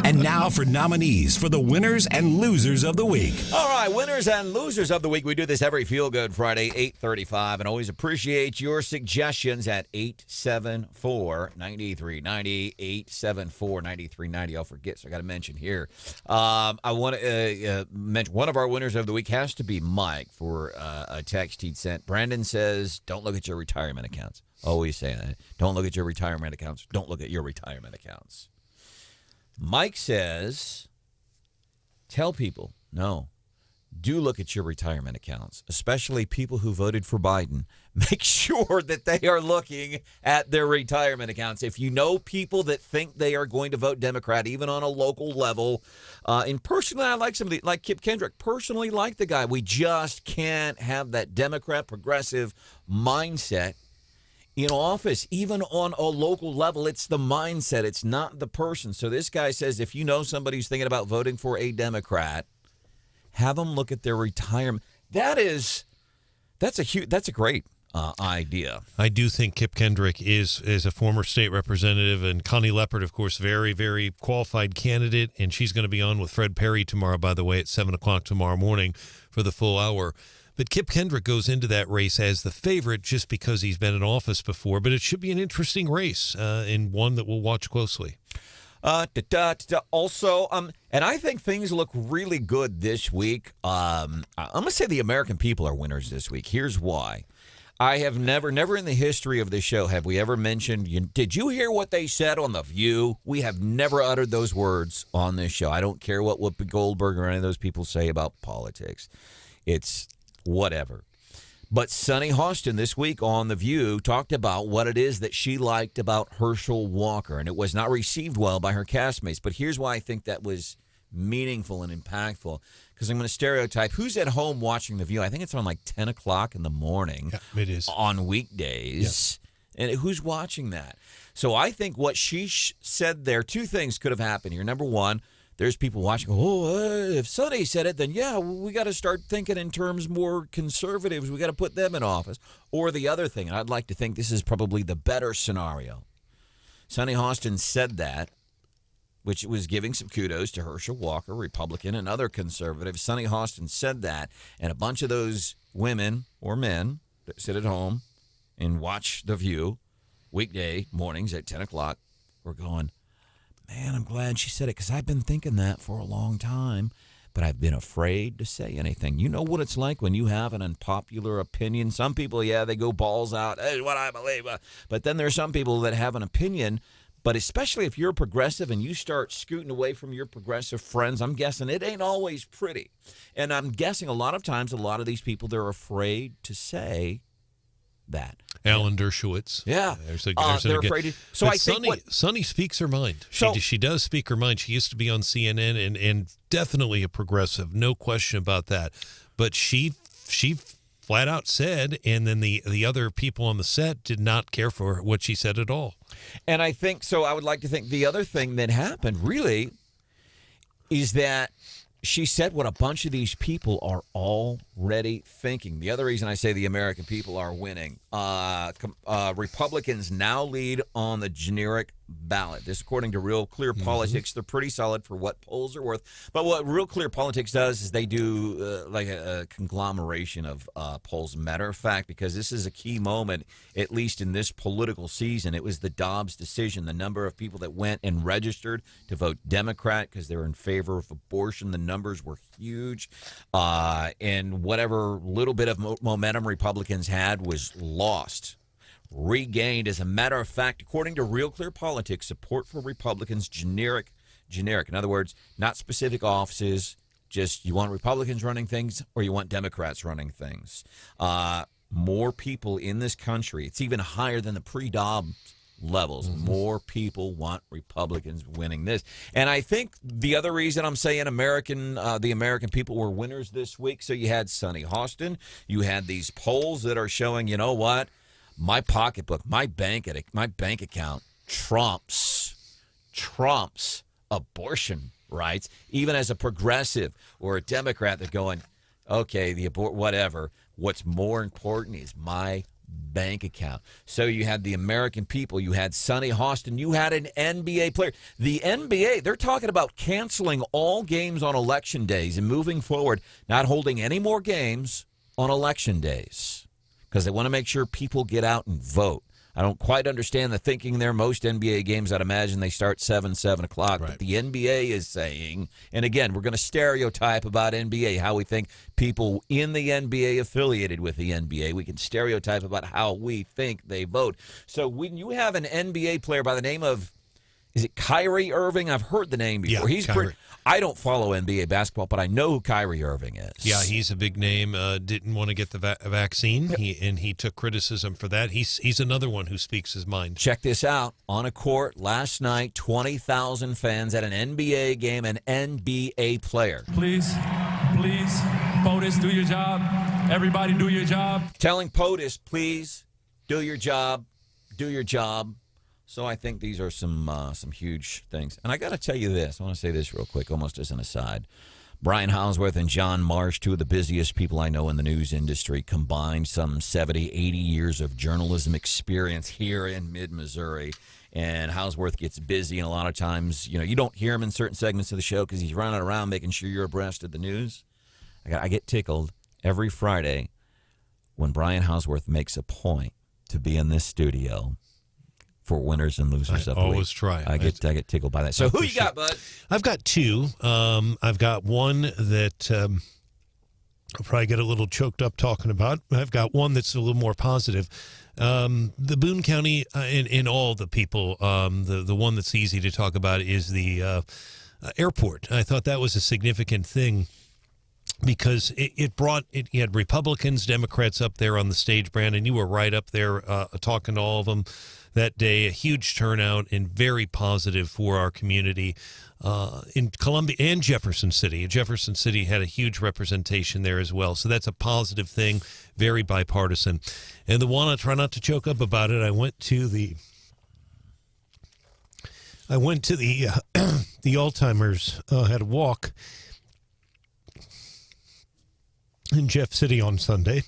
And now for nominees for the winners and losers of the week. All right, winners and losers of the week. We do this every Feel Good Friday, 8:35, and always appreciate your suggestions at 874-9390, 874-9390. I'll forget, so I got to mention here. I want to mention one of our winners of the week has to be Mike for a text he'd sent. Brandon says, don't look at your retirement accounts. Always say that. Don't look at your retirement accounts. Don't look at your retirement accounts. Mike says, tell people, no, do look at your retirement accounts, especially people who voted for Biden. Make sure that they are looking at their retirement accounts. If you know people that think they are going to vote Democrat, even on a local level, and personally, I like somebody like Kip Kendrick, personally like the guy. We just can't have that Democrat progressive mindset in office, even on a local level. It's the mindset. It's not the person. So this guy says if you know somebody who's thinking about voting for a Democrat, have them look at their retirement. That's a great idea. I do think Kip Kendrick is a former state representative, and Connie Leopard, of course, very, very qualified candidate, and she's going to be on with Fred Perry tomorrow, by the way, at 7 o'clock tomorrow morning for the full hour. But Kip Kendrick goes into that race as the favorite just because he's been in office before. But it should be an interesting race and one that we'll watch closely. Also, and I think things look really good this week. I'm going to say the American people are winners this week. Here's why. I have never in the history of this show have we ever mentioned, did you hear what they said on The View? We have never uttered those words on this show. I don't care what Whoopi Goldberg or any of those people say about politics. It's whatever. But Sunny Hostin this week on The View talked about what it is that she liked about Herschel Walker, and it was not received well by her castmates. But here's why I think that was meaningful and impactful, because I'm going to stereotype who's at home watching The View. I think it's on like 10 o'clock in the morning. Yeah, it is. On weekdays. Yeah. And who's watching that? So I think what she said there, two things could have happened here. Number one, there's people watching, if Sonny said it, then yeah, we got to start thinking in terms more conservatives. We got to put them in office. Or the other thing, and I'd like to think this is probably the better scenario. Sonny Hostin said that which was giving some kudos to Herschel Walker, Republican, and other conservatives. Sonny Hostin said that, and a bunch of those women or men that sit at home and watch The View weekday mornings at 10 o'clock were going, man, I'm glad she said it, because I've been thinking that for a long time, but I've been afraid to say anything. You know what it's like when you have an unpopular opinion. Some people, they go balls out, hey, what I believe. But then there's some people that have an opinion, but especially if you're progressive and you start scooting away from your progressive friends, I'm guessing it ain't always pretty. And I'm guessing a lot of times, a lot of these people, they're afraid to say that. Alan Dershowitz. Yeah. They're afraid to. So I think Sonny speaks her mind. She does speak her mind. She used to be on CNN and definitely a progressive, no question about that. But she flat out said, and then the other people on the set did not care for what she said at all. And I think, so I would like to think the other thing that happened really is that she said what a bunch of these people are already thinking. The other reason I say the American people are winning, Republicans now lead on the generic ballot. This, according to Real Clear Politics, they're pretty solid for what polls are worth. But what Real Clear Politics does is they do like a conglomeration of polls. Matter of fact, because this is a key moment, at least in this political season, it was the Dobbs decision. The number of people that went and registered to vote Democrat because they're in favor of abortion, the numbers were huge. And whatever little bit of momentum Republicans had was lost. Regained. As a matter of fact, according to Real Clear Politics, support for Republicans generic. In other words, not specific offices, just you want Republicans running things or you want Democrats running things. More people in this country, it's even higher than the pre-Dobbs levels. More people want Republicans winning this. And I think the other reason I'm saying the American people were winners this week, so you had Sonny Hostin, you had these polls that are showing, you know what? My pocketbook, my bank account trumps abortion rights. Even as a progressive or a Democrat, they're going, okay, whatever. What's more important is my bank account. So you had the American people, you had Sonny Hostin, you had an NBA player. The NBA, they're talking about canceling all games on election days and moving forward, not holding any more games on election days, because they want to make sure people get out and vote. I don't quite understand the thinking there. Most NBA games, I'd imagine they start 7 o'clock. Right. But the NBA is saying, and again, we're going to stereotype about NBA, how we think people in the NBA affiliated with the NBA. We can stereotype about how we think they vote. So when you have an NBA player by the name of, is it Kyrie Irving? I've heard the name before. Yeah, He's pretty. I don't follow NBA basketball, but I know who Kyrie Irving is. Yeah, he's a big name. Didn't want to get the vaccine, he took criticism for that. He's another one who speaks his mind. Check this out. On a court last night, 20,000 fans at an NBA game, an NBA player. Please, POTUS, do your job. Everybody do your job. Telling POTUS, please, do your job. Do your job. So I think these are some huge things. And I got to tell you this. I want to say this real quick, almost as an aside. Brian Hausworth and John Marsh, two of the busiest people I know in the news industry, combined some 70, 80 years of journalism experience here in mid-Missouri. And Hausworth gets busy, and a lot of times, you don't hear him in certain segments of the show because he's running around making sure you're abreast of the news. I get tickled every Friday when Brian Hausworth makes a point to be in this studio for winners and losers of the week. Always try. I get tickled by that. So who you got, bud? I've got two. I've got one that I'll probably get a little choked up talking about. I've got one that's a little more positive. The Boone County, and all the people, the one that's easy to talk about is the airport. I thought that was a significant thing because you had Republicans, Democrats up there on the stage, Brandon. You were right up there talking to all of them that day. A huge turnout and very positive for our community in Columbia and Jefferson City. Jefferson City had a huge representation there as well. So that's a positive thing, very bipartisan. And the one, I try not to choke up about it, I went to the the Alzheimer's, had a walk in Jeff City on Sunday.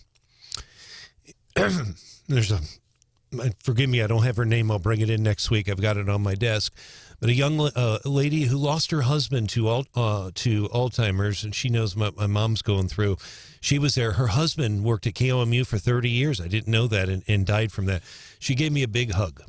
Forgive me, I don't have her name. I'll bring it in next week. I've got it on my desk. But a young lady who lost her husband to Alzheimer's, and she knows what my mom's going through. She was there. Her husband worked at KOMU for 30 years. I didn't know that, and died from that. She gave me a big hug.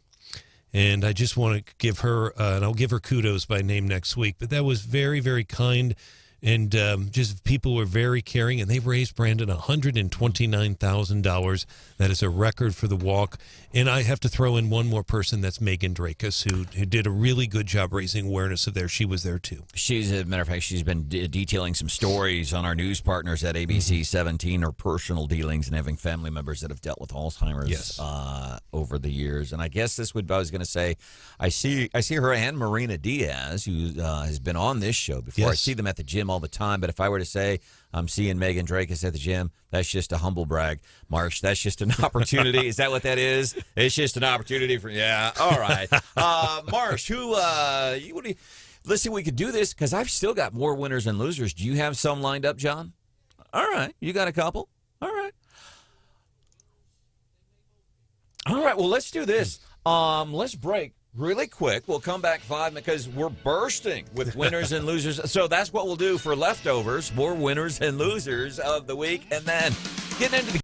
And I just want to give her, and I'll give her kudos by name next week. But that was very, very kind. And just people were very caring, and they raised Brandon $129,000. That is a record for the walk. And I have to throw in one more person. That's Megan Drakus, who did a really good job raising awareness of there. She was there too. She's, as a matter of fact, she's been detailing some stories on our news partners at ABC 17, her personal dealings and having family members that have dealt with Alzheimer's over the years. And I guess I was going to say, I see her and Marina Diaz, who has been on this show before. Yes. I see them at the gym all the time, but if I were to say I'm seeing Megan Drakus at the gym, that's just a humble brag. Marsh, that's just an opportunity. Is that what that is? It's just an opportunity for, yeah, all right. Marsh, listen, we could do this because I've still got more winners and losers. Do you have some lined up, John? All right, you got a couple? All right. All right, well, let's do this. Let's break really quick. We'll come back 5 because we're bursting with winners and losers. So that's what we'll do for leftovers, more winners and losers of the week. And then getting into the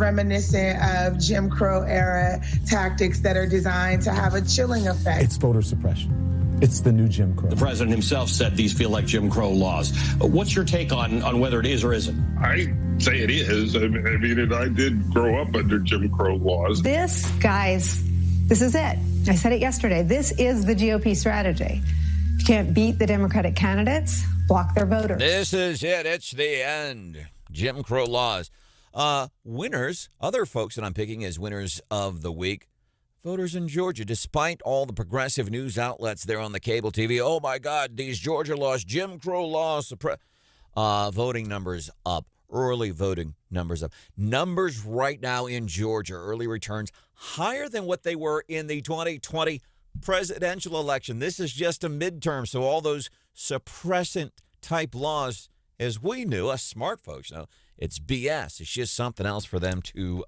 reminiscent of Jim Crow era tactics that are designed to have a chilling effect. It's voter suppression. It's the new Jim Crow. The president himself said these feel like Jim Crow laws. What's your take on whether it is or isn't? I say it is. I mean, I did grow up under Jim Crow laws. This, guys, this is it. I said it yesterday. This is the GOP strategy. If you can't beat the Democratic candidates, block their voters. This is it. It's the end. Jim Crow laws. Winners, other folks that I'm picking as winners of the week, voters in Georgia. Despite all the progressive news outlets there on the cable TV, oh my God, these Georgia laws, Jim Crow laws, voting numbers up, early voting numbers up. Numbers right now in Georgia, early returns, higher than what they were in the 2020 presidential election. This is just a midterm, so all those suppressant type laws, as we knew, us smart folks know, it's BS. It's just something else for them to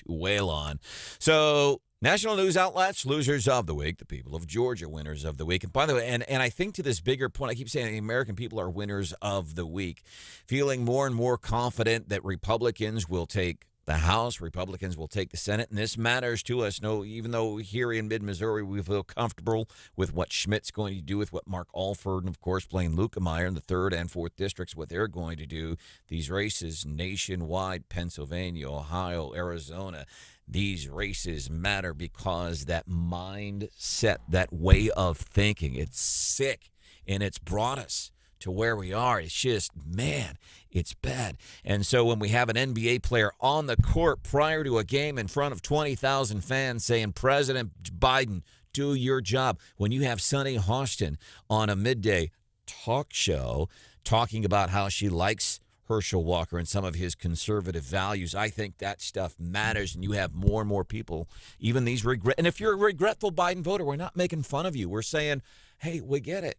wail on. So national news outlets, losers of the week, the people of Georgia, winners of the week. And by the way, and I think to this bigger point, I keep saying the American people are winners of the week, feeling more and more confident that Republicans will take the House, Republicans will take the Senate, and this matters to us. No, even though here in mid-Missouri we feel comfortable with what Schmidt's going to do, with what Mark Alford, and of course Blaine Lukemeyer in the 3rd and 4th districts, what they're going to do. These races nationwide, Pennsylvania, Ohio, Arizona, these races matter because that mindset, that way of thinking, it's sick, and it's brought us to where we are. It's just, man, it's bad. And so when we have an NBA player on the court prior to a game in front of 20,000 fans saying, President Biden, do your job. When you have Sonny Hostin on a midday talk show talking about how she likes Herschel Walker and some of his conservative values, I think that stuff matters, and you have more and more people, even these regret. And if you're a regretful Biden voter, we're not making fun of you. We're saying, hey, we get it.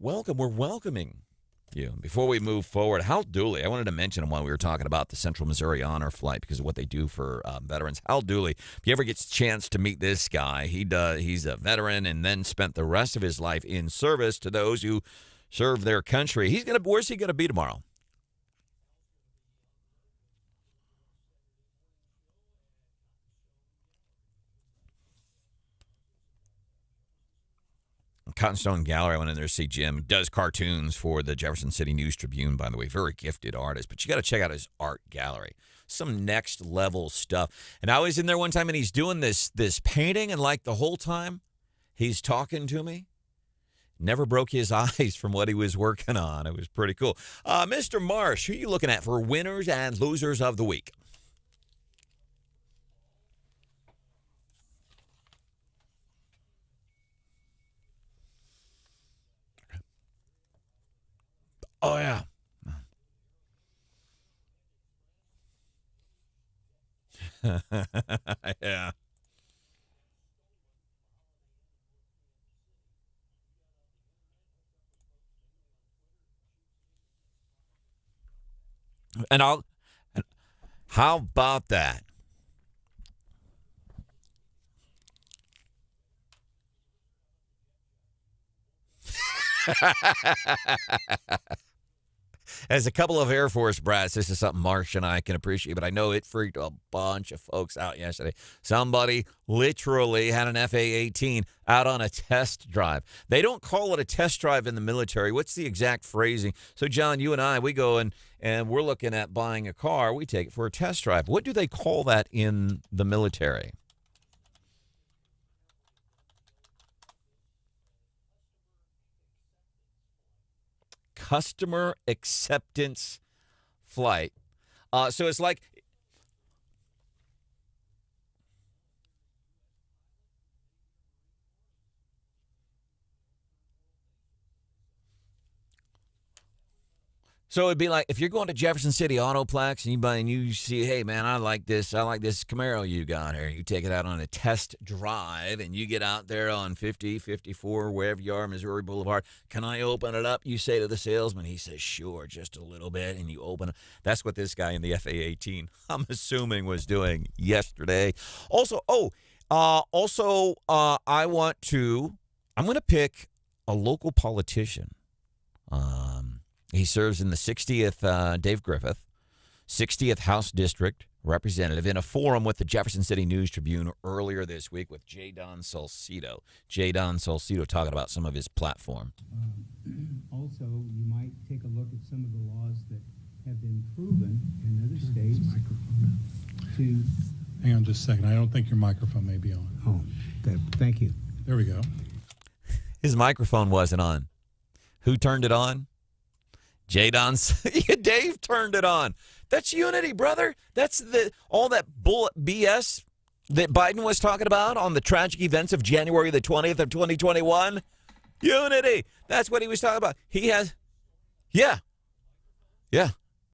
Welcome. We're welcoming you. Before we move forward, Hal Dooley, I wanted to mention him while we were talking about the Central Missouri Honor Flight because of what they do for veterans. Hal Dooley, if you ever get a chance to meet this guy, he's a veteran and then spent the rest of his life in service to those who serve their country. Where's he going to be tomorrow? Cottonstone Gallery. I went in there to see Jim. He does cartoons for the Jefferson City News Tribune, by the way. Very gifted artist. But you got to check out his art gallery. Some next level stuff. And I was in there one time and he's doing this painting, and like the whole time he's talking to me. Never broke his eyes from what he was working on. It was pretty cool. Mr. Marsh, who are you looking at for winners and losers of the week? Oh, yeah. Yeah. How about that? As a couple of Air Force brats, this is something Marsh and I can appreciate, but I know it freaked a bunch of folks out yesterday. Somebody literally had an FA-18 out on a test drive. They don't call it a test drive in the military. What's the exact phrasing? So, John, you and I, we go and we're looking at buying a car. We take it for a test drive. What do they call that in the military? Customer acceptance flight. So it's like, so it'd be like if you're going to Jefferson City Autoplex and you see, hey man, I like this Camaro you got here. You take it out on a test drive and you get out there on 50, 54, wherever you are, Missouri Boulevard. Can I open it up? You say to the salesman. He says, sure, just a little bit. And you open it. That's what this guy in the FA-18, I'm assuming, was doing yesterday. Also, I'm going to pick a local politician. He serves in the 60th, Dave Griffith, 60th House District, representative in a forum with the Jefferson City News Tribune earlier this week with J. Don Salcido. J. Don Salcido talking about some of his platform. Also, you might take a look at some of the laws that have been proven in other states to... Hang on just a second. I don't think your microphone may be on. Oh, good. Thank you. There we go. His microphone wasn't on. Who turned it on? J. Don. Dave turned it on. That's unity, brother. That's all that BS that Biden was talking about on the tragic events of January the 20th of 2021. Unity. That's what he was talking about. He has, yeah.